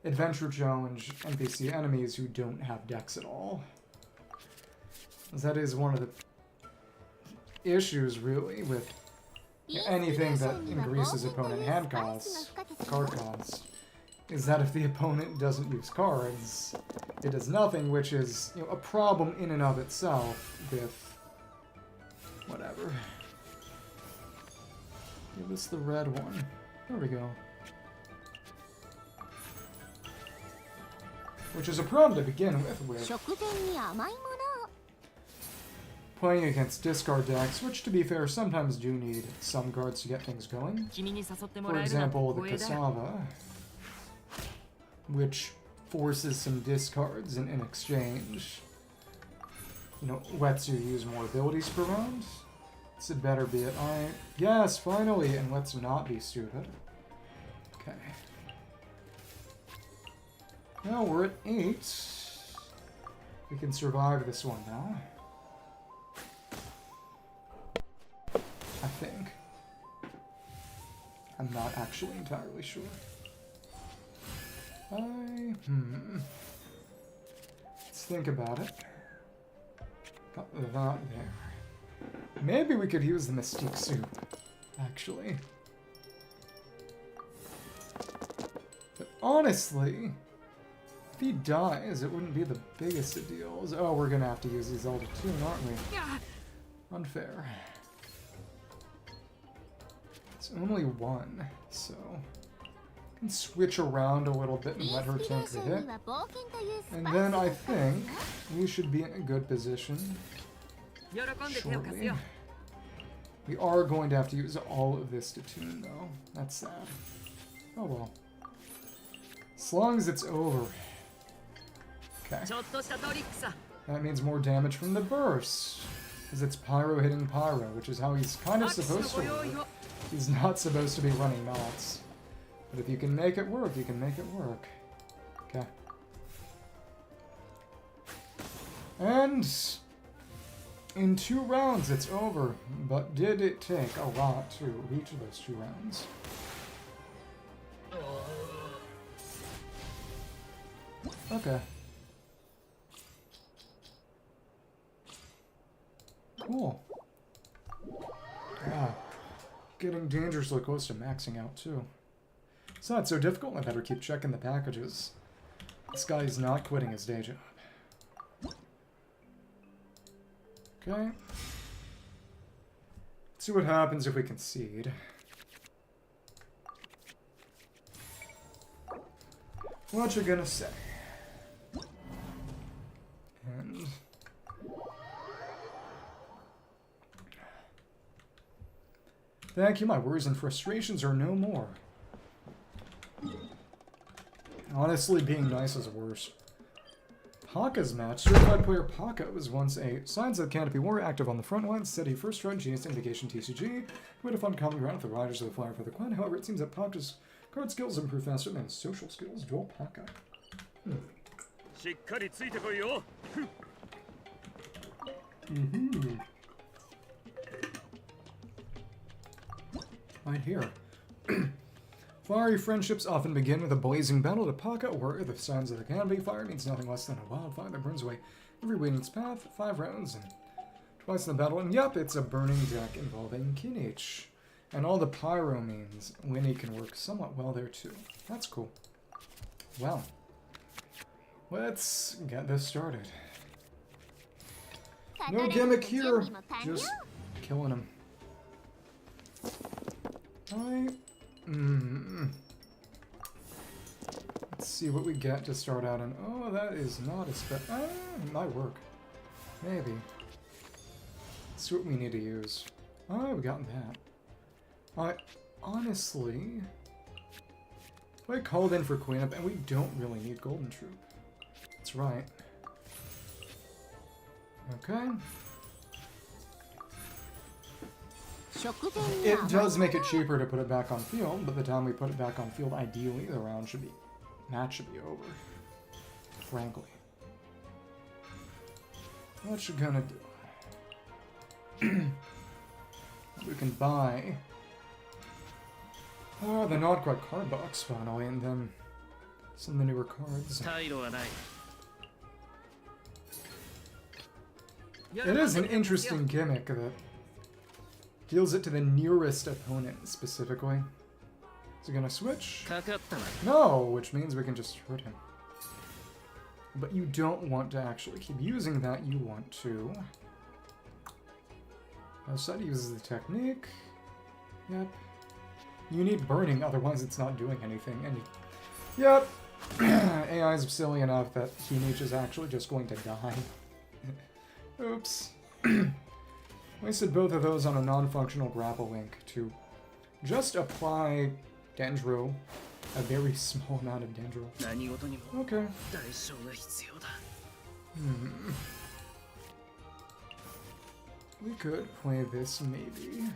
Adventure Challenge NPC enemies who don't have decks at all. That is one of the issues, really, with anything that increases opponent hand costs, card costs, is that if the opponent doesn't use cards, it does nothing, which is, you know, a problem in and of itself with whatever. Give us the red one. There we go. Which is a problem to begin with playing against discard decks, which, to be fair, sometimes do need some cards to get things going. For example, the Cassava, which forces some discards, and in exchange, you know, lets you use more abilities per round. This had better be it. Yes, finally, and let's not be stupid. Okay. Now we're at 8. We can survive this one now. I think. I'm not actually entirely sure. Let's think about it. Got that there. Maybe we could use the Mystique Soup, actually. But honestly, if he dies, it wouldn't be the biggest of deals. Oh, we're gonna have to use these Zelda too, aren't we? Unfair. It's only one, so I can switch around a little bit and let her tank the hit. And then I think we should be in a good position. Surely. We are going to have to use all of this to tune, though. That's sad. Oh well. As long as it's over. Okay. That means more damage from the burst. Because it's Pyro hitting Pyro, which is how he's kind of supposed to work. He's not supposed to be running knots. But if you can make it work, you can make it work. Okay. And in 2 rounds, it's over. But did it take a lot to reach those 2 rounds? Okay. Cool. Yeah. Getting dangerously close to maxing out, too. It's not so difficult. I better keep checking the packages. This guy is not quitting his day job. Okay. Let's see what happens if we concede. What you gonna say? And thank you, my worries and frustrations are no more. Honestly, being nice is worse. Paka's match. Certified player Paka was once a Signs of the Canopy War active on the front line, steady first run genius indication TCG. Who had a fun common ground with the Riders of the Flower for the Clan. However, it seems that Paka's card skills improve faster than his social skills. Dual Paka. Right here. Fiery friendships often begin with a blazing battle to Paka, or the Signs of the Canopy. Fire means nothing less than a wildfire that burns away every way in its path. 5 rounds and twice in the battle. And yup, it's a burning deck involving Kinich. And all the pyro means Winnie can work somewhat well there too. That's cool. Well, let's get this started. No gimmick here, just killing him. Let's see what we get to start out in. Oh, that is not a spec. It might work. Maybe. Let's see what we need to use. Oh, we got that. Honestly, I called in for cleanup, and we don't really need Golden Troop. That's right. Okay. It does make it cheaper to put it back on field, but the time we put it back on field, ideally, the match should be over. Frankly. What you gonna do? We can buy the not quite card box finally, and then some of the newer cards. It is an interesting gimmick that deals it to the nearest opponent specifically. Is he gonna switch? No, which means we can just hurt him. But you don't want to actually keep using that, you want to... Side uses the technique. Yep. You need burning, otherwise it's not doing anything. And yep. AI is silly enough that Teenage is actually just going to die. Oops. Wasted both of those on a non-functional grapple link to just apply Dendro, a very small amount of Dendro. Okay. We could play this maybe.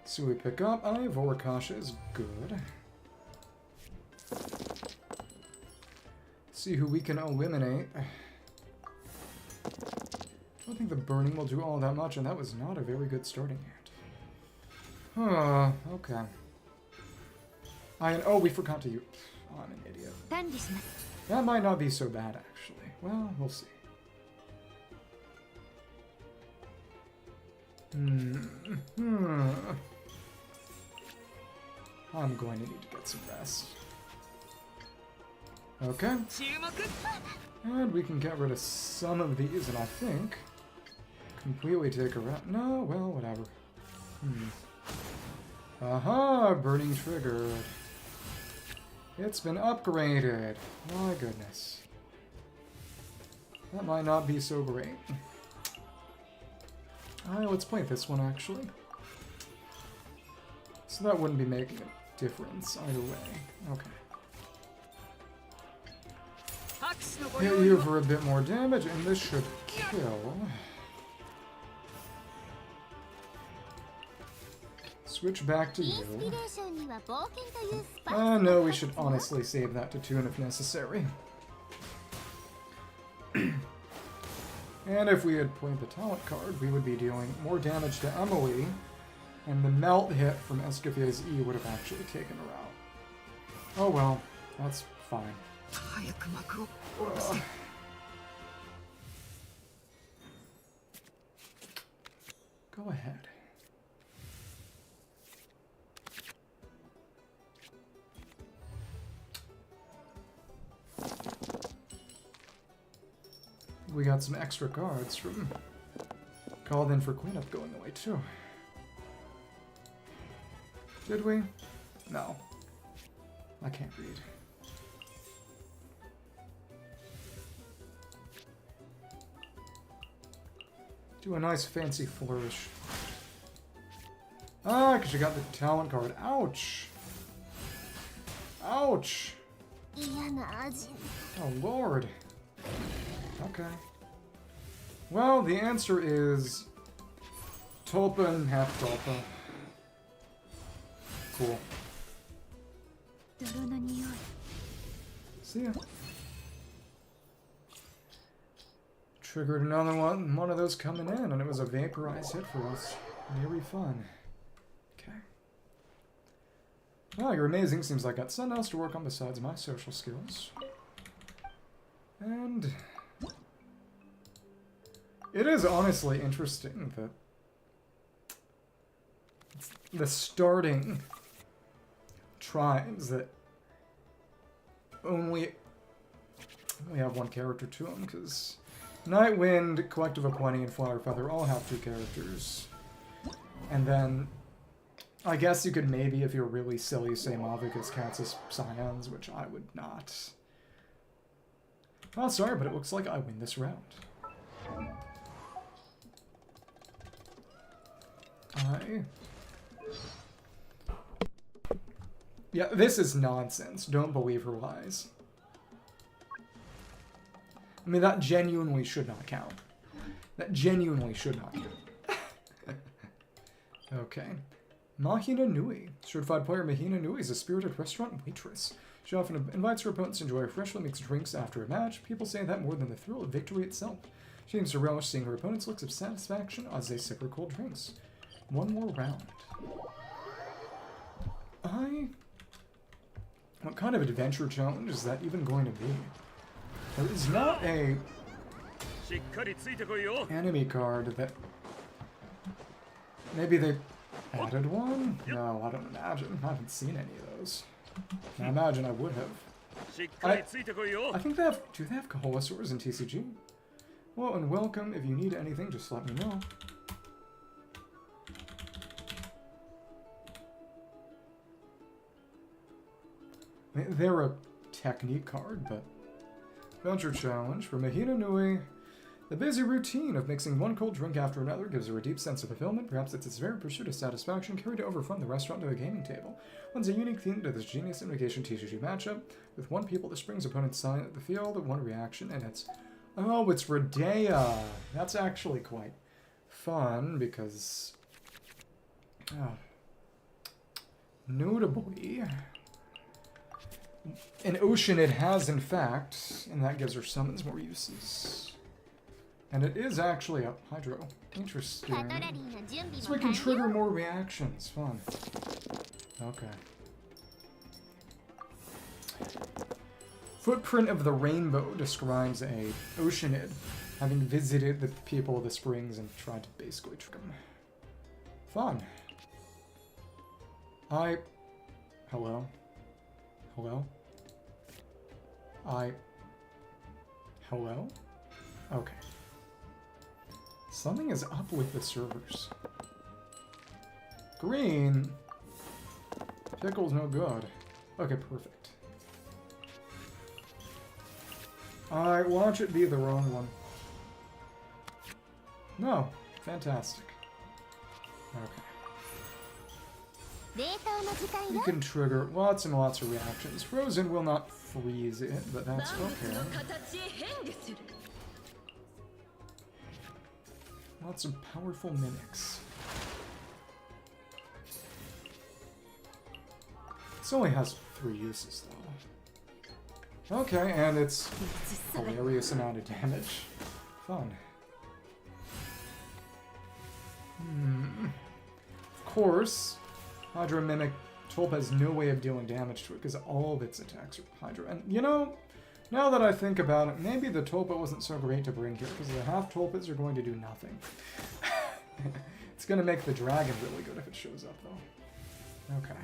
So we pick up. Vorkasha is good. See who we can eliminate. I don't think the burning will do all that much, and that was not a very good starting hand. Okay. Oh, we forgot to use... Oh, I'm an idiot. That might not be so bad, actually. Well, we'll see. I'm going to need to get some rest. Okay. And we can get rid of some of these, and I think completely take her out. No, well, whatever. Aha! Burning triggered. It's been upgraded. My goodness. That might not be so great. Alright, let's play this one, actually. So that wouldn't be making a difference either way. Okay. Hit you for a bit more damage, and this should kill. Switch back to you. No, we should honestly save that to tune if necessary. And if we had played the talent card, we would be dealing more damage to Emily, and the melt hit from Escaffier's E would have actually taken her out. Oh well, that's fine. Go ahead. We got some extra cards from called in for cleanup going away too. Did we? No. I can't read. Do a nice fancy flourish. Ah, because you got the talent card. Ouch! Ouch! Oh, Lord. Okay. Well, the answer is Tulpa and half Tulpa. Cool. See ya. Triggered another one of those coming in, and it was a vaporized hit for us. Very fun. Okay. Well, you're amazing. Seems like I got something else to work on besides my social skills. And it is honestly interesting that the starting tribes that only have one character to them, because Nightwind, Collective of Plenty, and Flower Feather all have 2 characters. And then I guess you could maybe, if you're really silly, say Mavikus counts as scions, which I would not. Oh, sorry, but it looks like I win this round. Yeah, this is nonsense. Don't believe her lies. I mean, that genuinely should not count. That genuinely should not count. Okay. Mahina Nui. Certified player Mahina Nui is a spirited restaurant waitress. She often invites her opponents to enjoy freshly mixed drinks after a match. People say that more than the thrill of victory itself. She seems to relish seeing her opponents' looks of satisfaction as they sip her cold drinks. One more round. What kind of adventure challenge is that even going to be? There is not a enemy card that... Maybe they added one? No, I don't imagine. I haven't seen any of those. I imagine I would have. I think they have... Do they have Kaholasaurs in TCG? Well, and welcome. If you need anything, just let me know. I mean, they're a technique card, but... Adventure challenge for Mahina Nui. The busy routine of mixing one cold drink after another gives her a deep sense of fulfillment. Perhaps it's its very pursuit of satisfaction carried over from the restaurant to a gaming table. One's a unique theme to this genius invocation TCG matchup. With one people, the Springs opponent's sign at the field, one reaction, and it's... Oh, it's Radea! That's actually quite fun, because... Notably... An ocean it has, in fact, and that gives her summons more uses. And it is actually a Hydro. Interesting. So we can trigger more reactions. Fun. Okay. Footprint of the Rainbow describes a Oceanid having visited the people of the Springs and tried to basically trick them. Fun. Hello? Hello? Hello? Okay. Something is up with the servers. Green? Pickle's no good. Okay, perfect. Alright, watch it be the wrong one. No. Fantastic. Okay. You can trigger lots and lots of reactions. Frozen will not freeze it, but that's okay. Lots of powerful mimics. This only has 3 uses, though. Okay, and it's hilarious amount of damage. Fun. Of course, Hydra Mimic Tulpa has no way of dealing damage to it because all of its attacks are Hydra. And, you know, now that I think about it, maybe the Tulpa wasn't so great to bring here because the half Tulpas are going to do nothing. It's going to make the dragon really good if it shows up, though. Okay.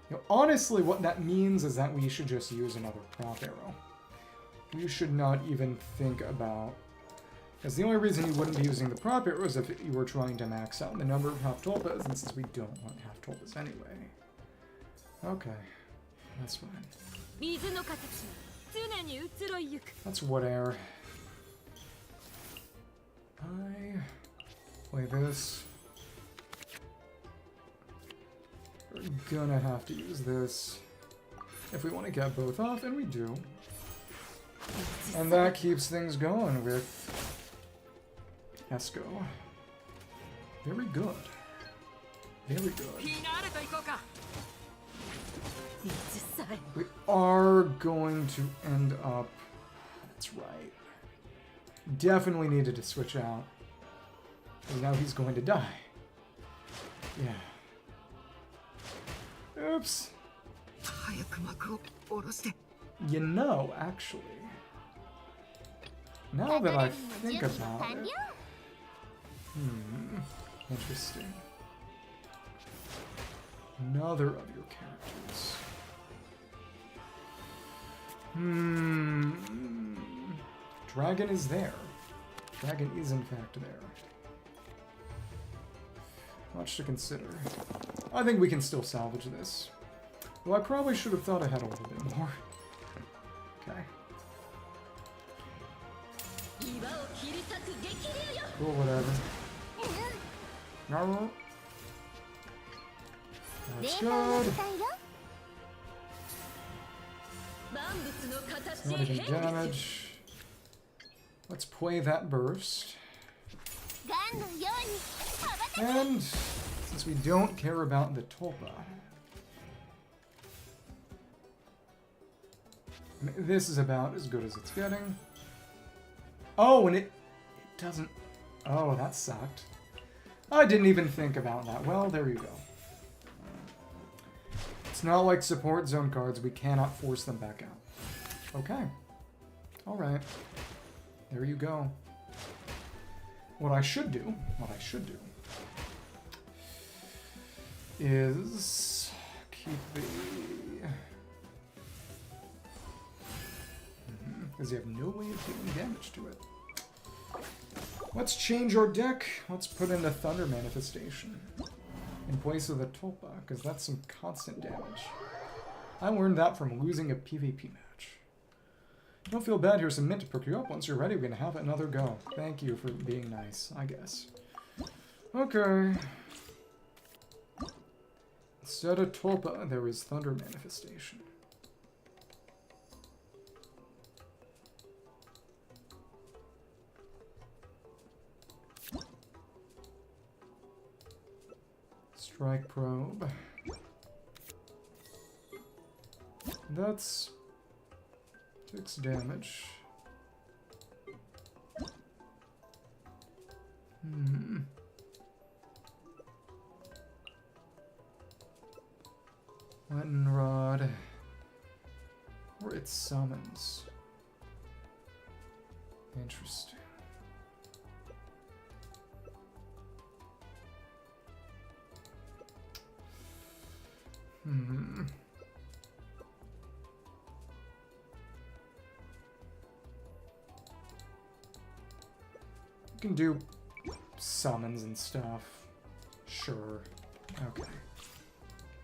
You know, honestly, what that means is that we should just use another prop arrow. You should not even think about... Because the only reason you wouldn't be using the prop arrow is if you were trying to max out the number of half tulpas, and since we don't want half tulpas anyway. Okay. That's fine. That's what air. I play this. We're gonna have to use this if we want to get both off, and we do. And that keeps things going with Esco. Very good. Very good. We are going to end up... That's right. Definitely needed to switch out. Because now he's going to die. Yeah. Oops. You know, actually, now that I think about it... Interesting. Another of your characters. Dragon is there. Dragon is in fact there. Much to consider. I think we can still salvage this. Well, I probably should have thought ahead a little bit more. Okay. Cool, whatever. No. That's good. It's not even damage. Let's play that burst. And since we don't care about the tulpa, this is about as good as it's getting. Oh, and it doesn't... Oh, that sucked. I didn't even think about that. Well, there you go. It's not like support zone cards. We cannot force them back out. Okay. Alright. There you go. What I should do is keep the... Because you have no way of dealing damage to it. Let's change our deck. Let's put in the Thunder Manifestation in place of the Tulpa, because that's some constant damage. I learned that from losing a PvP match. Don't feel bad, here's some mint to perk you up. Once you're ready, we're gonna have another go. Thank you for being nice, I guess. Okay. Instead of Tulpa, there is Thunder Manifestation. Strike Probe. That's 6 damage. Lightning Rod. Or it summons. Interesting. You can do summons and stuff. Sure. Okay.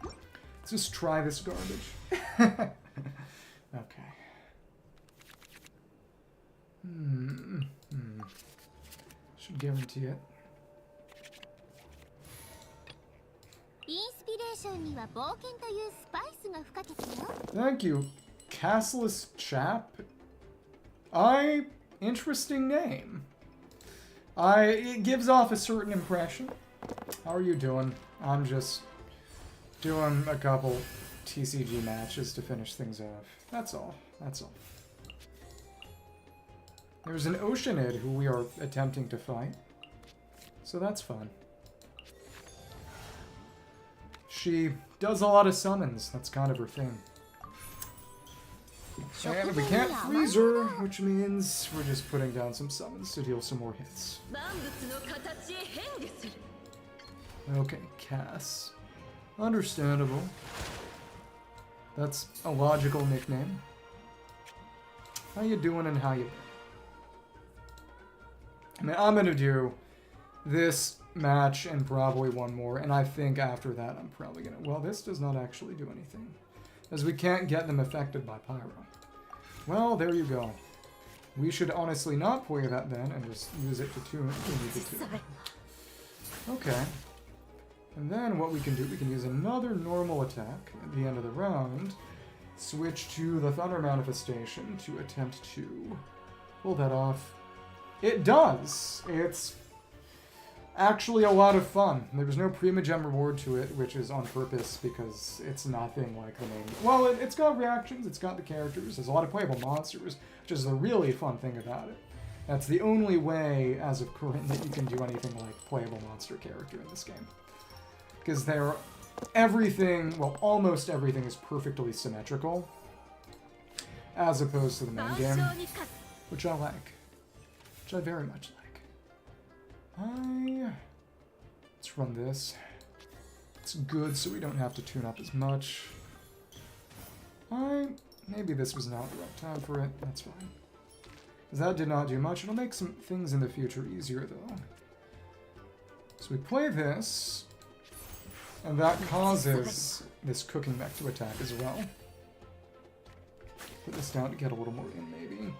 Let's just try this garbage. Okay. Should guarantee it. Thank you, Castless Chap. Interesting name. It gives off a certain impression. How are you doing? I'm just doing a couple TCG matches to finish things off. That's all. That's all. There's an Oceanid who we are attempting to fight. So that's fun. She does a lot of summons. That's kind of her thing. And we can't freeze her, which means we're just putting down some summons to deal some more hits. Okay, Cass. Understandable. That's a logical nickname. How you doing and how you been? I mean, I'm gonna do this match and probably one more, and I think after that I'm probably gonna... Well, this does not actually do anything, as we can't get them affected by Pyro. Well, there you go. We should honestly not play that then, and just use it to tune if we need to tune. Okay. And then what we can do, we can use another normal attack at the end of the round, switch to the Thunder Manifestation to attempt to pull that off. It does! It's actually a lot of fun. There was no Primogem reward to it, which is on purpose because it's nothing like the main... Well, it's got reactions, it's got the characters, there's a lot of playable monsters, which is the really fun thing about it. That's the only way, as of current, that you can do anything like playable monster character in this game. Because they're... Everything, well, almost everything is perfectly symmetrical, as opposed to the main game, which I like. Which I very much like. Let's run this. It's good so we don't have to tune up as much. Maybe this was not the right time for it. That's fine. Because that did not do much. It'll make some things in the future easier, though. So we play this. And that causes this cooking mech to attack as well. Put this down to get a little more in, maybe.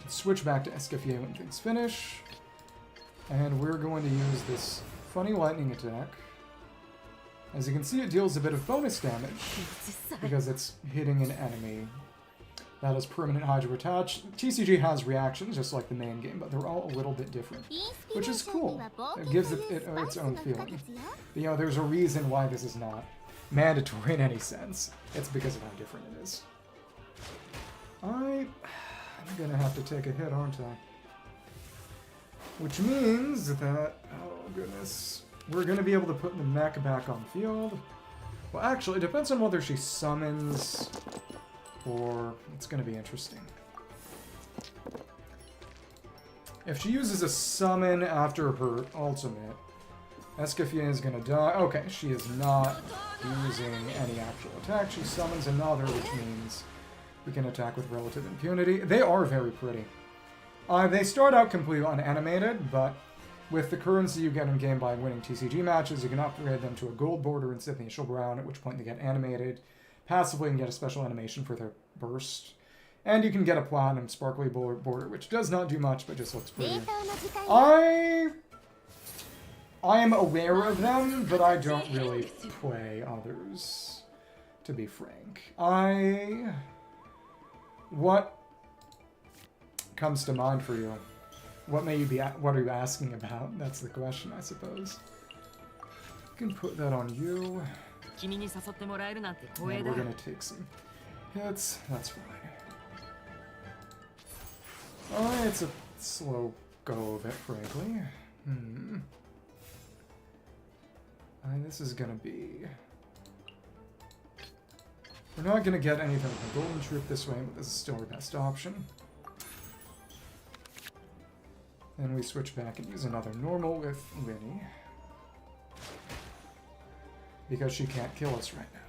Switch back to Escoffier when things finish. And we're going to use this funny lightning attack. As you can see, it deals a bit of bonus damage because it's hitting an enemy that has permanent Hydro attached. TCG has reactions just like the main game, but they're all a little bit different, which is cool. It gives it its own feeling. But, you know, there's a reason why this is not mandatory in any sense. It's because of how different it is. I'm gonna have to take a hit, aren't I? Which means that, oh goodness, we're gonna be able to put the mech back on the field. Well, actually, it depends on whether she summons or it's gonna be interesting. If she uses a summon after her ultimate, Escoffier is gonna die. Okay, she is not using any actual attack. She summons another, which means we can attack with relative impunity. They are very pretty. They start out completely unanimated, but with the currency you get in-game by winning TCG matches, you can upgrade them to a gold border instead of the initial brown, at which point they get animated. Passively, you can get a special animation for their burst. And you can get a platinum sparkly border, which does not do much, but just looks pretty. I am aware of them, but I don't really play others, to be frank. What comes to mind for you? What are you asking about? That's the question, I suppose. You can put that on you. And we're gonna take some hits. That's fine. It's a slow go of it, frankly. This is gonna be... We're not gonna get anything with the Golden Troop this way, but this is still our best option. Then we switch back and use another normal with Winnie. Because she can't kill us right now.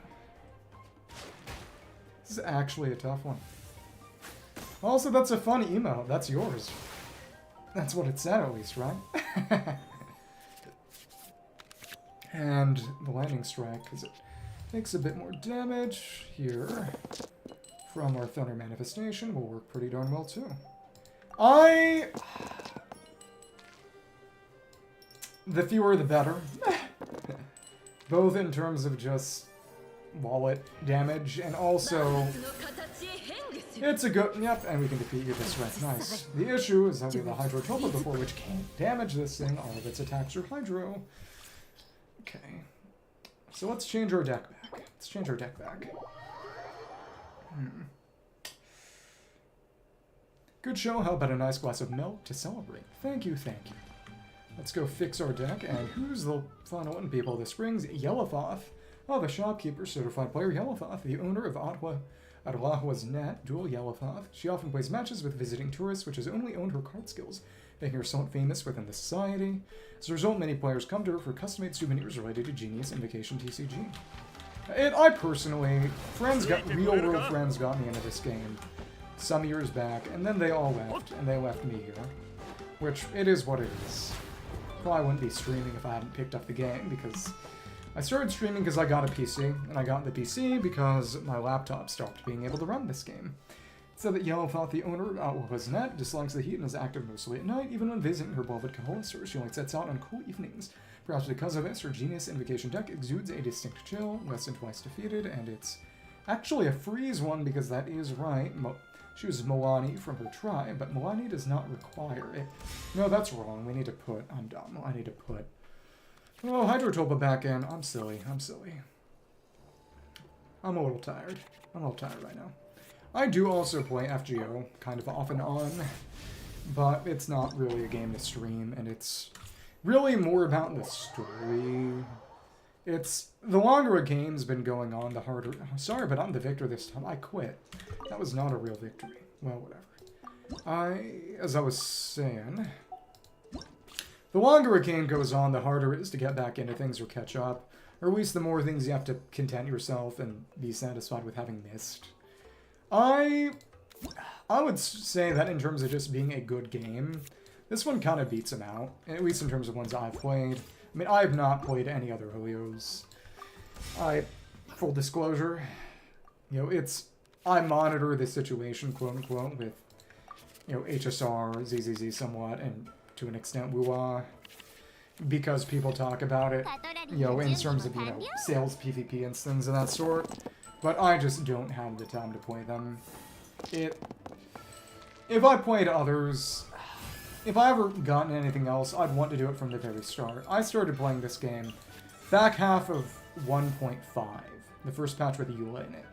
This is actually a tough one. Also, that's a fun emote. That's yours. That's what it said, at least, right? And the lightning strike, because it takes a bit more damage here from our thunder manifestation, will work pretty darn well, too. The fewer the better. Both in terms of just wallet damage, and also it's a good... Yep, and we can defeat you this way. Nice. The issue is that we have a Hydro Tulpa before, which can't damage this thing. All of its attacks are Hydro. Okay. So let's change our deck back. Let's change our deck back. Good show. How about a nice glass of milk to celebrate? Thank you, thank you. Let's go fix our deck, and who's the final one? People this brings Yellowfoth. Oh, the shopkeeper, certified player Yellowfoth, the owner of Atlahua's Net, Dual Yellowfoth. She often plays matches with visiting tourists, which has only owned her card skills, making her somewhat famous within the society. As a result, many players come to her for custom-made souvenirs related to Genius and Vacation TCG. I personally, real world friends got me into this game some years back, and then they all left, and they left me here. Which, it is what it is. Probably wouldn't be streaming if I hadn't picked up the game, because I started streaming because I got a PC, and I got the PC because my laptop stopped being able to run this game. It said that Yellowfoth, the owner of Atlahua's Net, dislikes the heat and is active mostly at night, even when visiting her beloved Geoguessr. She only sets out on cool evenings. Perhaps because of this, her Genius Invocation deck exudes a distinct chill, less than twice defeated, and it's actually a freeze one because that is right. She was Moani from her tribe, but Moani does not require it. No, that's wrong. We need to put... I'm dumb. I need to put... Oh, Hydro Tulpa back in. I'm silly. I'm silly. I'm a little tired. I'm a little tired right now. I do also play FGO, kind of off and on, but it's not really a game to stream, and it's really more about the story. It's... The longer a game's been going on, the harder... Sorry, but I'm the victor this time. I quit. That was not a real victory. Well, whatever. As I was saying... The longer a game goes on, the harder it is to get back into things or catch up. Or at least the more things you have to content yourself and be satisfied with having missed. I would say that in terms of just being a good game, this one kind of beats them out. At least in terms of ones I've played. I mean, I have not played any other Holios. Full disclosure, you know, I monitor the situation, quote unquote, with, you know, HSR, ZZZ somewhat, and to an extent WUA, because people talk about it, you know, in terms of, you know, sales PvP and things of that sort, but I just don't have the time to play them. If I played others, if I ever gotten anything else, I'd want to do it from the very start. I started playing this game back half of 1.5, the first patch with the EULA in it.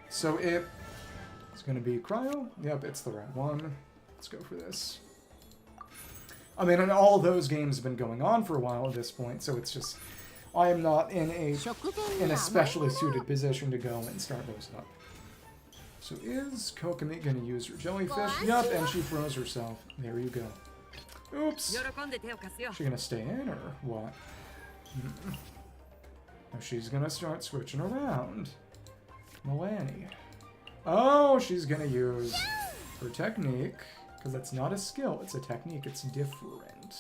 So it's going to be Cryo. Yep, it's the right one. Let's go for this. I mean, and all those games have been going on for a while at this point, so it's just, I am not in a specially suited position to go and start those up. So is Kokomi going to use her jellyfish? Yup, and she froze herself. There you go. Oops. Is she going to stay in, or what? Oh, she's going to start switching around. Milani. Oh, she's going to use her technique. Because that's not a skill, it's a technique, it's different.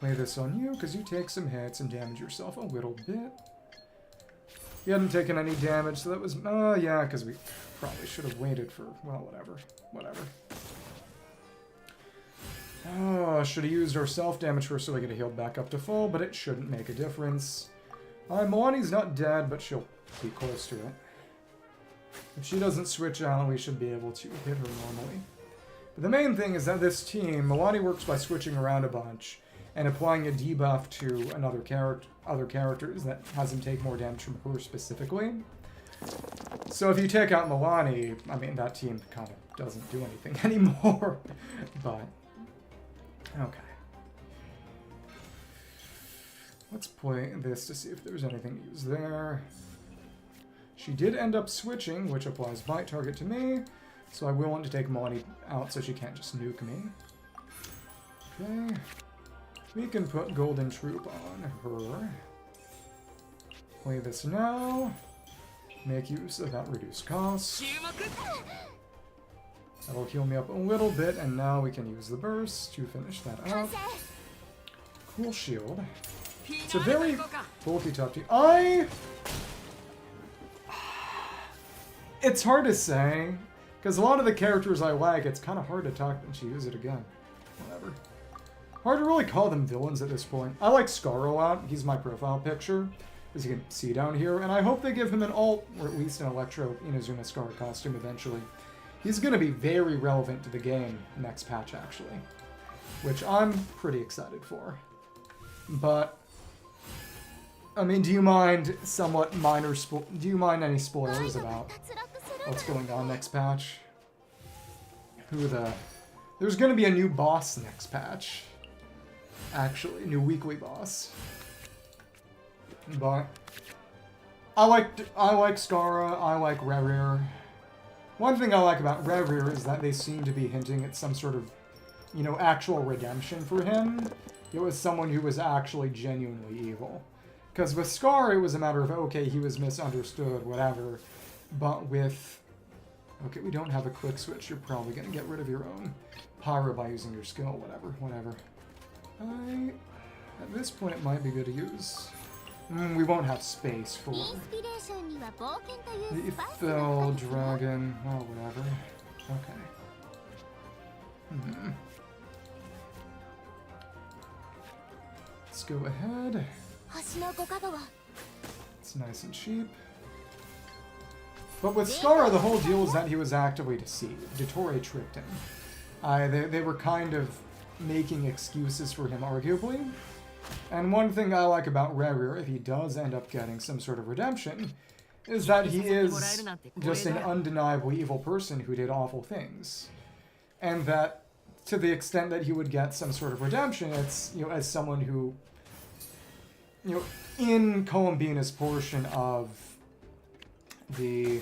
Play this on you, because you take some hits and damage yourself a little bit. You hadn't taken any damage, so that was... Oh, yeah, because we probably should have waited for... Well, whatever. Whatever. Oh, should have used our self-damage first so we get healed back up to full, but it shouldn't make a difference. Milani's not dead, but she'll be close to it. If she doesn't switch out, we should be able to hit her normally. But the main thing is that this team, Milani works by switching around a bunch and applying a debuff to other characters that has them take more damage from her specifically. So if you take out Milani, I mean, that team kind of doesn't do anything anymore. But, okay. Let's play this to see if there's anything to use there. She did end up switching, which applies bite target to me. So I will want to take Milani out so she can't just nuke me. Okay. We can put Golden Troop on her. Play this now. Make use of that reduced cost. That'll heal me up a little bit, and now we can use the burst to finish that up. Cool shield. It's a very bulky top team. It's hard to say. Because a lot of the characters I like, it's kind of hard to talk and she use it again. Whatever. Hard to really call them villains at this point. I like Scar a lot. He's my profile picture, as you can see down here. And I hope they give him an alt, or at least an Electro Inazuma Scar costume eventually. He's going to be very relevant to the game next patch, actually. Which I'm pretty excited for. But, I mean, do you mind somewhat minor do you mind any spoilers about what's going on next patch? There's gonna be a new boss next patch. Actually, new weekly boss. But I like Skara, I like Rerir. One thing I like about Rerir is that they seem to be hinting at some sort of, you know, actual redemption for him. It was someone who was actually genuinely evil. Because with Scar, it was a matter of, okay, he was misunderstood, whatever. But with... Okay, we don't have a quick switch. You're probably going to get rid of your own Pyro by using your skill, whatever. At this point, it might be good to use... we won't have space for... the Fell Dragon... Well, whatever. Okay. Let's go ahead. It's nice and cheap. But with Scar, the whole deal is that he was actively deceived. Dottore tricked him. They were kind of making excuses for him, arguably. And one thing I like about Rerir, if he does end up getting some sort of redemption, is that he is just an undeniably evil person who did awful things. And that, to the extent that he would get some sort of redemption, it's, you know, as someone who, you know, in Columbina's portion of the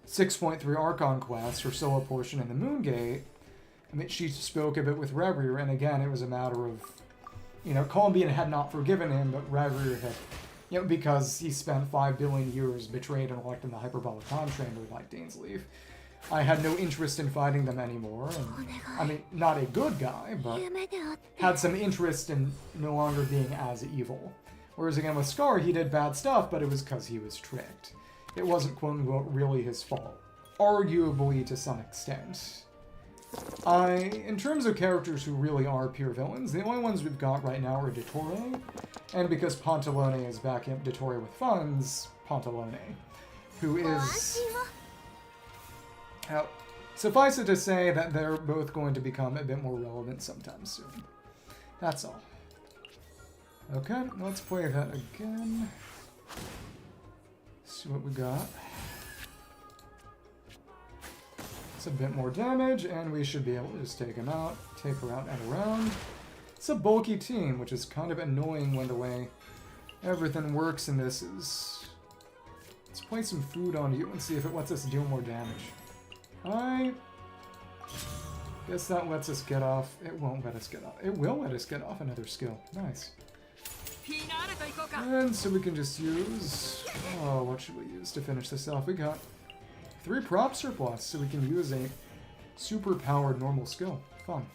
6.3 Archon quest, her solo portion in the Moongate, I mean, she spoke of it with Rerir, and again, it was a matter of, you know, Columbina had not forgiven him, but Rerir had, you know, because he spent 5 billion years betrayed and elected in the hyperbolic time chamber like Dainsleif. I had no interest in fighting them anymore, and, I mean, not a good guy, but had some interest in no longer being as evil. Whereas again with Scar, he did bad stuff, but it was because he was tricked. It wasn't quote-unquote really his fault. Arguably to some extent. In terms of characters who really are pure villains, the only ones we've got right now are Dottore, and because Pantalone is backing up Dottore with funds, Pantalone, who is... suffice it to say that they're both going to become a bit more relevant sometime soon. That's all. Okay, let's play that again. See what we got. It's a bit more damage, and we should be able to just take him out, take her out and around. It's a bulky team, which is kind of annoying when the way everything works in this is... Let's play some food on you and see if it lets us deal more damage. I guess that lets us get off. It won't let us get off. It will let us get off another skill. Nice. And so we can just use... Oh, what should we use to finish this off? We got 3 prop surplus, so we can use a super powered normal skill. Fun.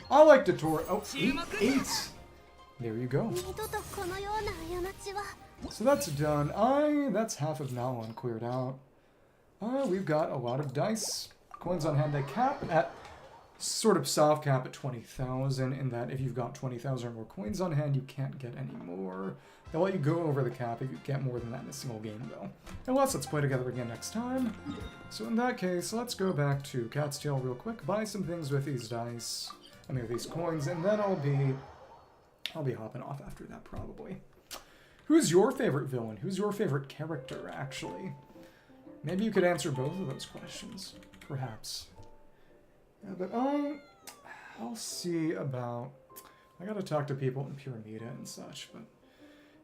I like Dottore. Oh, 8. There you go. So that's done. That's half of Nalan cleared out. We've got a lot of dice. Coins on hand, they cap at sort of soft cap at 20,000, in that if you've got 20,000 or more coins on hand, you can't get any more. They'll let you go over the cap if you get more than that in a single game, though. Unless let's play together again next time. So in that case, let's go back to Cat's Tail real quick, buy some things with these dice, with these coins, and then I'll be hopping off after that, probably. Who's your favorite villain? Who's your favorite character, actually? Maybe you could answer both of those questions, perhaps. Yeah, but I'll see about... I gotta talk to people in Pyramida and such, but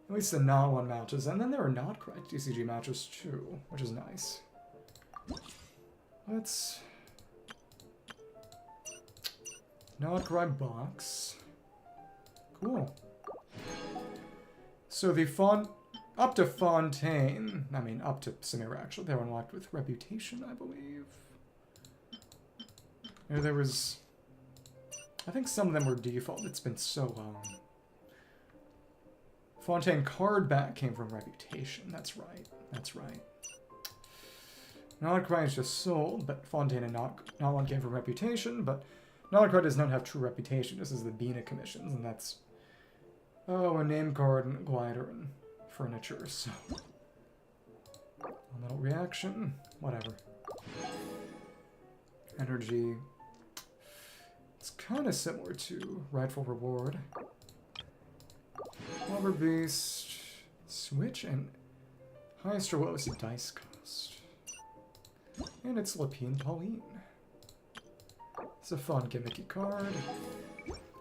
at least the non-one matches. And then there are not correct TCG matches too, which is nice. Let's... Not correct box. Cool. So the up to Fontaine, up to Samira actually, they're unlocked with Reputation, I believe. There was... I think some of them were default. It's been so long. Fontaine card back came from Reputation. That's right. That's right. Nodcry is just sold, but Fontaine and Nodcry came from Reputation, but Nodcry does not have true Reputation. This is the Bina commissions, and that's... Oh, a name card and glider and furniture, so... Elemental reaction. Whatever. Energy... It's kind of similar to Rightful Reward. Lover Beast, Switch, and highest or lowest dice cost. And it's Lapine Pauline. It's a fun gimmicky card.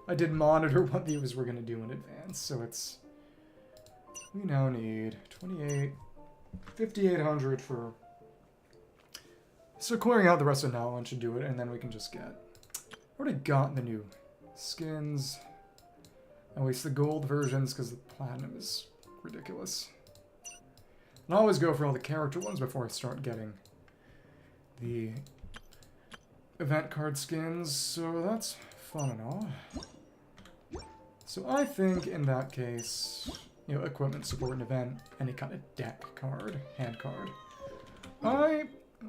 I did monitor what these were going to do in advance, so it's... We now need 5,800 for... So clearing out the rest of Nalan should do it, and then we can just get... Already got the new skins. At least the gold versions, because the platinum is ridiculous. And I always go for all the character ones before I start getting the event card skins, so that's fun and all. So I think in that case, equipment, support, and event, any kind of deck card, hand card.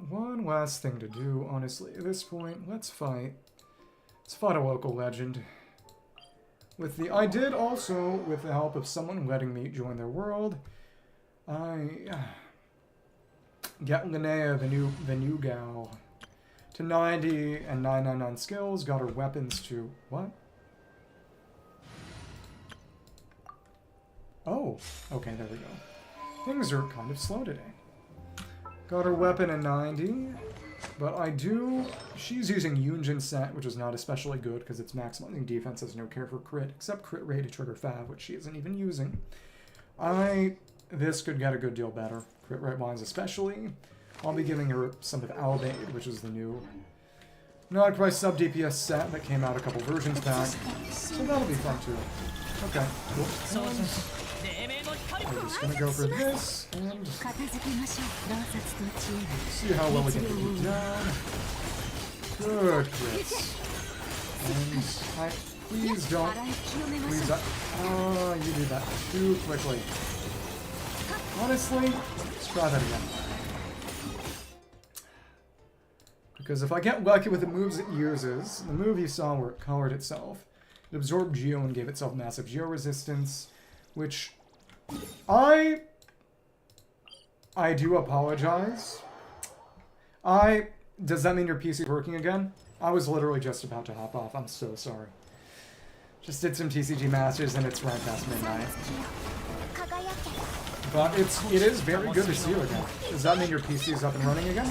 One last thing to do, honestly, at this point, let's fight a local legend. I did also, with the help of someone letting me join their world, I got Linnea, the new gal, to 90 and 999 skills, got her weapons to... What? Oh, okay, there we go. Things are kind of slow today. Got her weapon in 90, but she's using Yunjin set, which is not especially good because it's maximizing defense, has no care for crit, except crit rate to trigger Fav, which she isn't even using. This could get a good deal better, crit rate wise especially. I'll be giving her some of Albade, which is the new non-price sub DPS set that came out a couple versions back, so that'll be fun too. Okay, cool. We're just gonna go for this, and see how well we can get you down. Good crits. And Please don't. Please don't. Oh, you did that too quickly. Honestly, let's try that again. Because if I get lucky with the moves it uses, the move you saw where it colored itself, it absorbed Geo and gave itself massive Geo resistance, which I do apologize. Does that mean your PC is working again? I was literally just about to hop off. I'm so sorry. Just did some TCG Masters and it's right past midnight. But it is very good to see you again. Does that mean your PC is up and running again?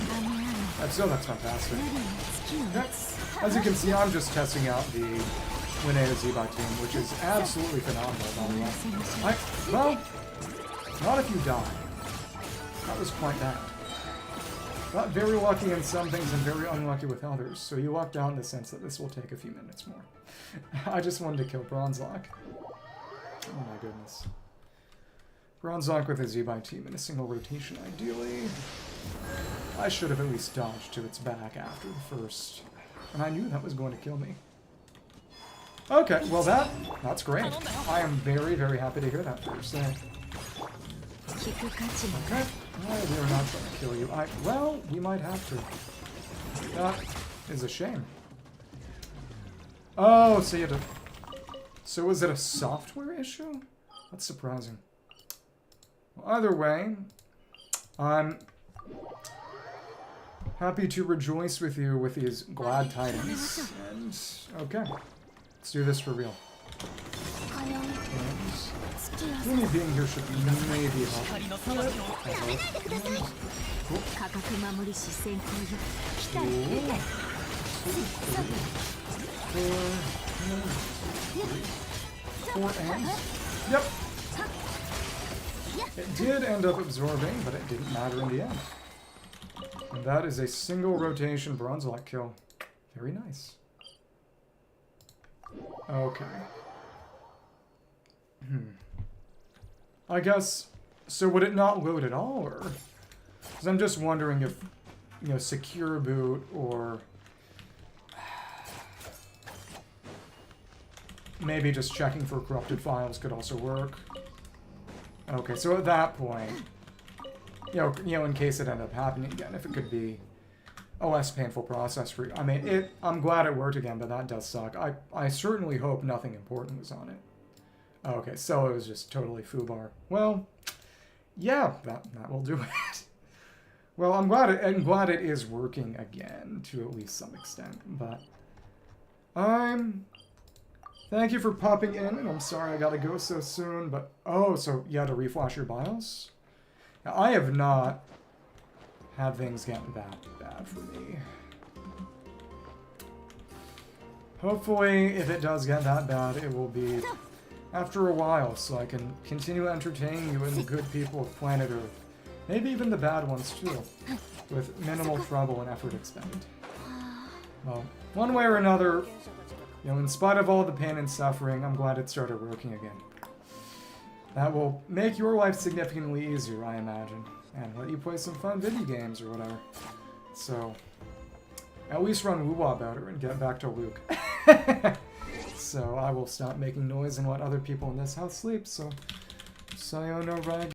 If so, that's fantastic. Yeah. As you can see, I'm just testing out the Winea Z-Bot team, which is absolutely phenomenal, by the way. Well, not if you die. That was quite bad. Got very lucky in some things and very unlucky with others, so you lucked out in the sense that this will take a few minutes more. I just wanted to kill Bronzelock. Oh my goodness. Bronzelock with a Z-Bot team in a single rotation, ideally. I should have at least dodged to its back after the first, and I knew that was going to kill me. Okay, well that's great. I am very, very happy to hear that first thing. Okay, well, we are not going to kill you. Well, we might have to. That is a shame. Oh, so you had to... So was it a software issue? That's surprising. Well, either way, I'm happy to rejoice with you with these glad tidings. And, okay, let's do this for real. And me being here should maybe help. Four ends? Yep. It did end up absorbing, but it didn't matter in the end. And that is a single rotation Bronzelock kill. Very nice. Okay. I guess, so would it not load at all, or? Because I'm just wondering if, you know, secure boot or maybe just checking for corrupted files could also work. Okay, so at that point, you know, in case it ended up happening again, if it could be a less painful process for you. I mean, I'm glad it worked again, but that does suck. I certainly hope nothing important was on it. Okay, so it was just totally foobar. Well, yeah, that will do it. Well, I'm glad it is working again to at least some extent. But thank you for popping in, and I'm sorry I gotta go so soon. But oh, so you had to reflash your BIOS? Now, I have not had things get that bad for me. Hopefully, if it does get that bad, it will be after a while, so I can continue entertaining you and the good people of planet Earth. Maybe even the bad ones, too. With minimal trouble and effort expended. Well, one way or another, you know, in spite of all the pain and suffering, I'm glad it started working again. That will make your life significantly easier, I imagine. And let you play some fun video games or whatever. So, at least run woo-wah better and get back to Luke. So I will stop making noise and let other people in this house sleep, so sayonara.